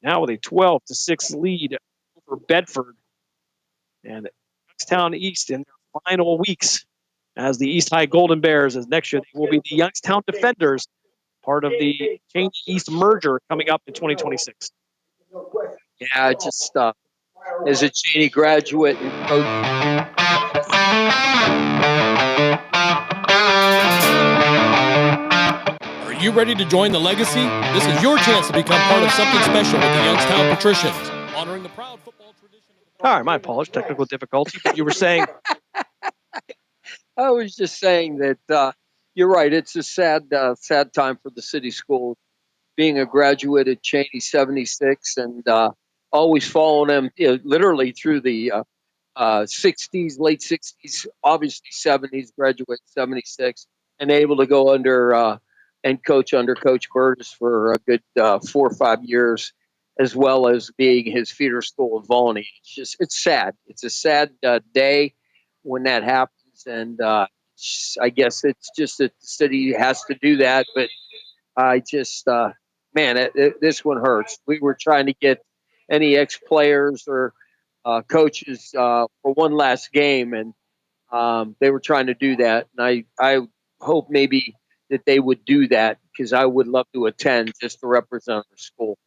now with a 12-6 lead over Bedford. And Youngstown East in their final weeks as the East High Golden Bears, as next year they will be the Youngstown Defenders, part of the Cheney East merger coming up in 2026. Yeah, just as a Cheney graduate and coach. Are you ready to join the legacy? This is your chance to become part of something special with the Youngstown Patricians, honoring the proud football tradition. All right, my apologies, technical difficulty, but you were saying. I was just saying that you're right. It's a sad time for the city school. Being a graduate at Cheney 76 and always following them literally through the 60s, late 60s, obviously 70s, graduate 76, and able to go under and coach under Coach Burgess for a good 4 or 5 years, as well as being his feeder school at Volney. It's sad. It's a sad day when that happens. And I guess it's just that the city has to do that. But I just, this one hurts. We were trying to get any ex-players or coaches for one last game, and they were trying to do that. And I hope maybe that they would do that, because I would love to attend just to represent our school.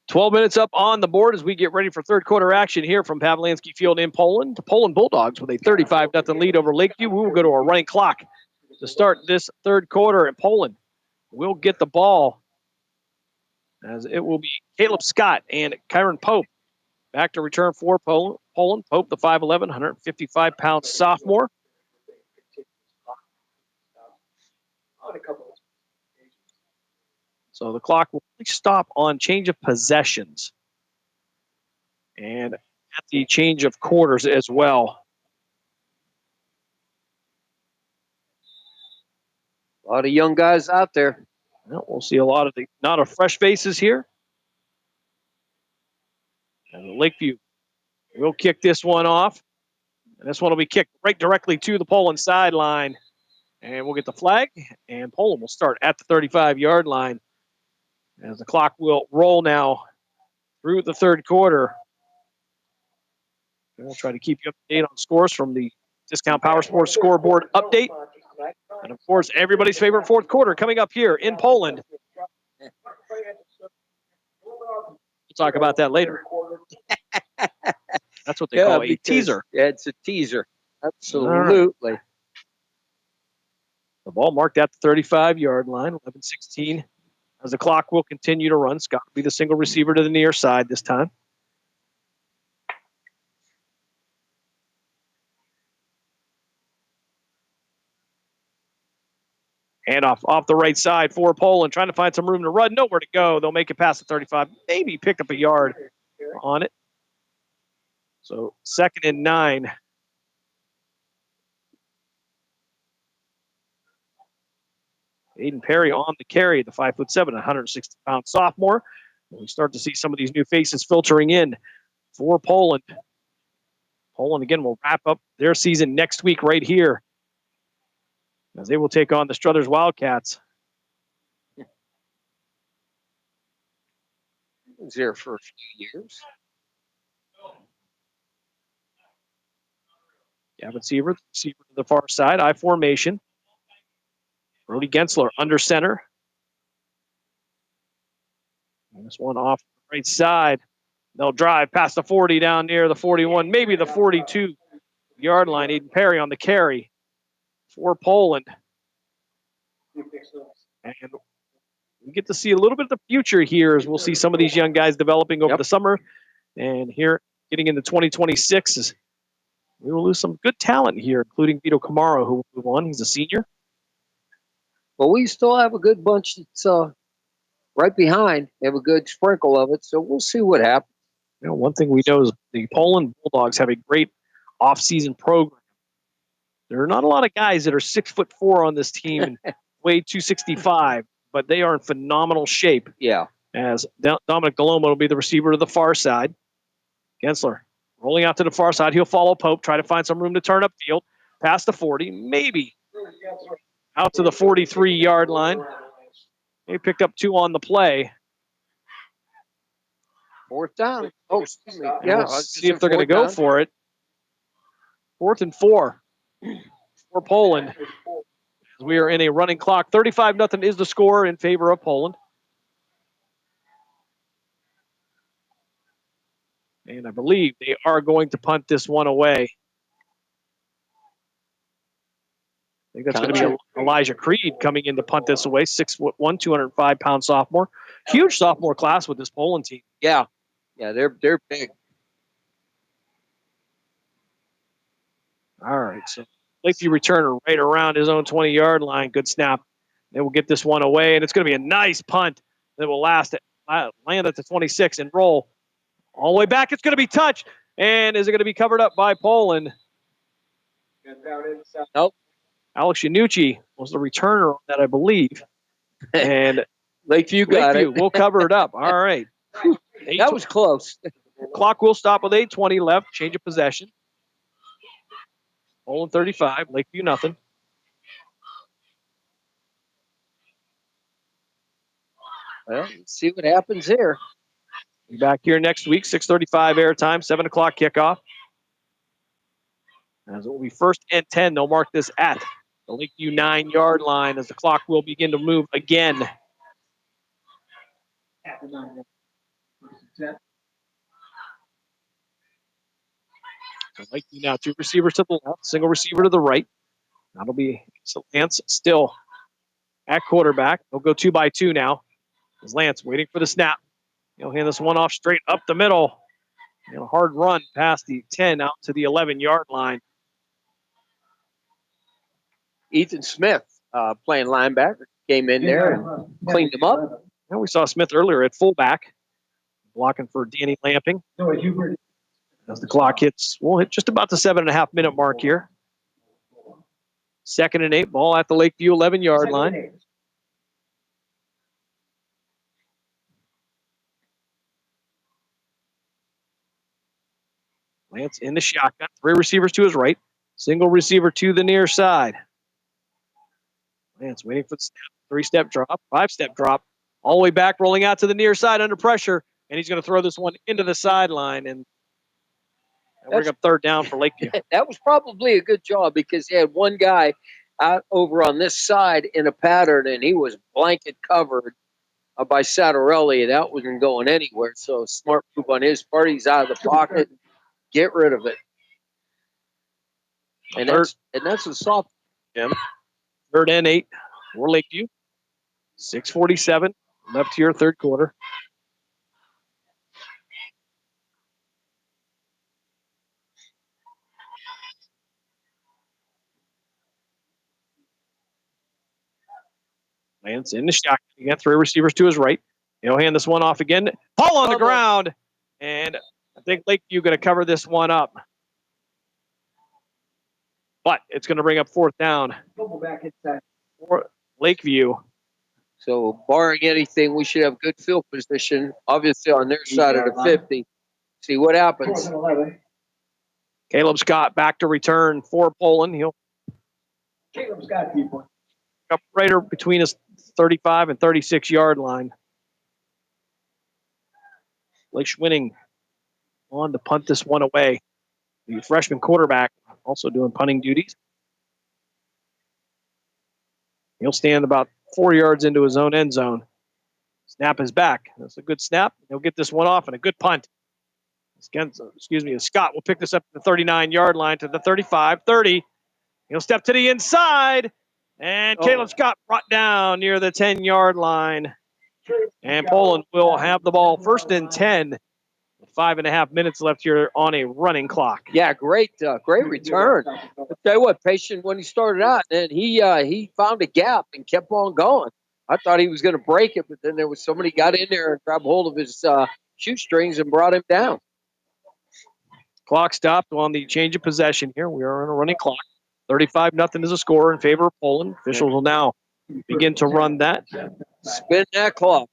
12 minutes up on the board as we get ready for third quarter action here from Pavlansky Field in Poland. The Poland Bulldogs with a 35-0 lead over Lakeview. We will go to a running clock to start this third quarter, and Poland will get the ball as it will be Caleb Scott and Kyron Pope back to return for Poland. Pope, the 5'11", 155-pound sophomore. So the clock will stop on change of possessions and at the change of quarters as well. A lot of young guys out there. Well, we'll see a lot of fresh faces here. And Lakeview will kick this one off. And this one will be kicked right directly to the Poland sideline. And we'll get the flag. And Poland will start at the 35-yard line as the clock will roll now through the third quarter. And we'll try to keep you up to date on scores from the Discount Power Sports scoreboard update. And, of course, everybody's favorite fourth quarter coming up here in Poland. We'll talk about that later. That's what they call a teaser. Yeah, it's a teaser. Absolutely. Right. The ball marked at the 35-yard line, 11-16. As the clock will continue to run, Scott will be the single receiver to the near side this time. And off the right side for Poland, trying to find some room to run. Nowhere to go. They'll make it past the 35. Maybe pick up a yard on it. So 2nd and 9. Aiden Perry on the carry, the 5'7", 160-pound sophomore. And we start to see some of these new faces filtering in for Poland. Poland, again, will wrap up their season next week right here as they will take on the Struthers Wildcats. Was there for a few years. Gavin Sievert, receiver to the far side, I formation. Brody Gensler under center. And this one off the right side. They'll drive past the 40 down near the 41, maybe the 42-yard line. Aiden Perry on the carry for Poland. And we get to see a little bit of the future here as we'll see some of these young guys developing over the summer. And here, getting into 2026, we will lose some good talent here, including Vito Camaro, who will move on. He's a senior. But we still have a good bunch that's right behind. We have a good sprinkle of it, so we'll see what happens. You know, one thing we know is the Poland Bulldogs have a great off-season program. There are not a lot of guys that are 6'4" on this team and weigh 265, but they are in phenomenal shape. Yeah. As Dominic Deloma will be the receiver to the far side. Gensler rolling out to the far side. He'll follow Pope, try to find some room to turn upfield. Past the 40, maybe out to the 43-yard line. He picked up 2 on the play. Fourth down. Oh, excuse me. And Yeah, we'll see if they're going to go for it. 4th and 4 for Poland. We are in a running clock. 35-0 is the score in favor of Poland. And I believe they are going to punt this one away. I think that's going to be Elijah Creed coming in to punt this away. 6'1", 205-pound sophomore. Huge sophomore class with this Poland team. Yeah. Yeah, they're big. All right, so Lakeview returner right around his own 20-yard line. Good snap. They will get this one away, and it's going to be a nice punt that will land at the 26 and roll all the way back. It's going to be touched, and is it going to be covered up by Poland? Nope. Alex Yanucci was the returner on that, I believe. And Lakeview got it. We'll cover it up. All right. That was close. Clock will stop with 8:20 left. Change of possession. Poland 35, Lakeview nothing. Well, let's see what happens here. Be back here next week, 6:35 airtime, 7 o'clock kickoff. As it will be 1st and 10. They'll mark this at the Lakeview 9-yard line as the clock will begin to move again. So Lakeview now 2 receivers to the left, single receiver to the right. That'll be Lance still at quarterback. They'll go 2 by 2 now. As Lance waiting for the snap. He'll hand this one off straight up the middle. And a hard run past the 10 out to the 11-yard line. Ethan Smith playing linebacker came in there and cleaned him up. And we saw Smith earlier at fullback, blocking for Danny Lamping. As the clock hits, we'll hit just about the 7.5-minute mark here. 2nd and 8, ball at the Lakeview 11-yard line. Lance in the shotgun. 3 receivers to his right. Single receiver to the near side. Lance waiting for the snap. 3-step drop. 5-step drop. All the way back, rolling out to the near side under pressure. And he's going to throw this one into the sideline. And bring up 3rd down for Lakeview. That was probably a good job because they had one guy out over on this side in a pattern, and he was blanket covered by Satterelli. That wasn't going anywhere. So smart move on his part. He's out of the pocket. Get rid of it. And that's a soft, Jim. 3rd and 8 for Lakeview. 6:47 left here, 3rd quarter. Lance in the shotgun. He got 3 receivers to his right. He'll hand this one off again. Ball on the ground. And I think Lakeview going to cover this one up. But it's going to bring up 4th down for Lakeview. So barring anything, we should have good field position, obviously on their side of the 50. See what happens. Caleb Scott back to return for Poland. Caleb Scott, people. Up right between his 35 and 36-yard line. Blake Schwinning on to punt this one away. The freshman quarterback also doing punting duties. He'll stand about 4 yards into his own end zone. Snap is back. That's a good snap. He'll get this one off and a good punt. Scott will pick this up to the 39-yard line to the 35, 30. He'll step to the inside. And Caleb Scott brought down near the 10-yard line. And Poland will have the ball 1st and 10. With 5.5 minutes left here on a running clock. Yeah, great return. I'll tell you what, patient when he started out, and he found a gap and kept on going. I thought he was going to break it, but then there was somebody got in there and grabbed hold of his shoestrings and brought him down. Clock stopped on the change of possession here. We are on a running clock. 35-0 is a score in favor of Poland. Officials will now begin to run that. Spin that clock.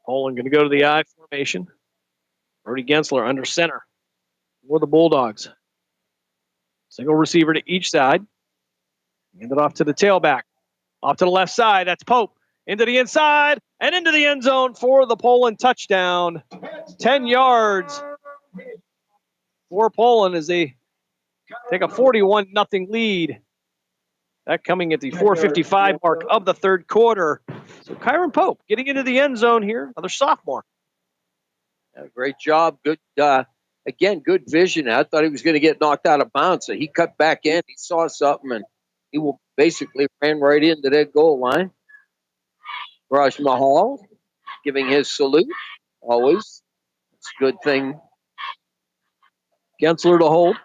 Poland going to go to the I formation. Brody Gensler under center for the Bulldogs. Single receiver to each side. Hand it off to the tailback. Off to the left side. That's Pope. Into the inside and into the end zone for the Poland touchdown. 10 yards for Poland as they take a 41-0 lead. That coming at the 4:55 mark of the third quarter. So Kyron Pope getting into the end zone here, another sophomore. Yeah, great job. Good, again, good vision. I thought he was going to get knocked out of bounds. So he cut back in. He saw something, and he basically ran right into that goal line. Raj Mahal giving his salute. Always. It's a good thing. Gensler to hold.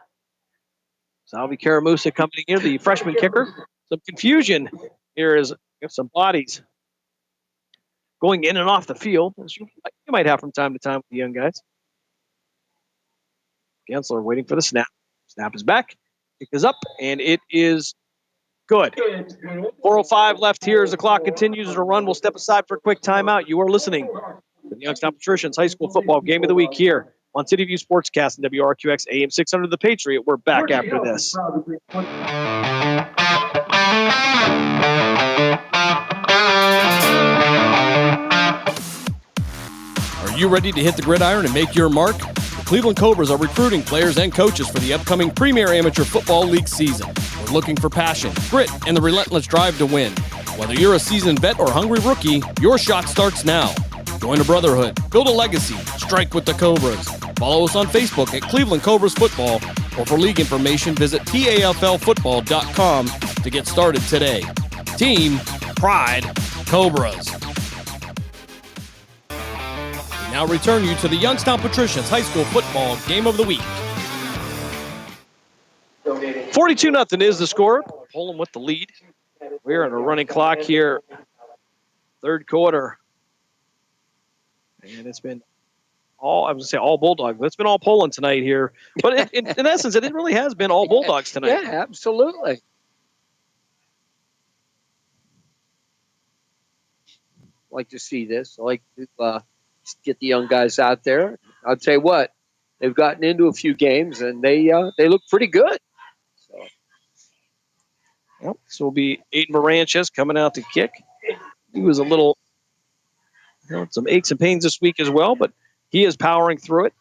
Salvi Karamusa coming in, the freshman kicker. Some confusion here is some bodies going in and off the field, as you might have from time to time with the young guys. Gensler waiting for the snap. Snap is back. Kick is up, and it is good. 4:05 left here as the clock continues to run. We'll step aside for a quick timeout. You are listening to the Youngstown Patricians High School Football Game of the Week here on City View Sportscast and WRQX AM 600 The Patriot. We're back after this. Are you ready to hit the gridiron and make your mark? The Cleveland Cobras are recruiting players and coaches for the upcoming Premier Amateur Football League season. We're looking for passion, grit, and the relentless drive to win. Whether you're a seasoned vet or hungry rookie, your shot starts now. Join a brotherhood, build a legacy, strike with the Cobras. Follow us on Facebook at Cleveland Cobras Football, or for league information, visit PAFLfootball.com to get started today. Team, pride, Cobras. We now return you to the Youngstown Patricians High School Football Game of the Week. 42-0 is the score. Poland with the lead. We're on a running clock here. Third quarter. And it's been all Bulldogs. It's been all Poland tonight here. But in essence, it really has been all Bulldogs tonight. Yeah, absolutely. I like to see this. I like to get the young guys out there. I'll tell you what, they've gotten into a few games, and they look pretty good. So this will be Aiden Baranches coming out to kick. He was a little, some aches and pains this week as well, but he is powering through it.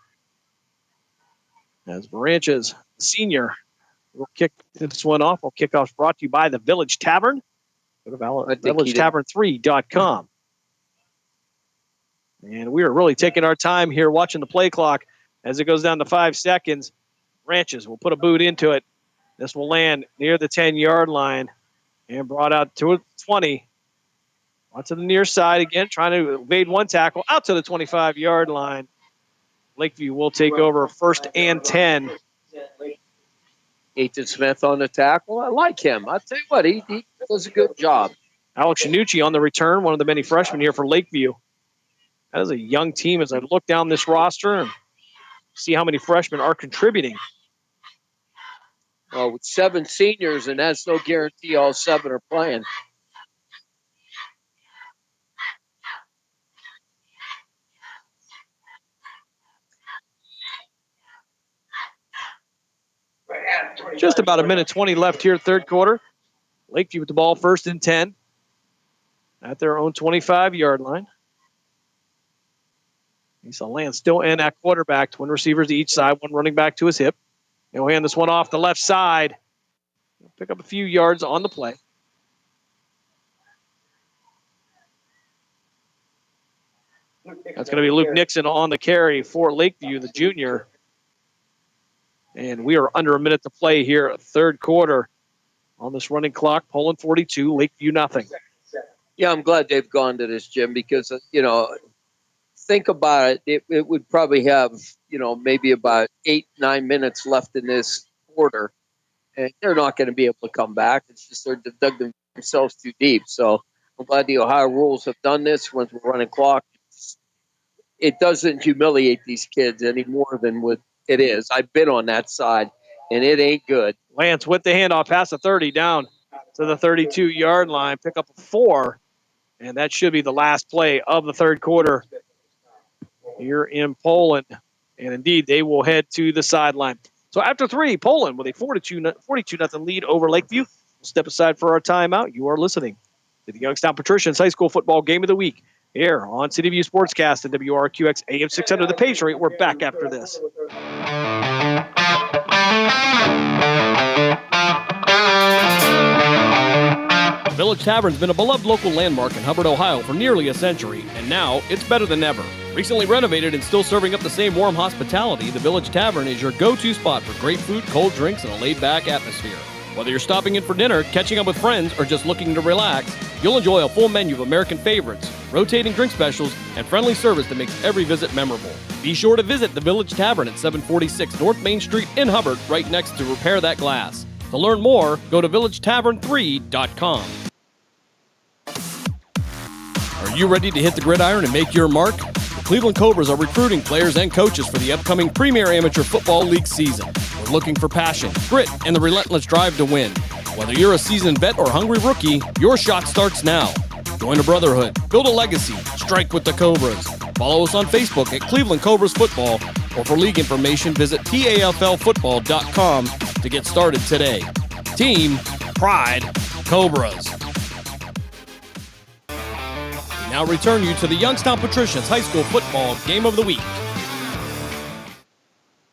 As Baranches, senior, will kick this one off. Kickoff brought to you by the Village Tavern. Go to VillageTavern3.com. And we are really taking our time here watching the play clock as it goes down to 5 seconds. Baranches will put a boot into it. This will land near the 10-yard line and brought out to 20. On to the near side again, trying to evade one tackle out to the 25-yard line. Lakeview will take over 1st and 10. Ethan Smith on the tackle. I like him. I'll tell you what, he does a good job. Alex Shanucci on the return, one of the many freshmen here for Lakeview. That is a young team as I look down this roster and see how many freshmen are contributing. Well, with 7 seniors, and that's no guarantee all 7 are playing. Just about a minute 20 left here, third quarter. Lakeview with the ball 1st and 10 at their own 25-yard line. Lisa Land still in at quarterback. Twin receivers to each side, one running back to his hip. He'll hand this one off the left side. He'll pick up a few yards on the play. That's going to be Luke Nixon on the carry for Lakeview, the junior. And we are under a minute to play here, third quarter on this running clock. Poland 42, Lakeview nothing. Yeah, I'm glad they've gone to this, Jim, because, think about it. It would probably have, maybe about 8-9 minutes left in this quarter. And they're not going to be able to come back. It's just they're dug themselves too deep. So I'm glad the Ohio rules have done this once we're running clock. It doesn't humiliate these kids any more than what it is. I've been on that side, and it ain't good. Lance with the handoff past the 30 down to the 32-yard line. Pick up a 4, and that should be the last play of the third quarter here in Poland. And indeed, they will head to the sideline. So after 3, Poland with a 42-0 lead over Lakeview. Step aside for our timeout. You are listening to the Youngstown Patricians High School Football Game of the Week here on City View Sportscast and WRQX AM 600 The Patriot. We're back after this. The Village Tavern's been a beloved local landmark in Hubbard, Ohio for nearly a century, and now it's better than ever. Recently renovated and still serving up the same warm hospitality, the Village Tavern is your go-to spot for great food, cold drinks, and a laid-back atmosphere. Whether you're stopping in for dinner, catching up with friends, or just looking to relax, you'll enjoy a full menu of American favorites, rotating drink specials, and friendly service that makes every visit memorable. Be sure to visit the Village Tavern at 746 North Main Street in Hubbard, right next to Repair That Glass. To learn more, go to villagetavern3.com. Are you ready to hit the gridiron and make your mark? The Cleveland Cobras are recruiting players and coaches for the upcoming Premier Amateur Football League season. We're looking for passion, grit, and the relentless drive to win. Whether you're a seasoned vet or hungry rookie, your shot starts now. Join a brotherhood, build a legacy, strike with the Cobras. Follow us on Facebook at Cleveland Cobras Football, or for league information, visit TAFLfootball.com to get started today. Team, pride, Cobras. We now return you to the Youngstown Patricians High School Football Game of the Week.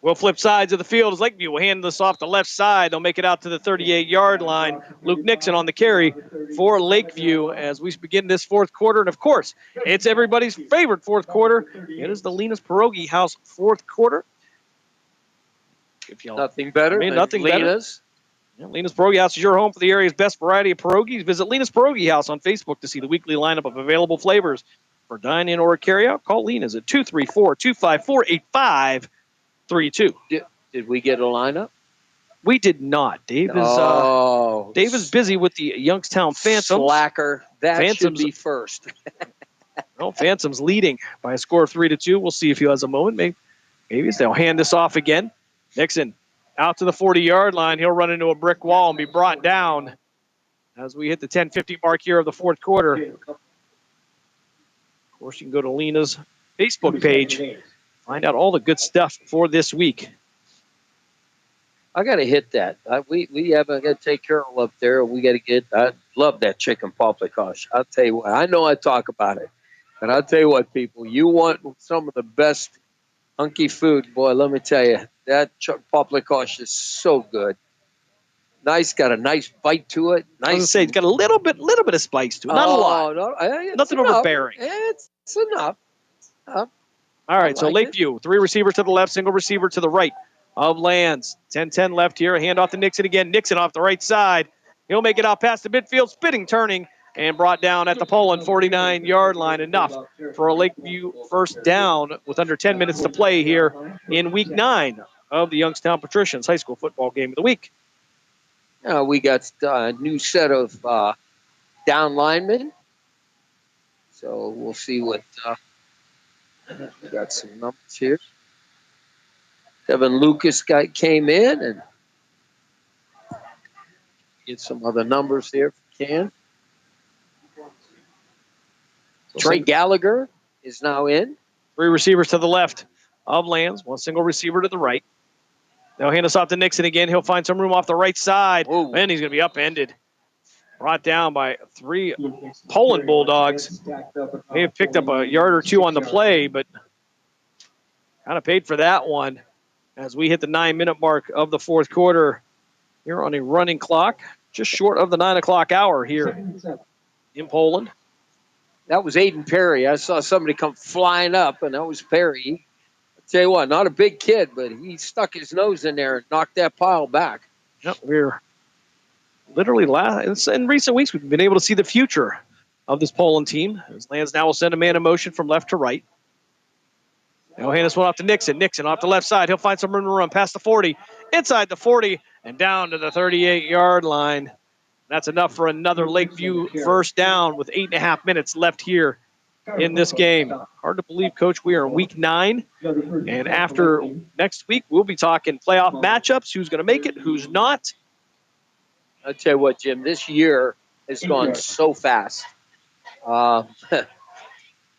We'll flip sides of the field as Lakeview will hand this off the left side. They'll make it out to the 38-yard line. Luke Nixon on the carry for Lakeview as we begin this fourth quarter. And, of course, it's everybody's favorite fourth quarter. It is the Lena's Pierogi House fourth quarter. Nothing better than nothing Lena's. Better. Lena's Pierogi House is your home for the area's best variety of pierogies. Visit Lena's Pierogi House on Facebook to see the weekly lineup of available flavors. For dine-in or carry-out, call Lena's at 234-254-8532. Did we get a lineup? We did not. Dave is busy with the Youngstown Phantoms. Slacker. That Phantoms should be first. Well, Phantoms leading by a score of 3-2. We'll see if he has a moment. Maybe they'll hand this off again. Nixon out to the 40-yard line. He'll run into a brick wall and be brought down as we hit the 10:50 mark here of the fourth quarter. Of course, you can go to Lena's Facebook page. Find out all the good stuff for this week. I got to hit that. We haven't got to take Carol up there. We got to get. I love that chicken paprikash. I'll tell you what. I know I talk about it, but I'll tell you what, people. You want some of the best hunky food, boy. Let me tell you, that paprikash is so good. Nice, got a nice bite to it. Nice. I was gonna say it's got a little bit of spice to it. Not a lot. Nothing enough. overbearing. It's enough. All right, so Lakeview, 3 receivers to the left, single receiver to the right of Lands. 10-10 left here. Hand off to Nixon again. Nixon off the right side. He'll make it out past the midfield, spinning, turning, and brought down at the Poland 49-yard line. Enough for a Lakeview first down with under 10 minutes to play here in Week 9 of the Youngstown Patricians High School Football Game of the Week. We got a new set of down linemen. So we'll see what... we got some numbers here. Kevin Lucas came in and get some other numbers here if we can. Trey Gallagher is now in. 3 receivers to the left of Lands. 1 single receiver to the right. They'll hand us off to Nixon again. He'll find some room off the right side. Ooh. And he's going to be upended. Brought down by 3 Poland Bulldogs. They have picked up a yard or 2 on the play, but kind of paid for that one as we hit the 9-minute mark of the fourth quarter here on a running clock, just short of the 9 o'clock hour here in Poland. That was Aiden Perry. I saw somebody come flying up, and that was Perry. I'll tell you what, not a big kid, but he stuck his nose in there and knocked that pile back. Yep, we're literally in recent weeks, we've been able to see the future of this Poland team. As Lands now will send a man in motion from left to right. They'll hand this one off to Nixon. Nixon off the left side. He'll find some room to run past the 40, inside the 40, and down to the 38-yard line. That's enough for another Lakeview first down with 8.5 minutes left here in this game. Hard to believe, Coach, we are in Week 9. And after next week, we'll be talking playoff matchups, who's going to make it, who's not. I'll tell you what, Jim, this year has gone so fast. When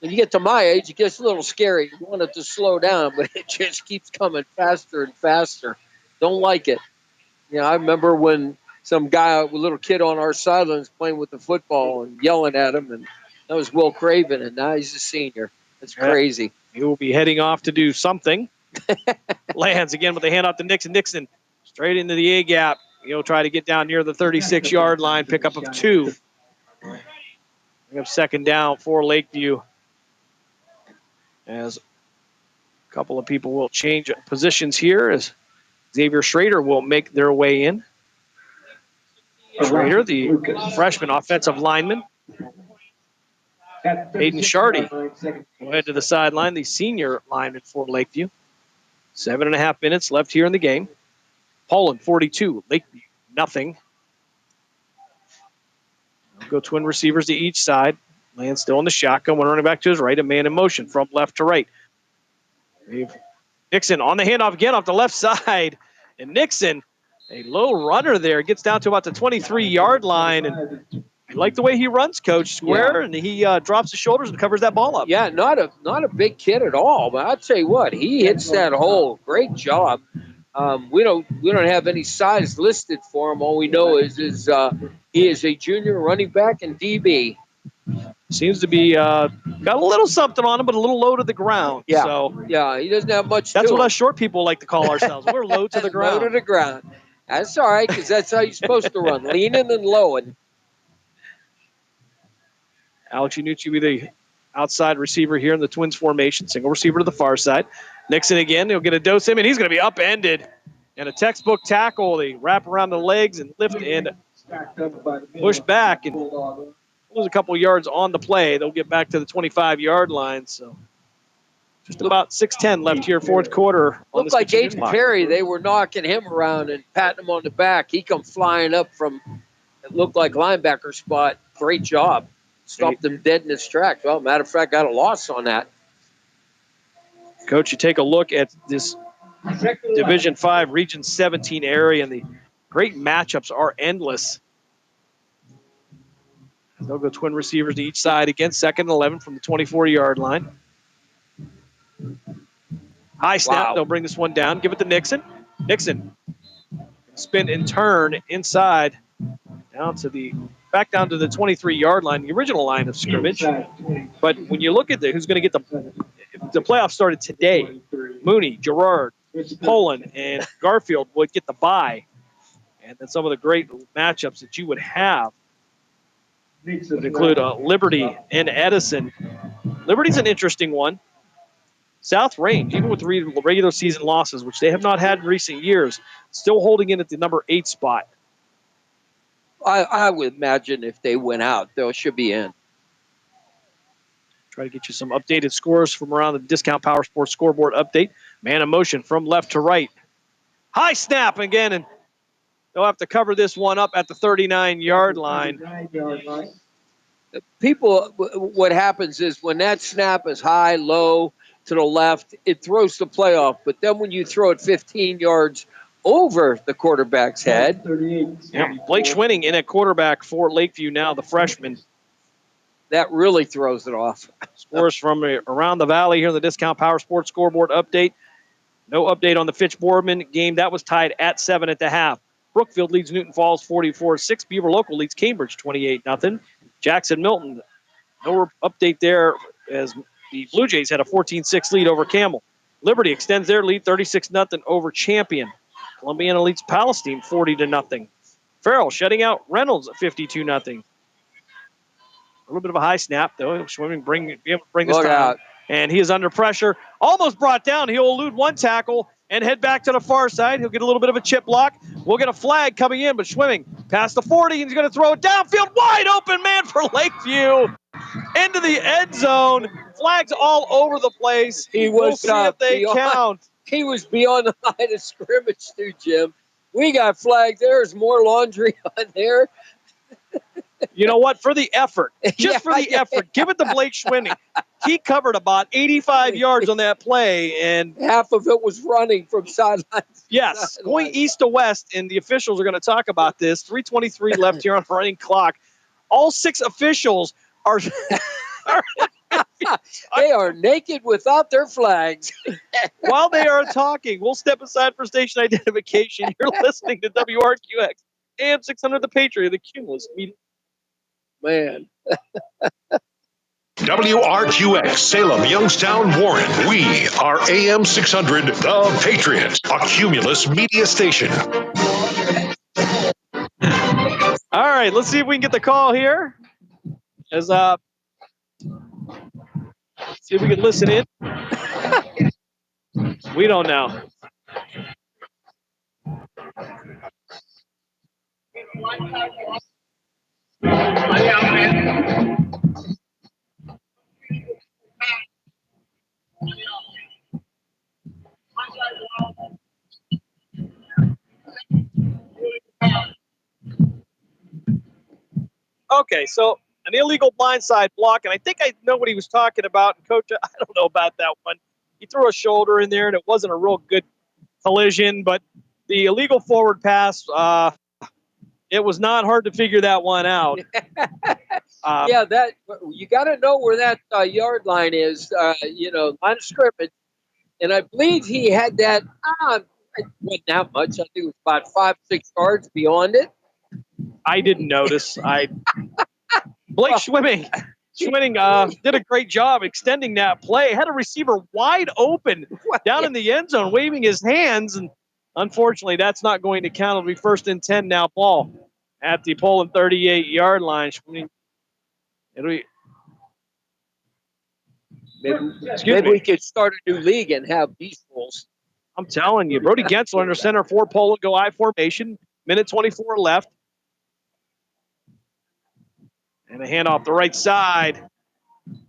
you get to my age, it gets a little scary. You want it to slow down, but it just keeps coming faster and faster. Don't like it. I remember when some guy, a little kid on our sidelines playing with the football and yelling at him, and that was Will Craven, and now he's a senior. That's crazy. He will be heading off to do something. Lands again with the handoff to Nixon. Nixon straight into the A gap. He'll try to get down near the 36-yard line, pick up of 2. We have second down for Lakeview, as a couple of people will change positions here as Xavier Schrader will make their way in. Schrader, the freshman offensive lineman. Hayden Shardy will head to the sideline, the senior lineman for Lakeview. 7.5 minutes left here in the game. Poland 42, Lakeview nothing. We'll go twin receivers to each side. Land still in the shotgun. One running back to his right, a man in motion from left to right. Nixon on the handoff again off the left side. And Nixon, a low runner there, gets down to about the 23-yard line. And I like the way he runs, Coach. Square, and he drops his shoulders and covers that ball up. Yeah, not a big kid at all, but I'll tell you what, he hits that hole. Great job. We don't have any size listed for him. All we know is he is a junior running back and DB. Seems to be got a little something on him, but a little low to the ground. Yeah, so yeah, he doesn't have much. That's to what him. us short people like to call ourselves. We're low to the ground. Low to the ground. That's all right, because that's how you're supposed to run, leaning and lowing. Alex Yanucci will be the outside receiver here in the Twins formation. Single receiver to the far side. Nixon again. He'll get a dose him, and he's going to be upended. And a textbook tackle. They wrap around the legs and lift and push back. And lose a couple yards on the play. They'll get back to the 25-yard line. So just about 6:10 left here, fourth quarter. Looked like Aiden Perry. They were knocking him around and patting him on the back. He come flying up from, it looked like linebacker spot. Great job. Stopped him dead in his tracks. Well, matter of fact, got a loss on that. Coach, you take a look at this Division 5, Region 17 area, and the great matchups are endless. They'll go twin receivers to each side again, 2nd and 11 from the 24-yard line. High snap. Wow. They'll bring this one down. Give it to Nixon. Nixon spin and turn inside back down to the 23-yard line, the original line of scrimmage. But when you look at who's going to get the playoffs started today, Mooney, Gerard, Poland, and Garfield would get the bye. And then some of the great matchups that you would have would include Liberty and Edison. Liberty's an interesting one. South Range, even with 3 regular season losses, which they have not had in recent years, still holding in at the number 8 spot. I would imagine if they went out, they should be in. Try to get you some updated scores from around the Discount Power Sports scoreboard update. Man in motion from left to right. High snap again, and they'll have to cover this one up at the 39-yard line. People, what happens is when that snap is high, low, to the left, it throws the play off. But then when you throw it 15 yards over the quarterback's head. Yeah, Blake Schwinning in at quarterback for Lakeview now, the freshman. That really throws it off. Scores from around the valley here in the Discount Power Sports scoreboard update. No update on the Fitch-Boardman game. That was tied at 7 at the half. Brookfield leads Newton Falls 44-6. Beaver Local leads Cambridge 28-0. Jackson Milton, no update there as the Blue Jays had a 14-6 lead over Camel. Liberty extends their lead 36-0 over Champion. Columbiana leads Palestine 40-0. Farrell shutting out Reynolds at 52-0. A little bit of a high snap, though. Swimming be able to bring this Look down. out. And he is under pressure. Almost brought down. He'll elude one tackle and head back to the far side. He'll get a little bit of a chip block. We'll get a flag coming in, but Schwimming past the 40, and he's going to throw it downfield. Wide open man for Lakeview. Into the end zone. Flags all over the place. We'll see if they count. He was beyond the line of scrimmage too, Jim. We got flagged. There's more laundry on there. You know what? For the effort. Just for the effort. Give it to Blake Schwinning. He covered about 85 yards on that play, and half of it was running from sideline. Yes, going east to west, and the officials are going to talk about this. 3:23 left here on the running clock. All 6 officials are they are naked without their flags. While they are talking, we'll step aside for station identification. You're listening to WRQX AM 600 The Patriot, the Cumulus Media. Man. WRQX, Salem, Youngstown, Warren. We are AM 600, The Patriot, a Cumulus media station. All right, let's see if we can get the call here. As see if we can listen in. We don't know. Okay, so an illegal blindside block, and I think I know what he was talking about. And Coach, I don't know about that one. He threw a shoulder in there, and it wasn't a real good collision, but the illegal forward pass, it was not hard to figure that one out. Yeah, that you got to know where that yard line is, line of scrimmage. And I believe he had that, it wasn't that much. I think it was about 5-6 yards beyond it. I didn't notice. Blake Schwinning did a great job extending that play. Had a receiver wide open down in the end zone, waving his hands, and unfortunately, that's not going to count. It'll be 1st and 10 now. Ball at the Poland 38-yard line. Maybe we could start a new league and have these rules. I'm telling you, Brody Gensler under center for Poland, go I formation. Minute 24 left. And a handoff the right side.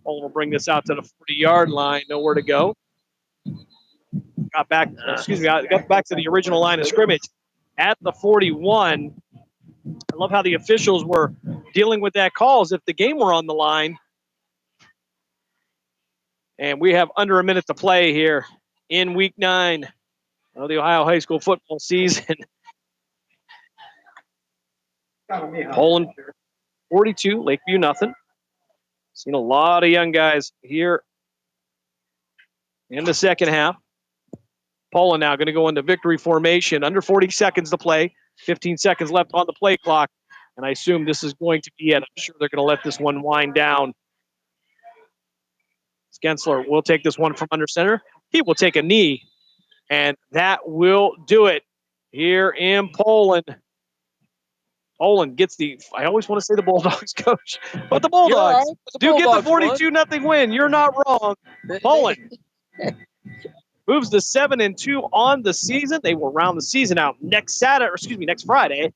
Poland will bring this out to the 40-yard line. Nowhere to go. Got back to the original line of scrimmage at the 41. I love how the officials were dealing with that call as if the game were on the line. And we have under a minute to play here in Week 9 of the Ohio high school football season. Poland 42, Lakeview nothing. Seen a lot of young guys here in the second half. Poland now going to go into victory formation. Under 40 seconds to play. 15 seconds left on the play clock. And I assume this is going to be it. I'm sure they're going to let this one wind down. Gensler will take this one from under center. He will take a knee. And that will do it here in Poland. Poland gets I always want to say the Bulldogs, Coach. But the Bulldogs do get the 42-0 win. You're not wrong. Poland moves to 7-2 on the season. They will round the season out next Friday,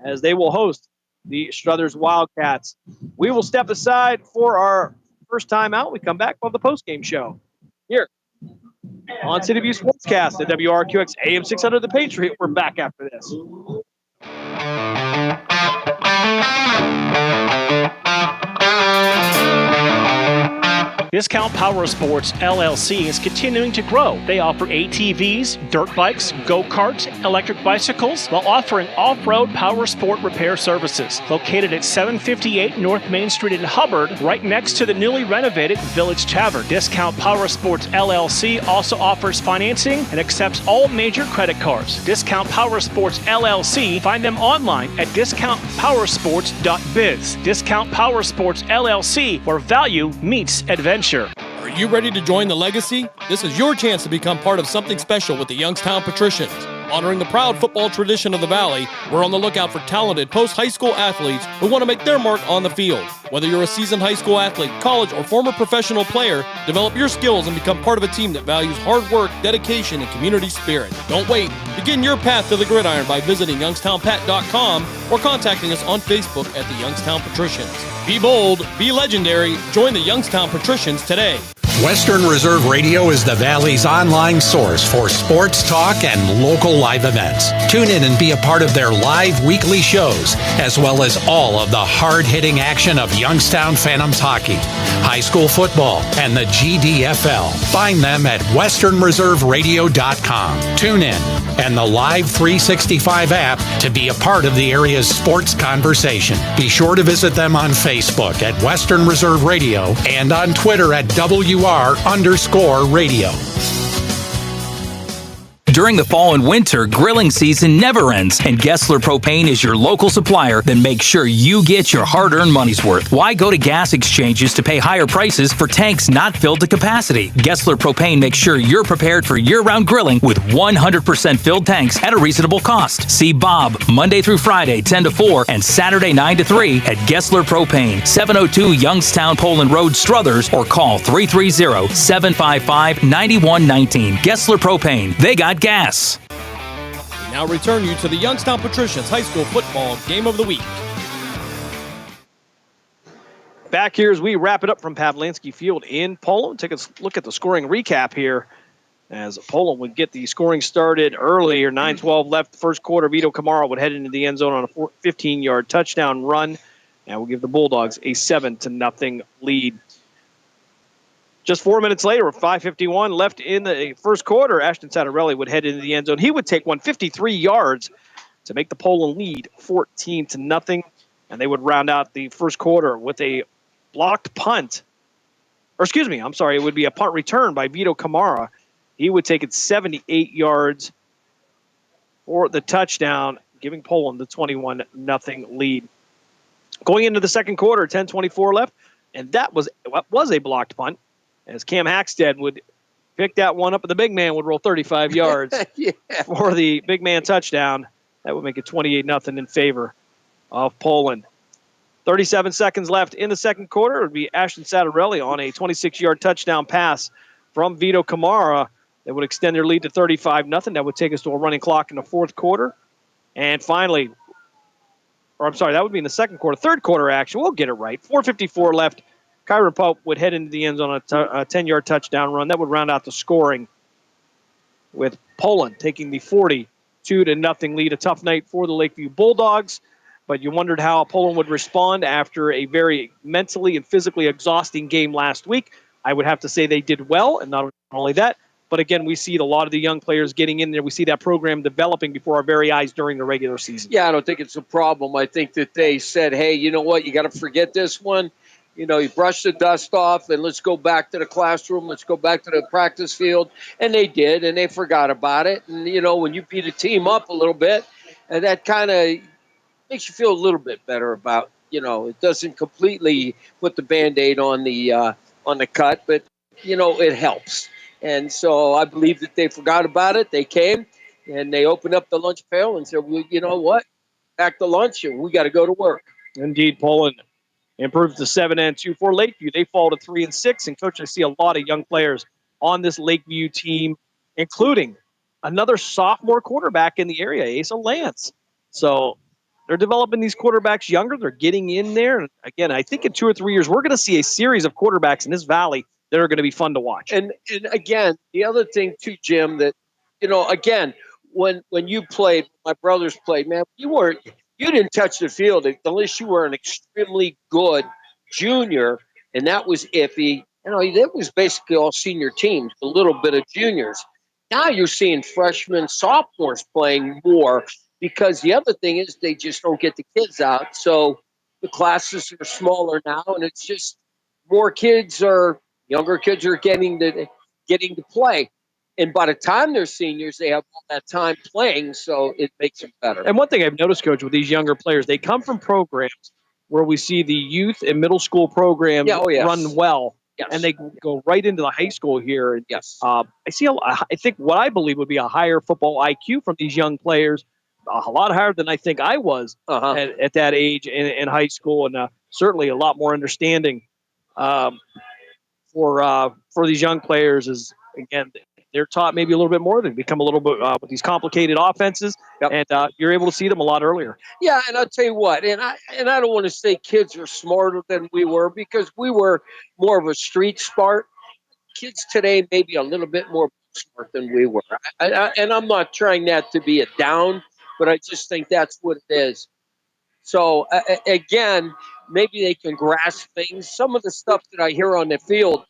as they will host the Struthers Wildcats. We will step aside for our first time out. We come back for the post-game show here on City View Sportscast at WRQX AM 600 The Patriot. We're back after this. Discount Power Sports LLC is continuing to grow. They offer ATVs, dirt bikes, go-karts, electric bicycles, while offering off-road power sport repair services. Located at 758 North Main Street in Hubbard, right next to the newly renovated Village Tavern. Discount Power Sports LLC also offers financing and accepts all major credit cards. Discount Power Sports LLC, find them online at discountpowersports.biz. Discount Power Sports LLC, where value meets adventure. Are you ready to join the legacy? This is your chance to become part of something special with the Youngstown Patricians. Honoring the proud football tradition of the Valley, we're on the lookout for talented post-high school athletes who want to make their mark on the field. Whether you're a seasoned high school athlete, college, or former professional player, develop your skills and become part of a team that values hard work, dedication, and community spirit. Don't wait. Begin your path to the gridiron by visiting youngstownpat.com or contacting us on Facebook at the Youngstown Patricians. Be bold, be legendary, join the Youngstown Patricians today. Western Reserve Radio is the Valley's online source for sports talk and local live events. Tune in and be a part of their live weekly shows, as well as all of the hard-hitting action of Youngstown Phantoms hockey, high school football, and the GDFL. Find them at westernreserveradio.com. Tune in and the Live 365 app to be a part of the area's sports conversation. Be sure to visit them on Facebook at Western Reserve Radio and on Twitter at WR_radio. During the fall and winter, grilling season never ends, and Gessler Propane is your local supplier that makes sure you get your hard-earned money's worth. Why go to gas exchanges to pay higher prices for tanks not filled to capacity? Gessler Propane makes sure you're prepared for year-round grilling with 100% filled tanks at a reasonable cost. See Bob Monday through Friday, 10 to 4, and Saturday, 9 to 3 at Gessler Propane, 702 Youngstown Poland Road, Struthers, or call 330-755-9119. Gessler Propane. They got gas. We now return you to the Youngstown Patricians High School Football Game of the Week. Back here as we wrap it up from Pavlansky Field in Poland. Take a look at the scoring recap here as Poland would get the scoring started earlier. 9:12 left the first quarter. Vito Camara would head into the end zone on a 15-yard touchdown run, and will give the Bulldogs a 7-0 lead. Just 4 minutes later, with 5:51 left in the first quarter, Ashton Sattarelli would head into the end zone. He would take 153 yards to make the Poland lead 14-0, and they would round out the first quarter with a blocked punt. It would be a punt return by Vito Camara. He would take it 78 yards for the touchdown, giving Poland the 21-0 lead. Going into the second quarter, 10:24 left, and that was a blocked punt, as Cam Hackstead would pick that one up, and the big man would roll 35 yards for the big man touchdown. That would make it 28-0 in favor of Poland. 37 seconds left in the second quarter. It would be Ashton Sattarelli on a 26-yard touchdown pass from Vito Camara that would extend their lead to 35-0. That would take us to a running clock in the fourth quarter. And finally, that would be in the second quarter. Third quarter action, we'll get it right. 4:54 left. Kyron Pope would head into the end zone on a 10-yard touchdown run. That would round out the scoring, with Poland taking the 42-0 lead. A tough night for the Lakeview Bulldogs, but you wondered how Poland would respond after a very mentally and physically exhausting game last week. I would have to say they did well, and not only that, but again, we see a lot of the young players getting in there. We see that program developing before our very eyes during the regular season. Yeah, I don't think it's a problem. I think that they said, hey, you know what, you got to forget this one. You brush the dust off, and let's go back to the classroom. Let's go back to the practice field. And they did, and they forgot about it. And, when you beat a team up a little bit, and that kind of makes you feel a little bit better about, it doesn't completely put the Band-Aid on the cut, but, it helps. And so I believe that they forgot about it. They came, and they opened up the lunch pail and said, well, you know what, back to lunch, and we got to go to work. Indeed, Poland improves to 7-2 for Lakeview. They fall to 3-6. And Coach, I see a lot of young players on this Lakeview team, including another sophomore quarterback in the area, Asa Lance. So they're developing these quarterbacks younger. They're getting in there. And again, I think in 2 or 3 years, we're going to see a series of quarterbacks in this valley that are going to be fun to watch. And again, the other thing too, Jim, that, again, when you played, my brothers played, man, you didn't touch the field unless you were an extremely good junior, and that was iffy. That was basically all senior teams, a little bit of juniors. Now you're seeing freshmen, sophomores playing more, because the other thing is they just don't get the kids out. So the classes are smaller now, and it's just younger kids are getting to play. And by the time they're seniors, they have all that time playing, so it makes them better. And one thing I've noticed, Coach, with these younger players, they come from programs where we see the youth and middle school programs run well, and they go right into the high school here. And I think what I believe would be a higher football IQ from these young players, a lot higher than I think I was at that age in high school, and certainly a lot more understanding for these young players is, again, they're taught maybe a little bit more. They become a little bit with these complicated offenses, and you're able to see them a lot earlier. Yeah, and I'll tell you what, and I don't want to say kids are smarter than we were, because we were more of a street smart. Kids today may be a little bit more smart than we were. And I'm not trying that to be a down, but I just think that's what it is. So, again, maybe they can grasp things. Some of the stuff that I hear on the field,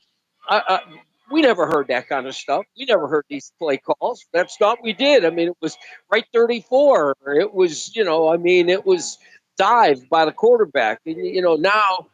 we never heard that kind of stuff. We never heard these play calls. That's not what we did. I mean, it was right 34. It was, it was dive by the quarterback. And, now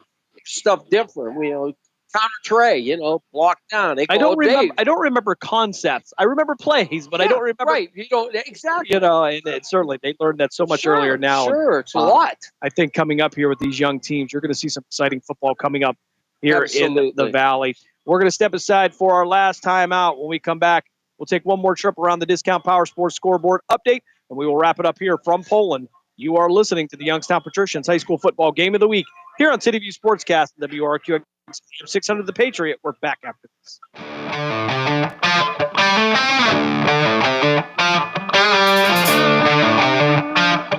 stuff different. counter Trey, block down. They go, I don't remember concepts. I remember plays, but I don't remember. Right. Exactly. And certainly they learned that so much earlier now. Sure, it's a lot. I think coming up here with these young teams, you're going to see some exciting football coming up here in the Valley. We're going to step aside for our last time out. When we come back, we'll take one more trip around the Discount Power Sports scoreboard update, and we will wrap it up here from Poland. You are listening to the Youngstown Patricians High School Football Game of the Week here on City View Sportscast and WRQX 600 The Patriot. We're back after this.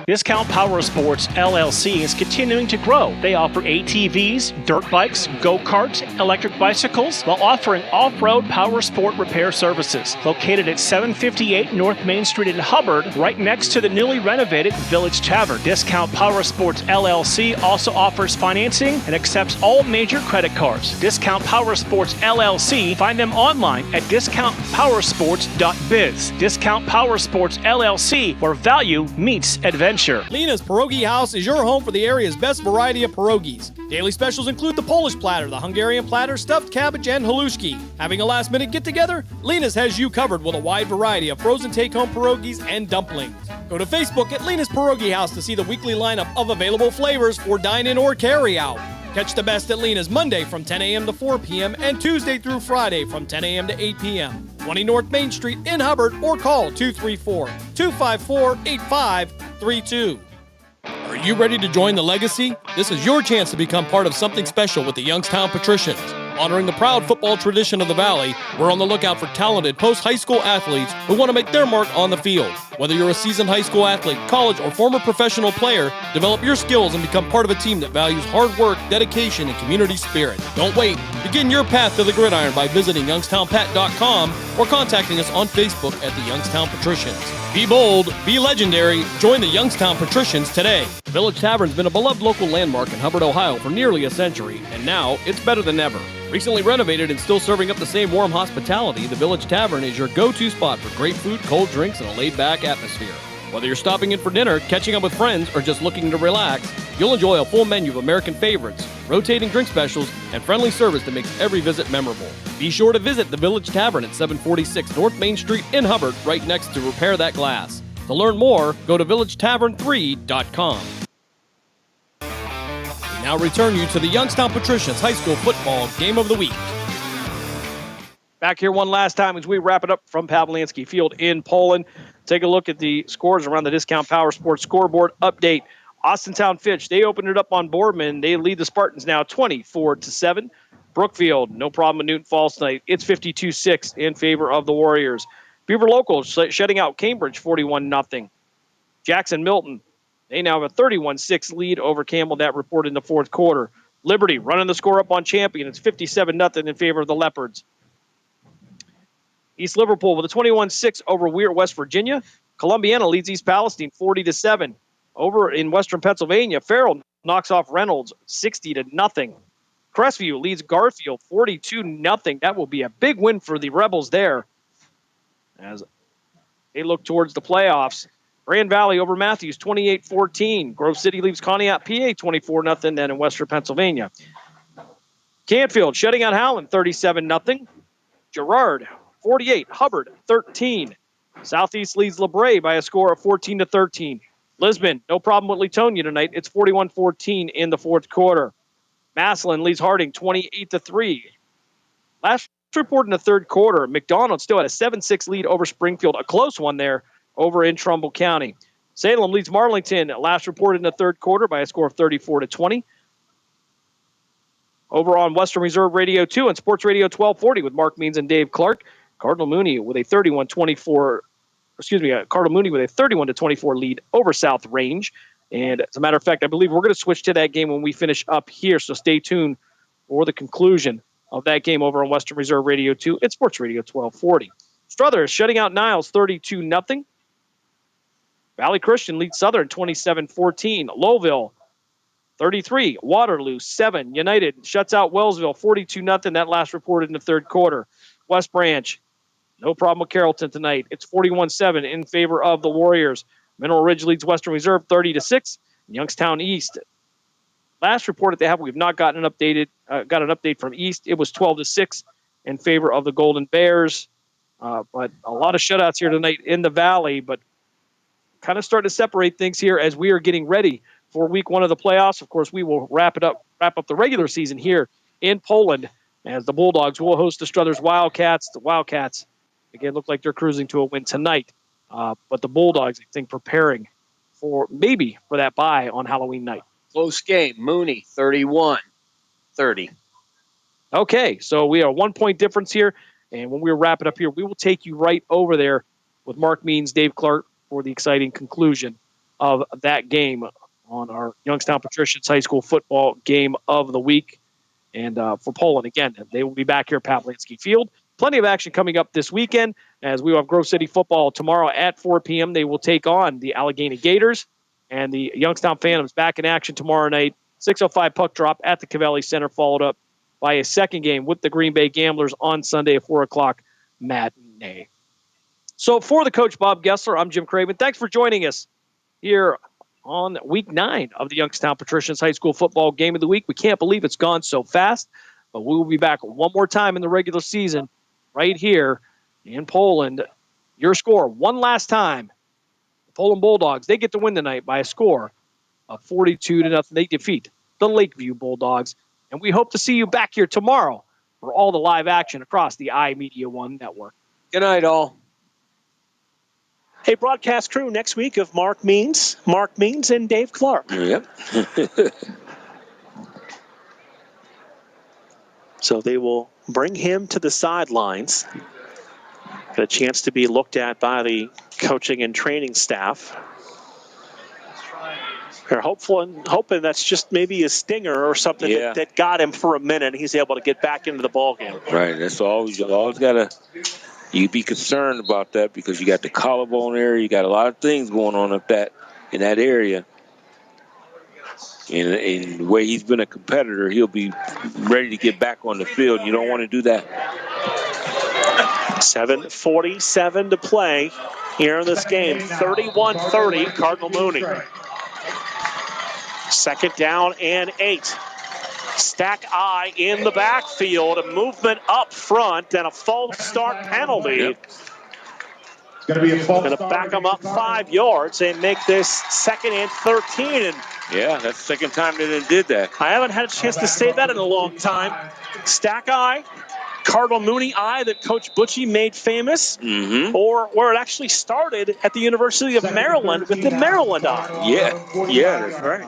Discount Power Sports LLC is continuing to grow. They offer ATVs, dirt bikes, go-karts, electric bicycles, while offering off-road power sport repair services. Located at 758 North Main Street in Hubbard, right next to the newly renovated Village Tavern. Discount Power Sports LLC also offers financing and accepts all major credit cards. Discount Power Sports LLC. Find them online at discountpowersports.biz. Discount Power Sports LLC, where value meets adventure. Lena's Pierogi House is your home for the area's best variety of pierogies. Daily specials include the Polish platter, the Hungarian platter, stuffed cabbage, and halushki. Having a last-minute get-together? Lena's has you covered with a wide variety of frozen take-home pierogies and dumplings. Go to Facebook at Lena's Pierogi House to see the weekly lineup of available flavors for dine-in or carry-out. Catch the best at Lena's Monday from 10 a.m. to 4 p.m. and Tuesday through Friday from 10 a.m. to 8 p.m. 20 North Main Street in Hubbard, or call 234-254-8532. Are you ready to join the legacy? This is your chance to become part of something special with the Youngstown Patricians. Honoring the proud football tradition of the Valley, we're on the lookout for talented post-high school athletes who want to make their mark on the field. Whether you're a seasoned high school athlete, college, or former professional player, develop your skills and become part of a team that values hard work, dedication, and community spirit. Don't wait. Begin your path to the gridiron by visiting youngstownpat.com or contacting us on Facebook at the Youngstown Patricians. Be bold, be legendary, join the Youngstown Patricians today. Village Tavern's been a beloved local landmark in Hubbard, Ohio for nearly a century, and now it's better than ever. Recently renovated and still serving up the same warm hospitality, the Village Tavern is your go-to spot for great food, cold drinks, and a laid-back atmosphere. Whether you're stopping in for dinner, catching up with friends, or just looking to relax, you'll enjoy a full menu of American favorites, rotating drink specials, and friendly service that makes every visit memorable. Be sure to visit the Village Tavern at 746 North Main Street in Hubbard, right next to Repair That Glass. To learn more, go to villagetavern3.com. We now return you to the Youngstown Patricians High School Football Game of the Week. Back here one last time as we wrap it up from Pavlansky Field in Poland. Take a look at the scores around the Discount Power Sports scoreboard update. Austintown Fitch, they opened it up on Boardman. They lead the Spartans now 24-7. Brookfield, no problem with Newton Falls tonight. It's 52-6 in favor of the Warriors. Beaver Local shutting out Cambridge 41-0. Jackson Milton, they now have a 31-6 lead over Campbell. That reported in the fourth quarter. Liberty running the score up on Champion. It's 57-0 in favor of the Leopards. East Liverpool with a 21-6 over Weir, West Virginia. Columbiana leads East Palestine 40-7. Over in Western Pennsylvania, Farrell knocks off Reynolds 60-0. Crestview leads Garfield 42-0. That will be a big win for the Rebels there as they look towards the playoffs. Grand Valley over Matthews 28-14. Grove City leaves Conneaut, PA 24-0. Then in Western Pennsylvania, Canfield shutting out Howland 37-0. Girard 48, Hubbard 13. Southeast leads LeBray by a score of 14-13. Lisbon, no problem with Leetonia tonight. It's 41-14 in the fourth quarter. Massillon leads Harding 28-3. Last report in the third quarter, McDonald still had a 7-6 lead over Springfield, a close one there over in Trumbull County. Salem leads Marlington, last report in the third quarter by a score of 34-20. Over on Western Reserve Radio 2 and Sports Radio 1240 with Mark Means and Dave Clark. Cardinal Mooney with a 31-24 lead over South Range. And as a matter of fact, I believe we're going to switch to that game when we finish up here. So stay tuned for the conclusion of that game over on Western Reserve Radio 2 and Sports Radio 1240. Struthers shutting out Niles 32-0. Valley Christian leads Southern 27-14. Lowville 33. Waterloo 7. United shuts out Wellsville 42-0. That last reported in the third quarter. West Branch, no problem with Carrollton tonight. It's 41-7 in favor of the Warriors. Mineral Ridge leads Western Reserve 30-6. Youngstown East last report that they have, we've not gotten an update from East. It was 12-6 in favor of the Golden Bears. But a lot of shutouts here tonight in the Valley, but kind of starting to separate things here as we are getting ready for week 1 of the playoffs. Of course, we will wrap up the regular season here in Poland as the Bulldogs will host the Struthers Wildcats. The Wildcats, again, look like they're cruising to a win tonight. But the Bulldogs, I think, preparing for that bye on Halloween night. Close game. Mooney, 31-30. Okay, so we are 1 point difference here. And when we wrap it up here, we will take you right over there with Mark Means, Dave Clark for the exciting conclusion of that game on our Youngstown Patricians High School football game of the week. And for Poland, again, they will be back here at Pavlinsky Field. Plenty of action coming up this weekend as we will have Grove City football tomorrow at 4 p.m. They will take on the Allegheny Gators. And the Youngstown Phantoms back in action tomorrow night. 6:05 puck drop at the Cavelli Center, followed up by a second game with the Green Bay Gamblers on Sunday at 4 o'clock matinee. So for the coach, Bob Gessler, I'm Jim Craven. Thanks for joining us here on week 9 of the Youngstown Patricians High School football game of the week. We can't believe it's gone so fast, but we will be back one more time in the regular season right here in Poland. Your score one last time. The Poland Bulldogs, they get to win tonight by a score of 42-0. They defeat the Lakeview Bulldogs. And we hope to see you back here tomorrow for all the live action across the iMedia One network. Good night, all. Hey, broadcast crew next week of Mark Means, and Dave Clark. Yep. So they will bring him to the sidelines. Get a chance to be looked at by the coaching and training staff. They're hoping that's just maybe a stinger or something that got him for a minute. He's able to get back into the ballgame. Right. That's always got to. You be concerned about that because you got the collarbone area. You got a lot of things going on in that area. And the way he's been a competitor, he'll be ready to get back on the field. You don't want to do that. 7:47 to play here in this game. 31-30, Cardinal Mooney. Second down and 8. Stack eye in the backfield, a movement up front, and a false start penalty. Yep. It's going to be a false start. Going to back them up 5 yards and make this 2nd and 13. And yeah, that's the second time they did that. I haven't had a chance to say that in a long time. Stack eye, Cardinal Mooney eye that Coach Butchie made famous, or where it actually started at the University of Maryland with the Maryland eye. Yeah, that's right.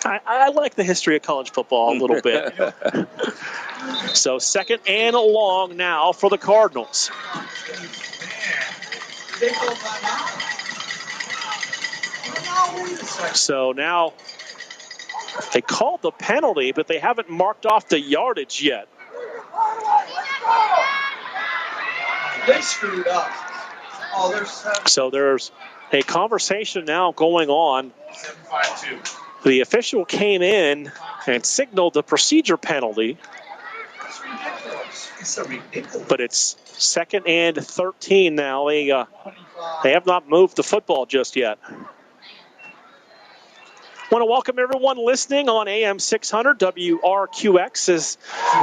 I like the history of college football a little bit. So 2nd and long now for the Cardinals. So now they called the penalty, but they haven't marked off the yardage yet. They screwed up. So there's a conversation now going on. 7-5-2. The official came in and signaled the procedure penalty. It's so ridiculous. But it's 2nd and 13 now. They have not moved the football just yet. Want to welcome everyone listening on AM 600 WRQX as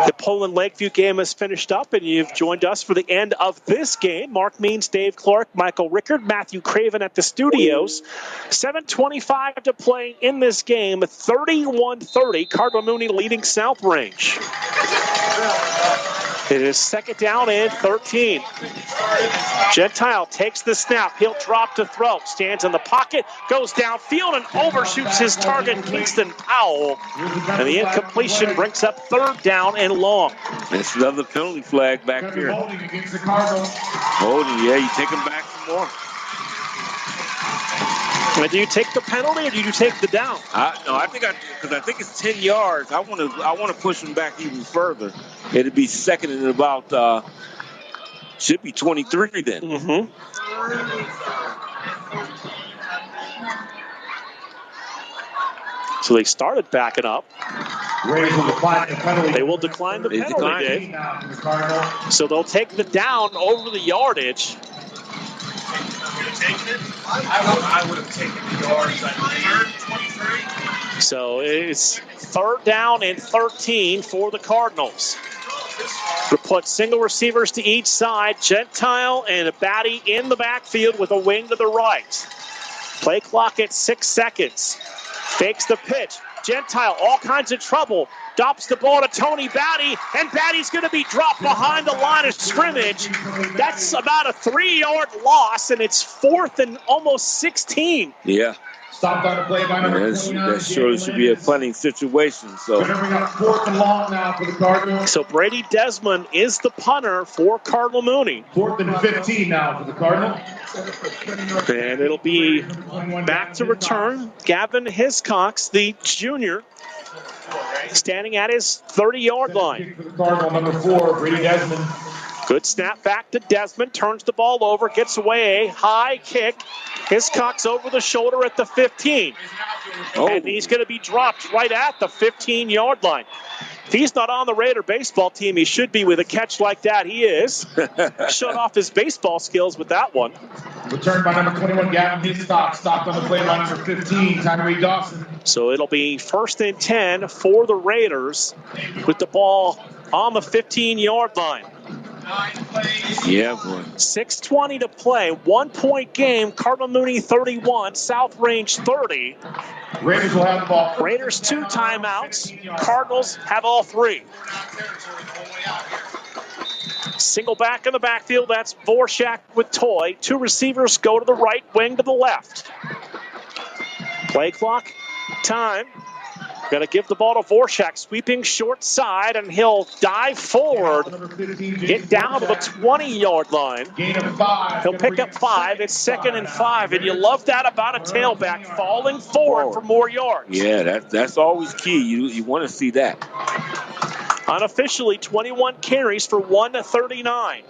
the Poland Lakeview game has finished up and you've joined us for the end of this game. Mark Means, Dave Clark, Michael Rickard, Matthew Craven at the studios. 7:25 to play in this game. 31-30. Cardinal Mooney leading South Range. It is 2nd down and 13. Gentile takes the snap. He'll drop to throw. Stands in the pocket. Goes downfield and overshoots his target, Kingston Powell. And the incompletion brings up 3rd down and long. That's another penalty flag back here. Holding, yeah, you take him back some more. Do you take the penalty or do you take the down? No, I think it's 10 yards. I want to push him back even further. It'd be 2nd and about should be 23 then. So they started backing up. They will decline the penalty, Dave. So they'll take the down over the yardage. I would have taken the yards. 23. So it's 3rd down and 13 for the Cardinals. To put single receivers to each side, Gentile and Batty in the backfield with a wing to the right. Play clock at 6 seconds. Fakes the pitch. Gentile, all kinds of trouble. Drops the ball to Tony Batty, and Batty's going to be dropped behind the line of scrimmage. That's about a 3-yard loss, and it's 4th and almost 16. Yeah. Stopped on the play by number 29. That surely should be a punting situation. So Gonna bring up 4th and long now for the Cardinals. So Brady Desmond is the punter for Cardinal Mooney. 4th and 15 now for the Cardinals. And it'll be back to return. Gavin Hiscox, the junior, standing at his 30-yard line. For the Cardinal, number 4, Brady Desmond. Good snap back to Desmond. Turns the ball over. Gets away. High kick. Hiscox over the shoulder at the 15. And he's going to be dropped right at the 15-yard line. If he's not on the Raider baseball team, he should be with a catch like that. He is. Showed off his baseball skills with that one. Returned by number 21, Gavin Hiscox. Stopped on the play by number 15, Tyree Dawson. So it'll be 1st and 10 for the Raiders with the ball on the 15-yard line. Yeah, boy. 6:20 to play. 1-point game. Cardinal Mooney 31. South Range 30. Raiders will have the ball. Raiders 2 timeouts. Cardinals have all 3. Single back in the backfield. That's Vorshak with Toy. 2 receivers go to the right, wing to the left. Play clock. Time. Going to give the ball to Vorshak, sweeping short side, and he'll dive forward, get down to the 20-yard line. He'll pick up 5. It's 2nd and 5, and you love that about a tailback, falling forward for more yards. Yeah, that's always key. You want to see that. Unofficially, 21 carries for 139.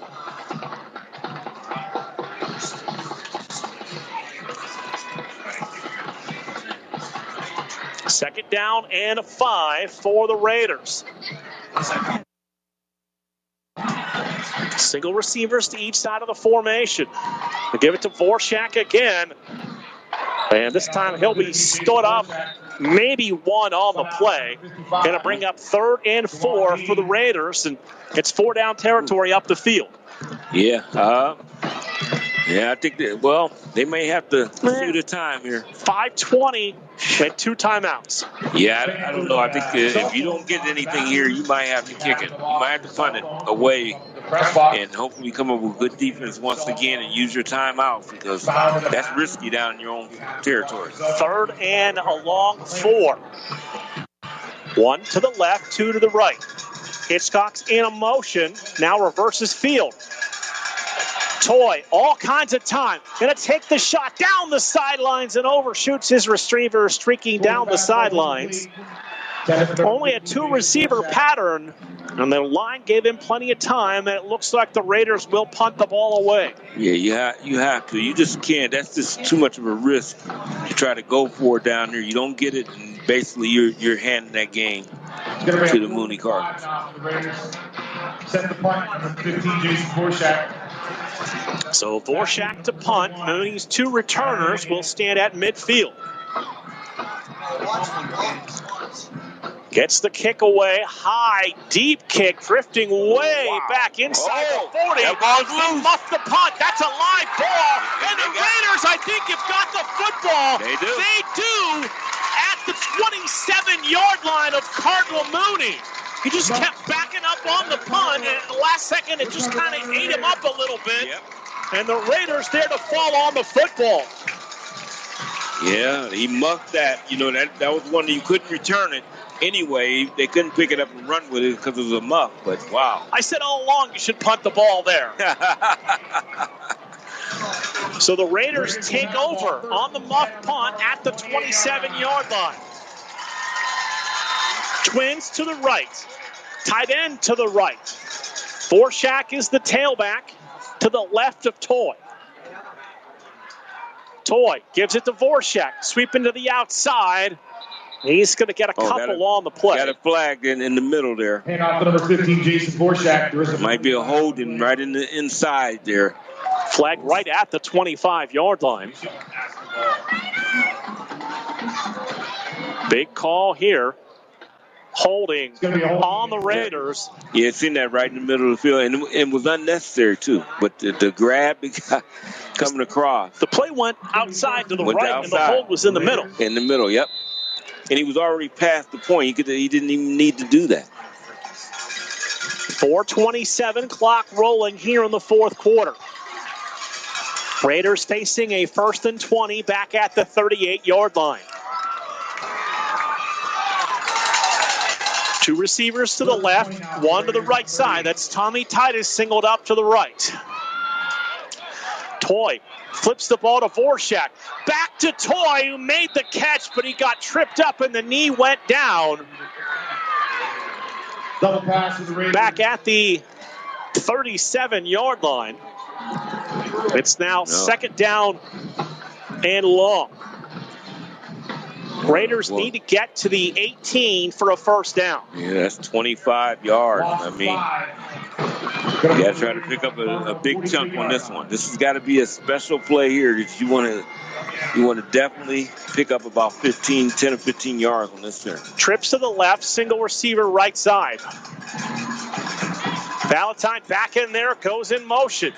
Second down and 5 for the Raiders. Single receivers to each side of the formation. They give it to Vorshak again. And this time he'll be stood up. Maybe 1 on the play. Going to bring up 3rd and 4 for the Raiders. And it's 4-down territory up the field. Yeah. Yeah, I think they may have to see the time here. 5:20 and 2 timeouts. Yeah, I don't know. I think if you don't get anything here, you might have to kick it. You might have to punt it away and hopefully come up with good defense once again and use your timeout because that's risky down in your own territory. 3rd and a long 4. 1 to the left, 2 to the right. Hitchcock's in a motion, now reverses field. Toy, all kinds of time. Going to take the shot down the sidelines and overshoots his receiver, streaking down the sidelines. Only a 2-receiver pattern, and the line gave him plenty of time, and it looks like the Raiders will punt the ball away. Yeah, you have to. You just can't. That's just too much of a risk to try to go for it down there. You don't get it, and basically you're handing that game to the Mooney Cardinals. Set the punt, number 15, Jason Vorshak. So Vorshak to punt. Mooney's 2 returners will stand at midfield. Gets the kick away. High, deep kick, drifting way back inside the 40. He muffed the punt. That's a live ball. And the Raiders, I think, have got the football. They do. They do at the 27-yard line of Cardinal Mooney. He just kept backing up on the punt, and at the last second, it just kind of ate him up a little bit. Yep. And the Raiders there to fall on the football. Yeah, he muffed that. That was one that you couldn't return it. Anyway, they couldn't pick it up and run with it because it was a muff, but wow. I said all along you should punt the ball there. So the Raiders take over on the muff punt at the 27-yard line. Twins to the right. Tight end to the right. Vorshak is the tailback to the left of Toy. Toy gives it to Vorshak. Sweeping to the outside. He's going to get a couple on the play. Got a flag in the middle there. Hand off to number 15, Jason Vorshak. There might be a holding right in the inside there. Flag right at the 25-yard line. Big call here. Holding on the Raiders. Yeah, it's in that right in the middle of the field, and it was unnecessary too. But the grab coming across. The play went outside to the Went right, and the hold was in the middle. In the middle, yep. And he was already past the point. He didn't even need to do that. 4:27 clock rolling here in the fourth quarter. Raiders facing a 1st and 20 back at the 38-yard line. Two receivers to the left, one to the right side. That's Tommy Titus singled up to the right. Toy flips the ball to Vorshak. Back to Toy, who made the catch, but he got tripped up and the knee went down. Double pass to the Raiders. Back at the 37-yard line. It's now 2nd down and long. Raiders need to get to the 18 for a 1st down. Yeah, that's 25 yards. I mean, you got to try to pick up a big chunk on this one. This has got to be a special play here that you want to definitely pick up about 10 or 15 yards on this turn. Trips to the left, single receiver right side. Valentine back in there, goes in motion.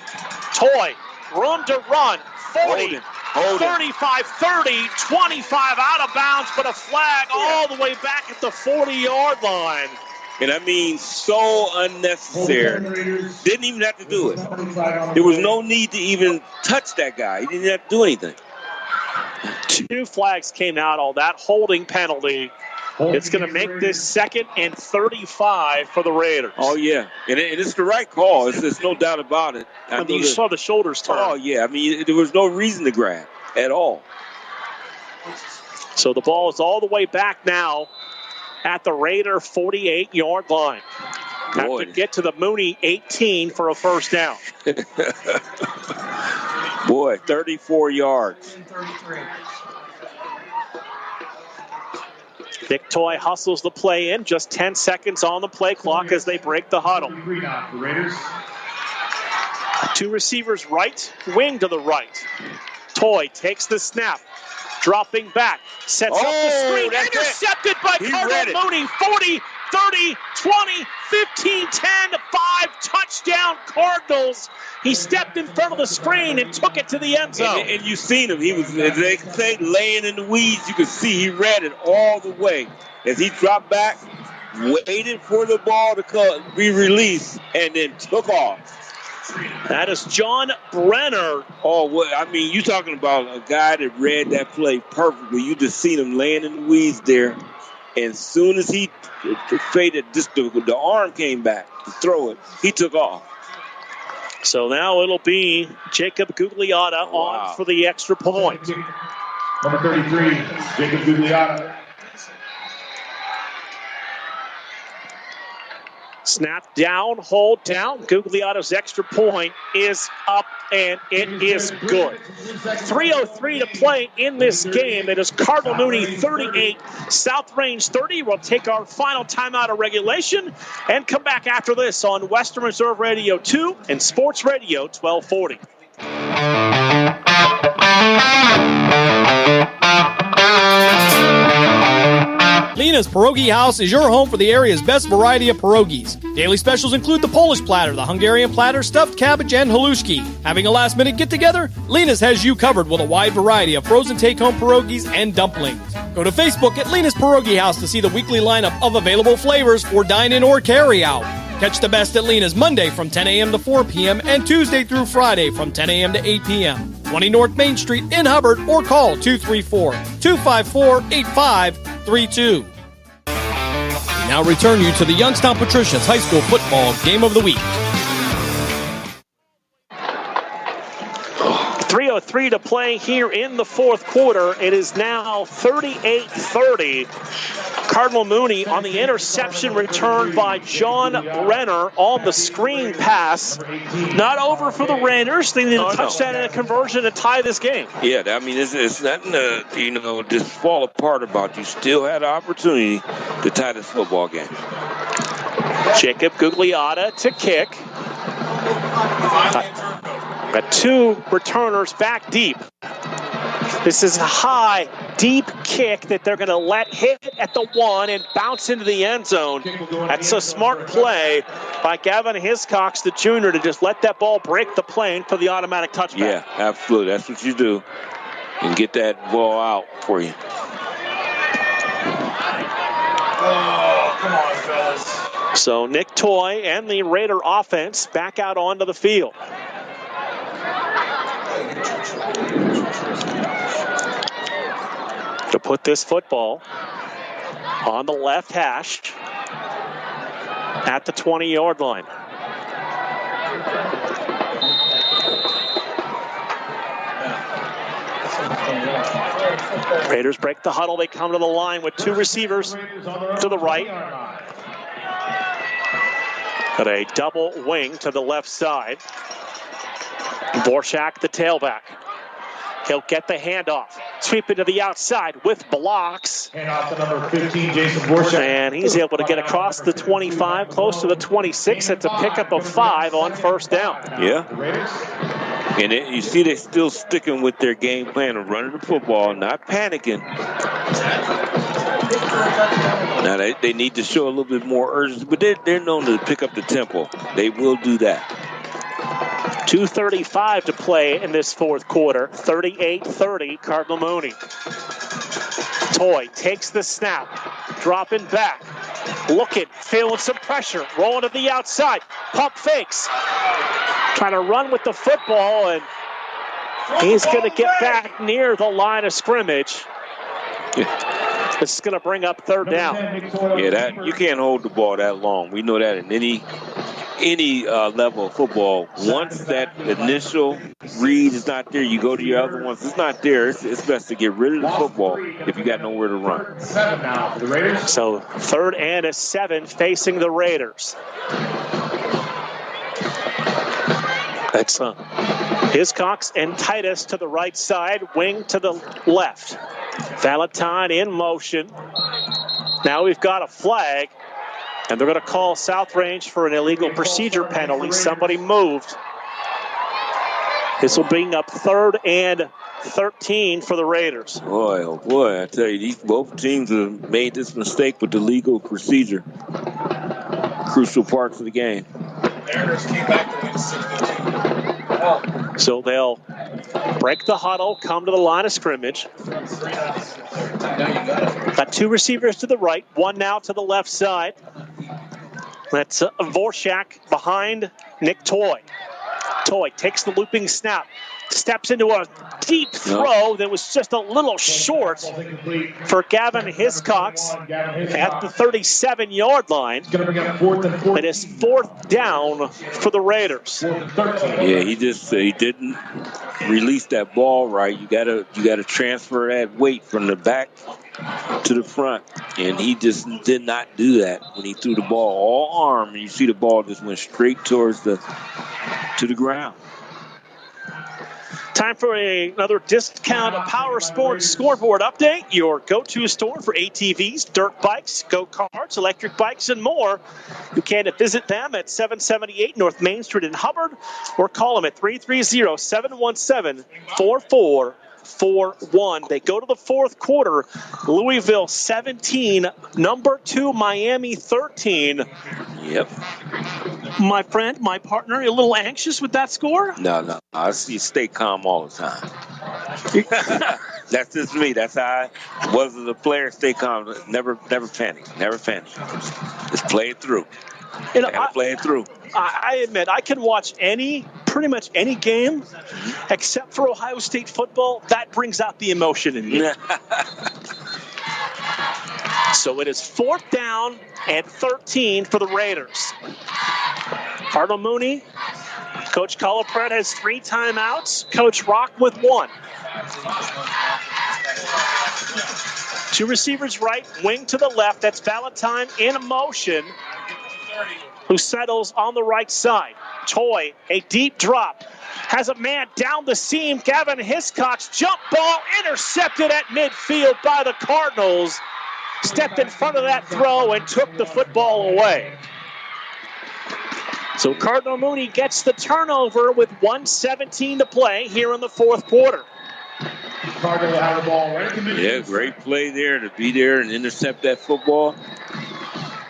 Toy, room to run, 40. 35, 30, 25 out of bounds, but a flag all the way back at the 40-yard line. And I mean, so unnecessary. Didn't even have to do it. There was no need to even touch that guy. He didn't have to do anything. 2 flags came out on that holding penalty. It's going to make this 2nd and 35 for the Raiders. Oh, yeah. And it's the right call. There's no doubt about it. I mean, you saw the shoulders turn. Oh, yeah. I mean, there was no reason to grab at all. So the ball is all the way back now at the Raider 48-yard line. Have to get to the Mooney 18 for a 1st down. Boy, 34 yards. Dick Toy hustles the play in. Just 10 seconds on the play clock as they break the huddle. 2 receivers right, wing to the right. Toy takes the snap, dropping back, sets up the screen, intercepted by Cardinal Mooney. 40, 30, 20, 15, 10, 5, touchdown Cardinals. He stepped in front of the screen and took it to the end zone. And you seen him. He was, as they say, laying in the weeds. You could see he read it all the way. As he dropped back, waited for the ball to be released, and then took off. That is John Brenner. Oh, well, I mean, you're talking about a guy that read that play perfectly. You just seen him laying in the weeds there. And as soon as he faded, just the arm came back to throw it, he took off. So now it'll be Jacob Gugliotta on for the extra point. Number 33, Jacob Gugliotta. Snap down, hold down. Gugliotta's extra point is up, and it is good. 3:03 to play in this game. It is Cardinal Mooney 38, South Range 30. We'll take our final timeout of regulation and come back after this on Western Reserve Radio 2 and Sports Radio 1240. Lena's Pierogi House is your home for the area's best variety of pierogies. Daily specials include the Polish platter, the Hungarian platter, stuffed cabbage, and halushki. Having a last-minute get-together? Lena's has you covered with a wide variety of frozen take-home pierogies and dumplings. Go to Facebook at Lena's Pierogi House to see the weekly lineup of available flavors for dine-in or carry-out. Catch the best at Lena's Monday from 10 a.m. to 4 p.m. and Tuesday through Friday from 10 a.m. to 8 p.m. 20 North Main Street in Hubbard, or call 234-254-8532. We now return you to the Youngstown Patricians High School Football Game of the Week. 3:03 to play here in the fourth quarter. It is now 38-30. Cardinal Mooney on the interception returned by John Brenner on the screen pass. Not over for the Raiders. They need a touchdown and a conversion to tie this game. Yeah, I mean, it's nothing to, just fall apart about. You still had an opportunity to tie this football game. Jacob Gugliotta to kick. Got 2 returners back deep This is a high, deep kick that they're going to let hit at the 1 and bounce into the end zone. That's a smart play by Gavin Hiscox, the junior, to just let that ball break the plane for the automatic touchback. Yeah, absolutely. That's what you do. And get that ball out for you. Oh, come on, fellas. So Nick Toy and the Raider offense back out onto the field. To put this football on the left hash at the 20-yard line. Raiders break the huddle. They come to the line with 2 receivers to the right. Got a double wing to the left side. Vorshak, the tailback. He'll get the handoff. Sweep it to the outside with blocks. Handoff to number 15, Jason Vorshak. And he's able to get across the 25, close to the 26. It's a pickup of 5 on first down. Yeah. And you see they're still sticking with their game plan of running the football, not panicking. Now they need to show a little bit more urgency, but they're known to pick up the tempo. They will do that. 2:35 to play in this fourth quarter. 38-30, Cardinal Mooney. Toy takes the snap, dropping back, looking, feeling some pressure, rolling to the outside, pump fakes, trying to run with the football, and he's going to get back near the line of scrimmage. This is going to bring up third down. Yeah, that you can't hold the ball that long. We know that in any level of football. Once that initial read is not there, you go to your other ones. If it's not there, it's best to get rid of the football if you got nowhere to run. So 3rd and 7 facing the Raiders. That's Hiscox and Titus to the right side, wing to the left. Valentine in motion. Now we've got a flag, and they're going to call South Range for an illegal procedure penalty. Somebody moved. This will bring up 3rd and 13 for the Raiders. Boy, oh boy, I tell you, both teams have made this mistake with the legal procedure. Crucial parts of the game. Mariners came back to win 6-15. So they'll break the huddle, come to the line of scrimmage. Got 2 receivers to the right, 1 now to the left side. That's Vorshak behind Nick Toy. Toy takes the looping snap, steps into a deep throw that was just a little short for Gavin Hiscox at the 37-yard line. It is 4th down for the Raiders. Yeah, he didn't release that ball right. You gotta transfer that weight from the back to the front, and he just did not do that when he threw the ball all arm, and you see the ball just went straight towards the ground. Time for another Discount Power Sports scoreboard update. Your go-to store for ATVs, dirt bikes, go-karts, electric bikes, and more. You can visit them at 778 North Main Street in Hubbard, or call them at 330-717-4441. They go to the fourth quarter. Louisville 17, number 2 Miami 13. Yep. My friend, my partner, a little anxious with that score? No. I see stay calm all the time. That's just me. That's how I was as a player. Stay calm. Never panic. Just play it through. Play it through. I admit, I can watch pretty much any game, except for Ohio State football. That brings out the emotion in me. So it is 4th down and 13 for the Raiders. Cardinal Mooney, Coach Colapret has 3 timeouts. Coach Rock with 1. 2 receivers right, wing to the left. That's Valentine in motion, who settles on the right side. Toy, a deep drop. Has a man down the seam. Gavin Hiscox, jump ball intercepted at midfield by the Cardinals. Stepped in front of that throw and took the football away. So Cardinal Mooney gets the turnover with 1:17 to play here in the fourth quarter. Cardinal have the ball right at the midfield. Yeah, great play there to be there and intercept that football.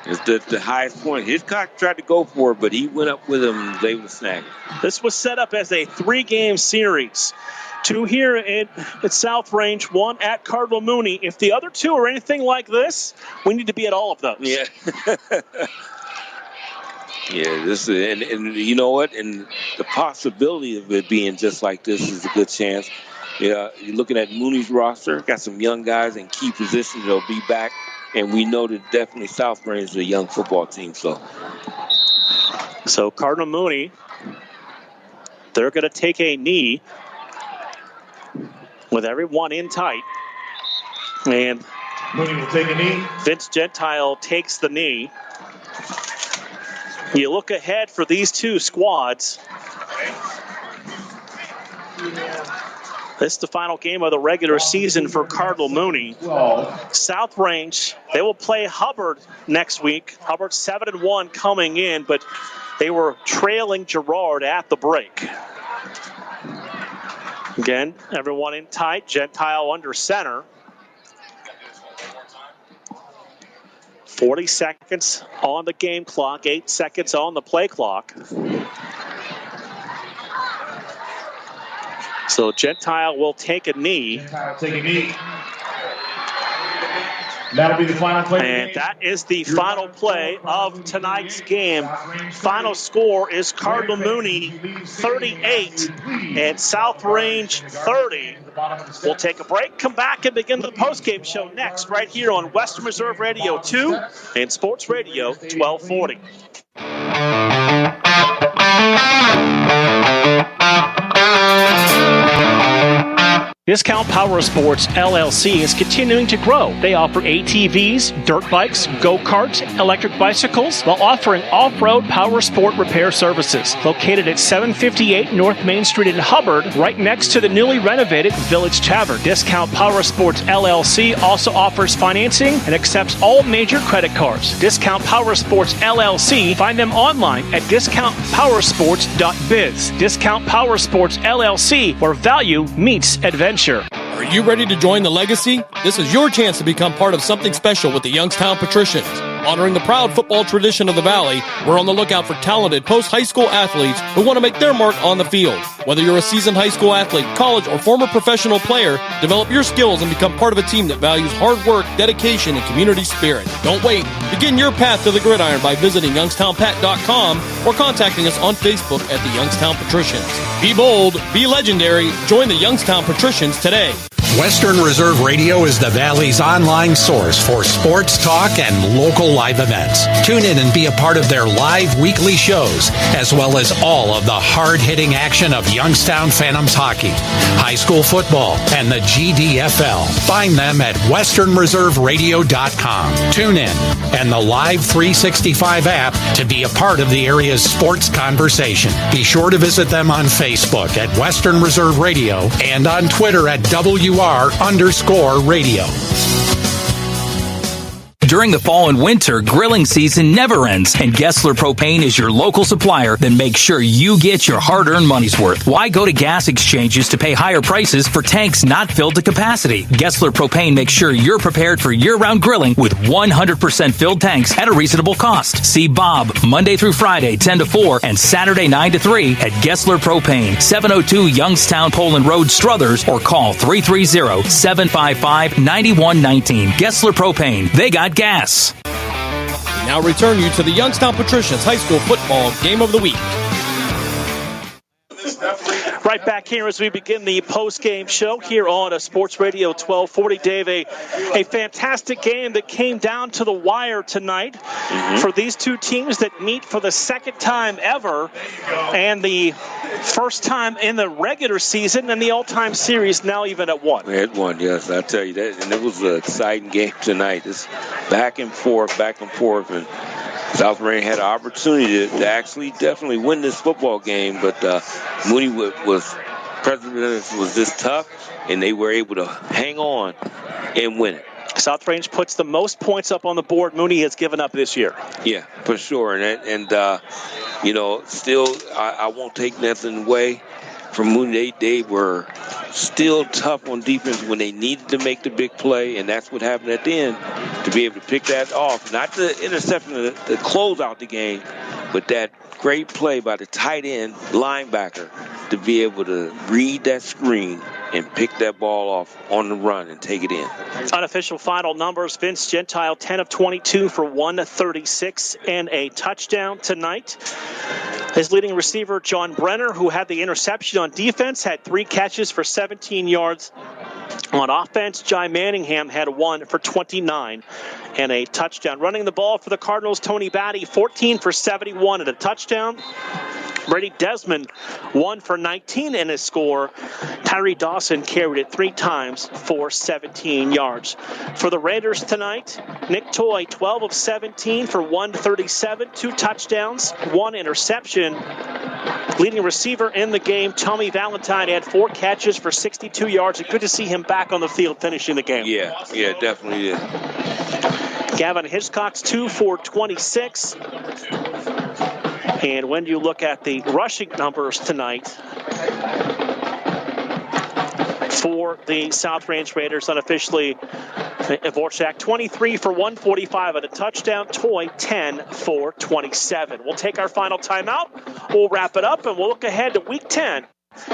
It's the highest point. Hitchcock tried to go for it, but he went up with him and was able to snag it. This was set up as a 3-game series. 2 here at South Range, 1 at Cardinal Mooney. If the other 2 are anything like this, we need to be at all of those. Yeah. Yeah, this is, and you know what? And the possibility of it being just like this is a good chance. Yeah, you're looking at Mooney's roster, got some young guys in key positions that'll be back. And we know that definitely South Range is a young football team. So Cardinal Mooney, they're going to take a knee with everyone in tight. And Mooney will take a knee. Vince Gentile takes the knee. You look ahead for these 2 squads. This is the final game of the regular season for Cardinal Mooney. South Range, they will play Hubbard next week. Hubbard 7-1 coming in, but they were trailing Girard at the break. Again, everyone in tight. Gentile under center. 40 seconds on the game clock, 8 seconds on the play clock. So Gentile will take a knee. That'll be the final play. And that is the final play of tonight's game. Final score is Cardinal Mooney 38 and South Range 30. We'll take a break, come back, and begin the postgame show next right here on Western Reserve Radio 2 and Sports Radio 1240. Discount Power Sports LLC is continuing to grow. They offer ATVs, dirt bikes, go-karts, electric bicycles, while offering off-road power sport repair services. Located at 758 North Main Street in Hubbard, right next to the newly renovated Village Tavern. Discount Power Sports LLC also offers financing and accepts all major credit cards. Discount Power Sports LLC. Find them online at discountpowersports.biz. Discount Power Sports LLC, where value meets adventure. Are you ready to join the legacy? This is your chance to become part of something special with the Youngstown Patricians. Honoring the proud football tradition of the Valley, we're on the lookout for talented post-high school athletes who want to make their mark on the field. Whether you're a seasoned high school athlete, college, or former professional player, develop your skills and become part of a team that values hard work, dedication, and community spirit. Don't wait. Begin your path to the gridiron by visiting youngstownpat.com or contacting us on Facebook at the Youngstown Patricians. Be bold, be legendary, join the Youngstown Patricians today. Western Reserve Radio is the Valley's online source for sports talk and local live events. Tune in and be a part of their live weekly shows, as well as all of the hard-hitting action of Youngstown Phantoms hockey, high school football, and the GDFL. Find them at westernreserveradio.com. Tune in and the Live 365 app to be a part of the area's sports conversation. Be sure to visit them on Facebook at Western Reserve Radio and on Twitter at WR_radio. During the fall and winter, grilling season never ends, and Gessler Propane is your local supplier. Then make sure you get your hard-earned money's worth. Why go to gas exchanges to pay higher prices for tanks not filled to capacity? Gessler Propane makes sure you're prepared for year-round grilling with 100% filled tanks at a reasonable cost. See Bob Monday through Friday, 10 to 4, and Saturday, 9 to 3 at Gessler Propane, 702 Youngstown Poland Road, Struthers, or call 330-755-9119. Gessler Propane. They got gas. We now return you to the Youngstown Patricians High School Football Game of the Week. Right back here as we begin the post-game show here on Sports Radio 1240. Dave, a fantastic game that came down to the wire tonight for these two teams that meet for the second time ever and the first time in the regular season and the all-time series now even at one. At one, yes, I tell you that, and it was an exciting game tonight. It's back and forth, and South Range had an opportunity to actually definitely win this football game, but Mooney was just tough, and they were able to hang on and win it. South Range puts the most points up on the board Mooney has given up this year. Yeah, for sure, and still I won't take nothing away from Mooney. They were still tough on defense when they needed to make the big play, and that's what happened at the end, to be able to pick that off. Not the interception to close out the game, but that great play by the tight end linebacker to be able to read that screen and pick that ball off on the run and take it in. Unofficial final numbers: Vince Gentile 10 of 22 for 136 and a touchdown tonight. His leading receiver, John Brenner, who had the interception on defense, had 3 catches for 17 yards. On offense, Jai Manningham had 1 for 29 and a touchdown. Running the ball for the Cardinals, Tony Batty, 14 for 71 and a touchdown. Brady Desmond, 1 for 19 in his score. Tyree Dawson carried it 3 times for 17 yards. For the Raiders tonight, Nick Toy, 12 of 17 for 137, 2 touchdowns, 1 interception. Leading receiver in the game, Tommy Valentine, had 4 catches for 62 yards. And good to see him back on the field finishing the game. Yeah, definitely is. Gavin Hitchcock's 2 for 26. And when you look at the rushing numbers tonight for the South Range Raiders, unofficially, Vorchak 23 for 145 and a touchdown. Toy 10 for 27. We'll take our final timeout. We'll wrap it up, and we'll look ahead to Week 10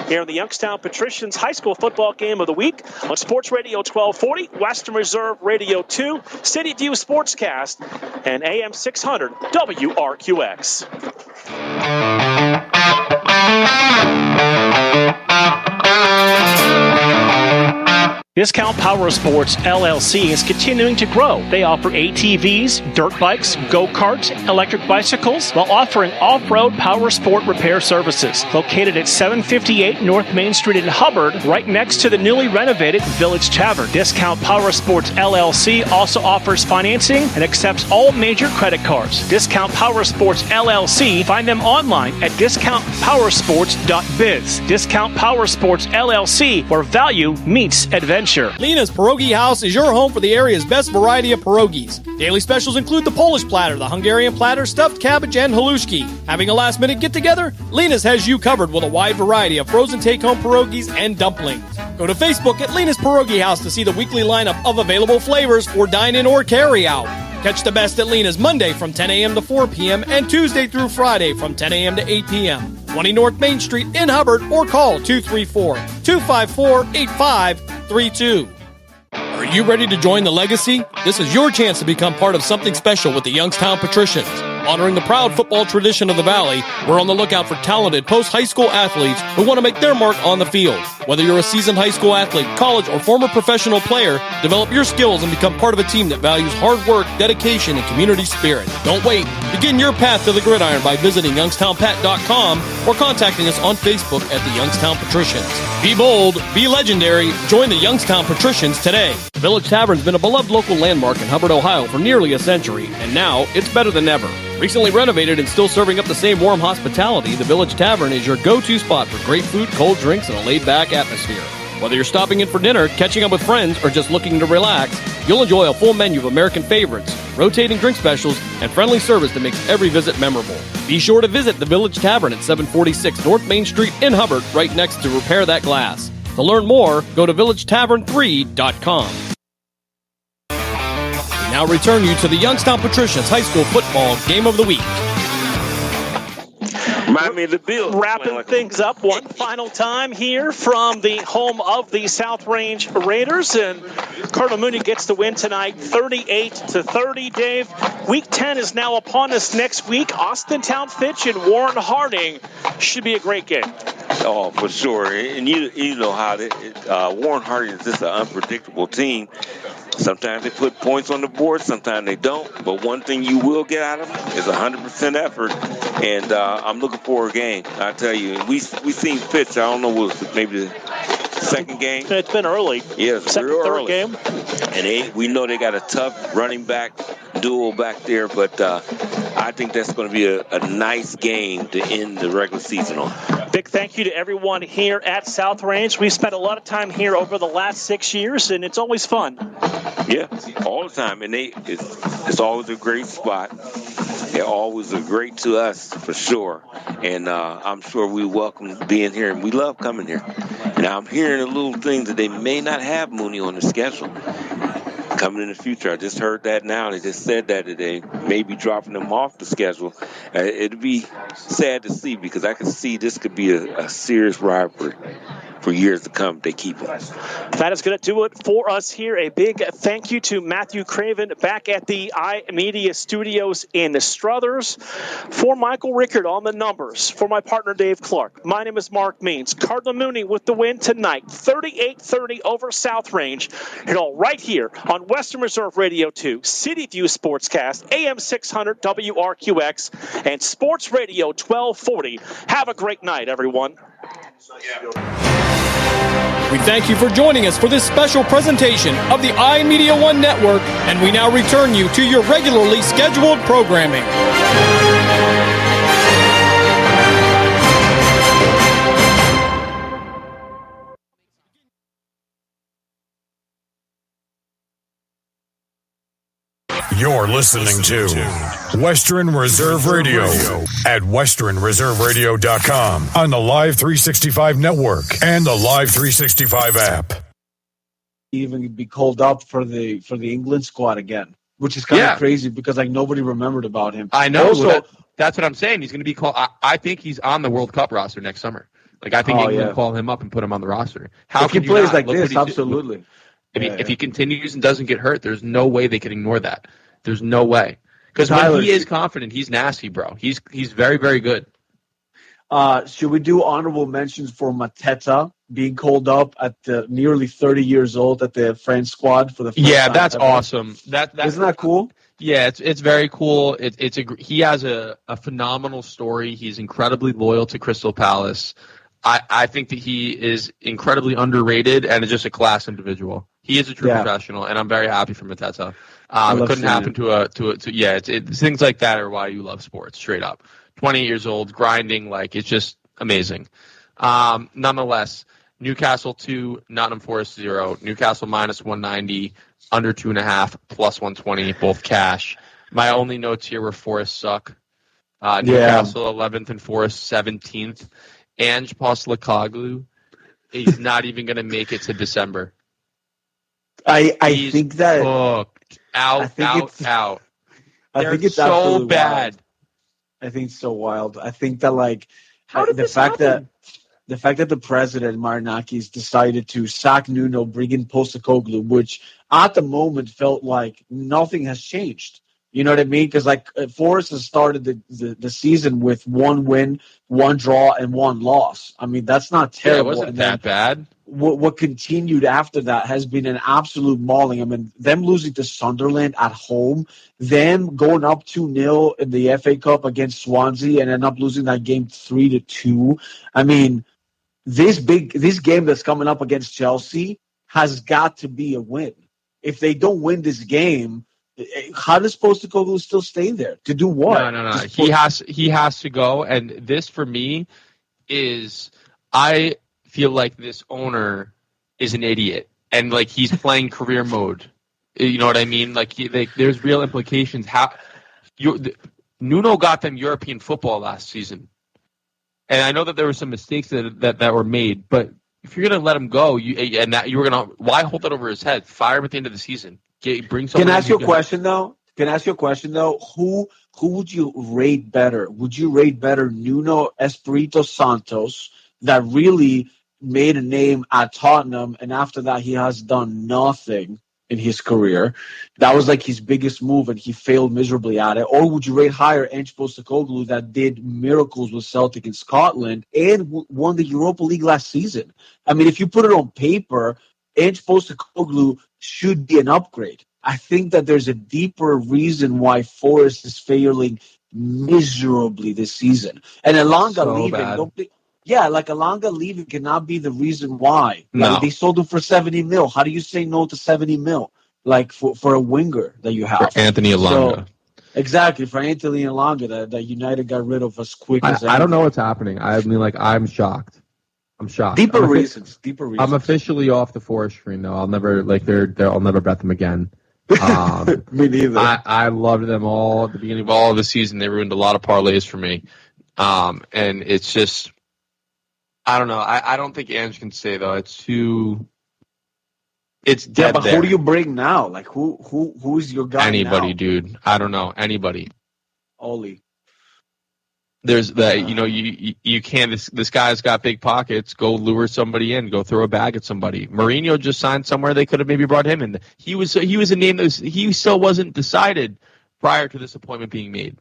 here in the Youngstown Patricians High School Football Game of the Week on Sports Radio 1240, Western Reserve Radio 2, City View Sportscast, and AM 600 WRQX. Discount Power Sports LLC is continuing to grow. They offer ATVs, dirt bikes, go-karts, electric bicycles, while offering off-road power sport repair services. Located at 758 North Main Street in Hubbard, right next to the newly renovated Village Tavern. Discount Power Sports LLC also offers financing and accepts all major credit cards. Discount Power Sports LLC, find them online at discountpowersports.biz. Discount Power Sports LLC, where value meets adventure. Lena's Pierogi House is your home for the area's best variety of pierogies. Daily specials include the Polish platter, the Hungarian platter, stuffed cabbage, and halushki. Having a last-minute get-together? Lena's has you covered with a wide variety of frozen take-home pierogies and dumplings. Go to Facebook at Lena's Pierogi House to see the weekly lineup of available flavors for dine-in or carry-out. Catch the best at Lena's Monday from 10 a.m. to 4 p.m. and Tuesday through Friday from 10 a.m. to 8 p.m. 20 North Main Street in Hubbard, or call 234-254-8532. Are you ready to join the legacy? This is your chance to become part of something special with the Youngstown Patricians. Honoring the proud football tradition of the Valley, we're on the lookout for talented post-high school athletes who want to make their mark on the field. Whether you're a seasoned high school athlete, college, or former professional player, develop your skills and become part of a team that values hard work, dedication, and community spirit. Don't wait. Begin your path to the gridiron by visiting youngstownpat.com or contacting us on Facebook at the Youngstown Patricians. Be bold, be legendary, join the Youngstown Patricians today. The Village Tavern's been a beloved local landmark in Hubbard, Ohio for nearly a century, and now it's better than ever. Recently renovated and still serving up the same warm hospitality, the Village Tavern is your go-to spot for great food, cold drinks, and a laid-back atmosphere. Whether you're stopping in for dinner, catching up with friends, or just looking to relax, you'll enjoy a full menu of American favorites, rotating drink specials, and friendly service that makes every visit memorable. Be sure to visit the Village Tavern at 746 North Main Street in Hubbard, right next to Repair That Glass. To learn more, go to villagetavern3.com. We now return you to the Youngstown Patricians High School Football Game of the Week. Remind me of the Bills. Wrapping things up one final time here from the home of the South Range Raiders, and Cardinal Mooney gets the win tonight, 38-30. Dave, Week 10 is now upon us next week. Austintown Fitch and Warren Harding should be a great game. Oh, for sure. And you know how Warren Harding is just an unpredictable team. Sometimes they put points on the board, sometimes they don't. But one thing you will get out of them is 100% effort. And I'm looking for a game, I tell you. We seen Fitch, I don't know, was maybe the second game? It's been early. Yeah, it's second, real third early. Game. And we know they got a tough running back duel back there, but I think that's going to be a nice game to end the regular season on. Big thank you to everyone here at South Range. We've spent a lot of time here over the last 6 years, and it's always fun. Yeah, all the time. And it's always a great spot. They're always great to us, for sure. And I'm sure we welcome being here, and we love coming here. And Now I'm hearing a little things that they may not have Mooney on the schedule coming in the future. I just heard that now. They just said that they may be dropping them off the schedule. It'd be sad to see because I can see this could be a serious rivalry for years to come if they keep him. That is going to do it for us here. A big thank you to Matthew Craven back at the iMedia Studios in Struthers. For Michael Rickard on the numbers, for my partner Dave Clark, my name is Mark Means. Cardinal Mooney with the win tonight, 38-30 over South Range. It all right here on Western Reserve Radio 2, City View Sportscast, AM 600 WRQX, and Sports Radio 1240. Have a great night, everyone. We thank you for joining us for this special presentation of the iMedia One Network, and we now return you to your regularly scheduled programming. You're listening to Western Reserve Radio at westernreserveradio.com on the Live 365 network and the Live 365 app. Even be called up for the England squad again, which is kind of crazy because like nobody remembered about him. I know. Also, that's what I'm saying. He's going to be called. I think he's on the World Cup roster next summer. Like I think England call him up and put him on the roster. How if he can plays not? like Look this, what absolutely. If he continues and doesn't get hurt, there's no way they can ignore that. There's no way. Because when he is confident, he's nasty, bro. He's very, very good. Should we do honorable mentions for Mateta being called up at the nearly 30 years old at the French squad for the first time that's ever? awesome. Isn't that cool? Yeah, it's very cool. He has a phenomenal story. He's incredibly loyal to Crystal Palace. I think that he is incredibly underrated and is just a class individual. He is a true professional, and I'm very happy for Mateta. It couldn't happen it's things like that are why you love sports, straight up. 28 years old, grinding, like it's just amazing. Nonetheless, Newcastle 2, Nottingham Forest 0, Newcastle minus 190, under 2.5, plus 120, both cash. My only notes here were Forest suck. Newcastle 11th and Forest 17th. Ange Postecoglou, he's not even going to make it to December. I think that hooked. Out. I think it's so bad. Wild. I think it's so wild. I think that the fact that the president Marinakis decided to sack Nuno, bring in Postecoglou, which at the moment felt like nothing has changed. You know what I mean? Because Forest has started the season with 1 win, 1 draw, and 1 loss. I mean, that's not terrible. Yeah, it wasn't that bad. What continued after that has been an absolute mauling. I mean, them losing to Sunderland at home, them going up 2-0 in the FA Cup against Swansea and end up losing that game 3-2. I mean, this game that's coming up against Chelsea has got to be a win. If they don't win this game, how does Postecoglou still stay there? To do what? No. He has to go. And this for me is I feel like this owner is an idiot and he's playing career mode. You know what I mean? There's real implications. Nuno got them European football last season, and I know that there were some mistakes that were made. But if you're gonna let him go, why hold that over his head? Fire him at the end of the season. Can I ask you a question though? Who would you rate better? Would you rate better Nuno Espirito Santos that really made a name at Tottenham, and after that he has done nothing in his career? That was his biggest move, and he failed miserably at it. Or would you rate higher Ange Postecoglou that did miracles with Celtic in Scotland and won the Europa League last season? I mean, if you put it on paper, Ange Postecoglou should be an upgrade. I think that there's a deeper reason why Forest is failing miserably this season. And Elanga leaving, Elanga leaving cannot be the reason why. No. They sold him for 70 mil. How do you say no to 70 mil? For a winger that you have. For Anthony Elanga. So, exactly, for Anthony Elanga that United got rid of as quick as I don't know what's happening. I mean, I'm shocked. I'm shocked. Deeper reasons. I'm officially off the Forest screen though. I'll never I'll never bet them again. Me neither. I loved them all at the beginning of all of the season. They ruined a lot of parlays for me. And it's just I don't know. I don't think Ange can stay though. It's too. It's dead but there. who do you bring now? Like who's your guy Anybody, now? dude. I don't know. Anybody. Oli. There's that. You can't. This guy's got big pockets. Go lure somebody in. Go throw a bag at somebody. Mourinho just signed somewhere. They could have maybe brought him in. He was a name that he still wasn't decided prior to this appointment being made.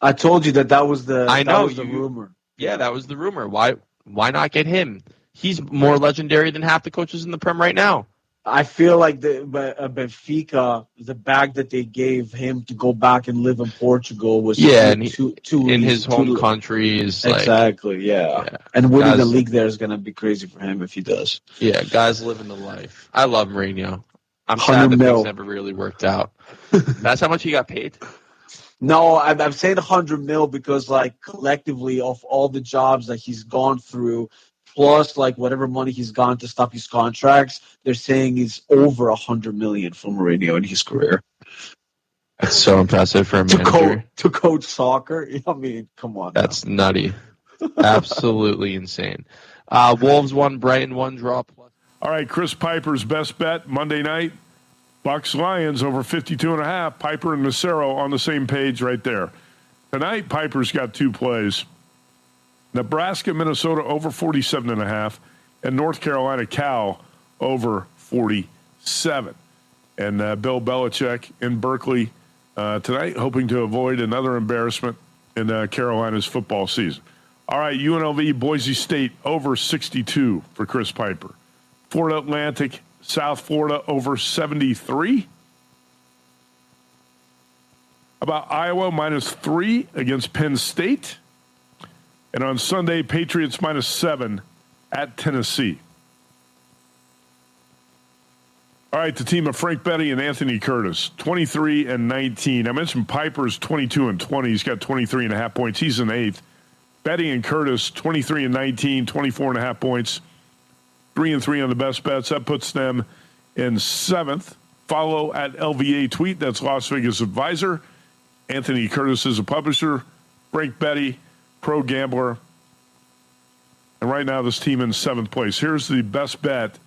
I told you that was the rumor. Yeah, that was the rumor. Why not get him? He's more legendary than half the coaches in the Prem right now. I feel like Benfica, the bag that they gave him to go back and live in Portugal was too in his home country is exactly and winning the league there is going to be crazy for him if he does. Yeah, guys living the life. I love Mourinho. I'm sad that things never really worked out. That's how much he got paid. No, I'm saying 100 mil because like collectively of all the jobs that he's gone through, plus like whatever money he's gone to stop his contracts, they're saying he's over 100 million for Mourinho in his career. That's so impressive for a manager. To coach soccer. I mean, come on. That's nutty. Absolutely insane. Wolves 1, Brighton 1, draw plus. All right, Chris Piper's best bet Monday night. Bucks Lions over 52.5. Piper and Massaro on the same page right there. Tonight, Piper's got 2 plays. Nebraska, Minnesota over 47.5, and North Carolina, Cal over 47. And Bill Belichick in Berkeley tonight, hoping to avoid another embarrassment in Carolina's football season. All right, UNLV, Boise State over 62 for Chris Piper. Florida Atlantic, South Florida over 73. About Iowa -3 against Penn State. And on Sunday, Patriots -7 at Tennessee. All right, the team of Frank Betty and Anthony Curtis, 23 and 19. I mentioned Piper's 22 and 20. He's got 23.5 points. He's in 8th. Betty and Curtis, 23 and 19, 24.5 points. 3 and 3 on the best bets. That puts them in 7th. Follow at LVA Tweet. That's Las Vegas Advisor. Anthony Curtis is a publisher. Frank Betty, pro gambler. And right now, this team in 7th place. Here's the best bet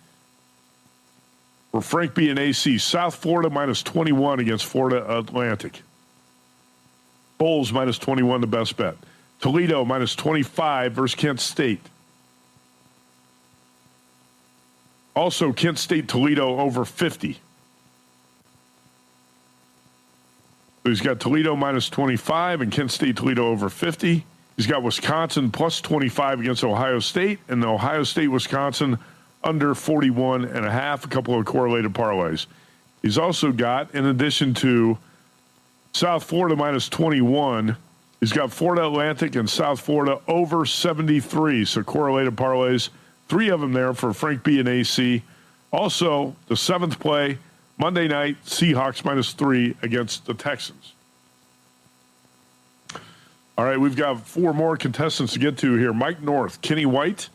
for Frank B and AC. South Florida -21 against Florida Atlantic. Bulls -21, the best bet. Toledo -25 versus Kent State. Also, Kent State, Toledo over 50. So he's got Toledo -25 and Kent State, Toledo over 50. He's got Wisconsin +25 against Ohio State, and the Ohio State, Wisconsin under 41.5, a couple of correlated parlays. He's also got, in addition to South Florida -21, he's got Florida Atlantic and South Florida over 73, so correlated parlays. 3 of them there for Frank B and AC. Also, the 7th play, Monday night, Seahawks -3 against the Texans. All right, we've got 4 more contestants to get to here. Mike North, Kenny White,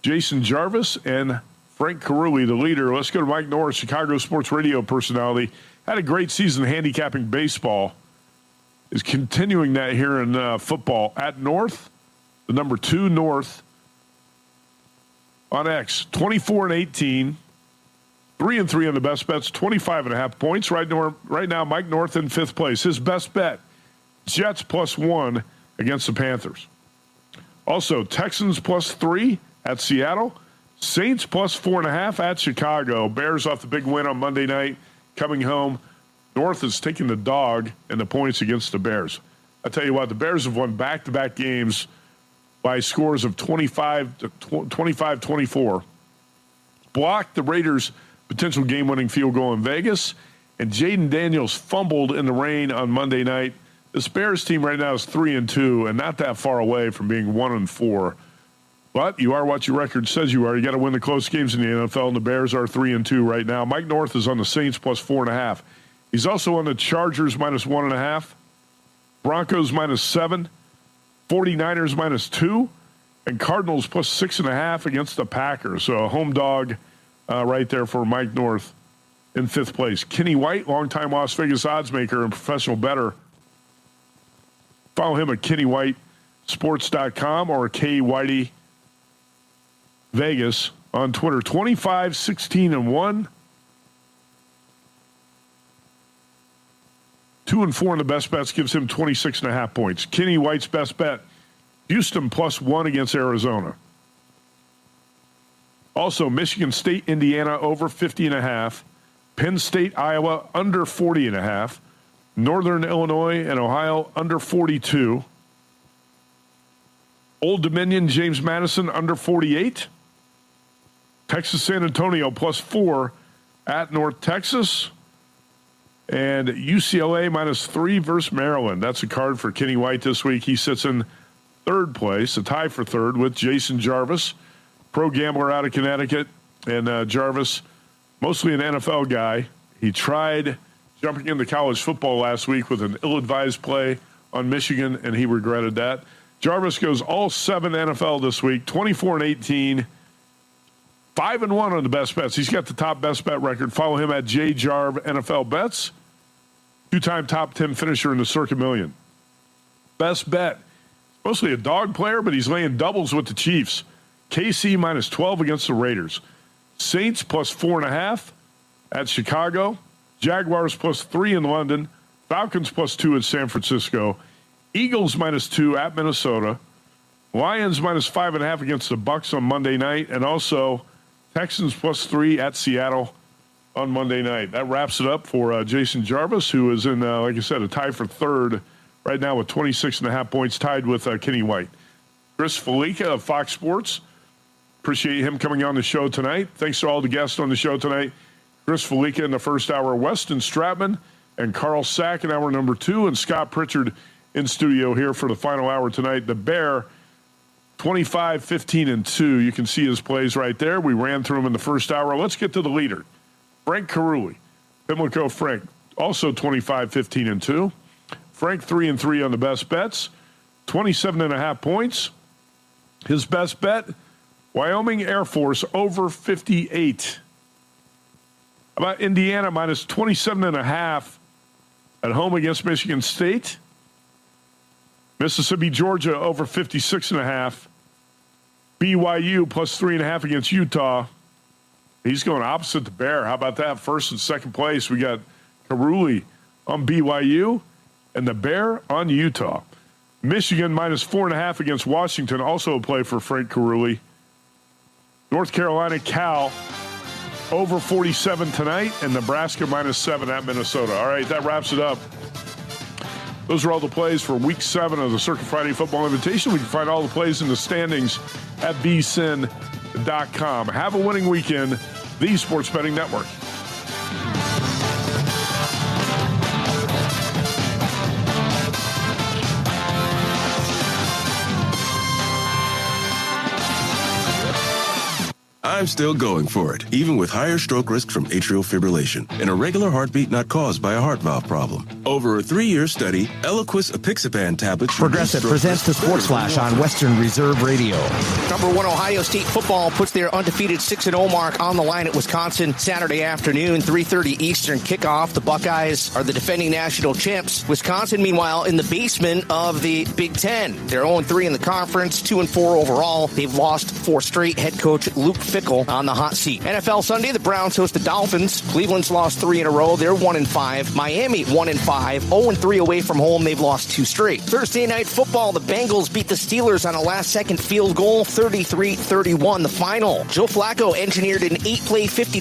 Jason Jarvis, and Frank Carulli, the leader. Let's go to Mike North, Chicago Sports Radio personality. Had a great season handicapping baseball. Is continuing that here in football. At North, the number 2 North on X, 24 and 18, 3 and 3 on the best bets, 25.5 points. Right now, Mike North in 5th place. His best bet, Jets +1 against the Panthers. Also, Texans +3 at Seattle. Saints +4.5 at Chicago. Bears off the big win on Monday night, coming home. North is taking the dog and the points against the Bears. I tell you what, the Bears have won back-to-back games by scores of 25-24. Blocked the Raiders' potential game-winning field goal in Vegas, and Jaden Daniels fumbled in the rain on Monday night. This Bears team right now is 3-2 and not that far away from being 1-4. But you are what your record says you are. You got to win the close games in the NFL, and the Bears are 3-2 right now. Mike North is on the Saints +4.5. He's also on the Chargers -1.5, Broncos -7, 49ers -2, and Cardinals +6.5 against the Packers. So a home dog right there for Mike North in 5th place. Kenny White, longtime Las Vegas odds maker and professional bettor. Follow him at KennyWhiteSports.com or KWhitey Vegas on Twitter. 25, 16, and 1. 2 and 4 in the best bets gives him 26.5 points. Kenny White's best bet, Houston +1 against Arizona. Also, Michigan State, Indiana over 50.5. Penn State, Iowa under 40.5. Northern Illinois and Ohio under 42. Old Dominion, James Madison under 48. Texas San Antonio +4 at North Texas. And UCLA -3 versus Maryland. That's a card for Kenny White this week. He sits in third place, a tie for third with Jason Jarvis, pro gambler out of Connecticut. And Jarvis, mostly an NFL guy. He tried jumping into college football last week with an ill-advised play on Michigan, and he regretted that. Jarvis goes all 7 NFL this week, 24-18, 5-1 on the best bets. He's got the top best bet record. Follow him at JJarv NFL Bets. 2-time top 10 finisher in the Circa Million. Best bet. Mostly a dog player, but he's laying doubles with the Chiefs. KC -12 against the Raiders. Saints +4.5 at Chicago. Jaguars +3 in London. Falcons +2 at San Francisco. Eagles -2 at Minnesota. Lions -5.5 against the Bucs on Monday night. And also Texans +3 at Seattle on Monday night. That wraps it up for Jason Jarvis, who is in, like I said, a tie for third right now with 26.5 points, tied with Kenny White. Chris Felica of Fox Sports. Appreciate him coming on the show tonight. Thanks to all the guests on the show tonight. Chris Felica in the first hour, Weston Stratman and Carl Sack in hour number 2, and Scott Pritchard in studio here for the final hour tonight. The Bear, 25, 15, and 2. You can see his plays right there. We ran through them in the first hour. Let's get to the leader. Frank Carulli, Pimlico Frank, also 25, 15, and 2. Frank 3 and 3 on the best bets, 27.5 points. His best bet, Wyoming Air Force over 58. How about Indiana -27.5 at home against Michigan State? Mississippi, Georgia over 56.5. BYU +3.5 against Utah. He's going opposite the Bear. How about that? First and second place. We got Carulli on BYU and the Bear on Utah. Michigan -4.5 against Washington. Also a play for Frank Carulli. North Carolina, Cal over 47 tonight, and Nebraska -7 at Minnesota. All right, that wraps it up. Those are all the plays for Week 7 of the Circa Friday Football Invitation. We can find all the plays in the standings at bsin.com. Have a winning weekend. The Sports Betting Network. I'm still going for it, even with higher stroke risk from atrial fibrillation, an irregular heartbeat not caused by a heart valve problem. Over a 3-year study, Eliquis apixaban tablets... Progressive presents the Sports Flash on Western Reserve Radio. Number 1 Ohio State football puts their undefeated 6-0 mark on the line at Wisconsin Saturday afternoon, 3:30 Eastern kickoff. The Buckeyes are the defending national champs. Wisconsin, meanwhile, in the basement of the Big Ten. They're 0-3 in the conference, 2-4 overall. They've lost 4 straight. Head coach Luke Fickell on the hot seat. NFL Sunday, the Browns host the Dolphins. Cleveland's lost 3 in a row. They're 1-5. Miami 1-5. 0-3 away from home. They've lost 2 straight. Thursday night football, the Bengals beat the Steelers on a last-second field goal, 33-31 the final. Joe Flacco engineered an 8-play 50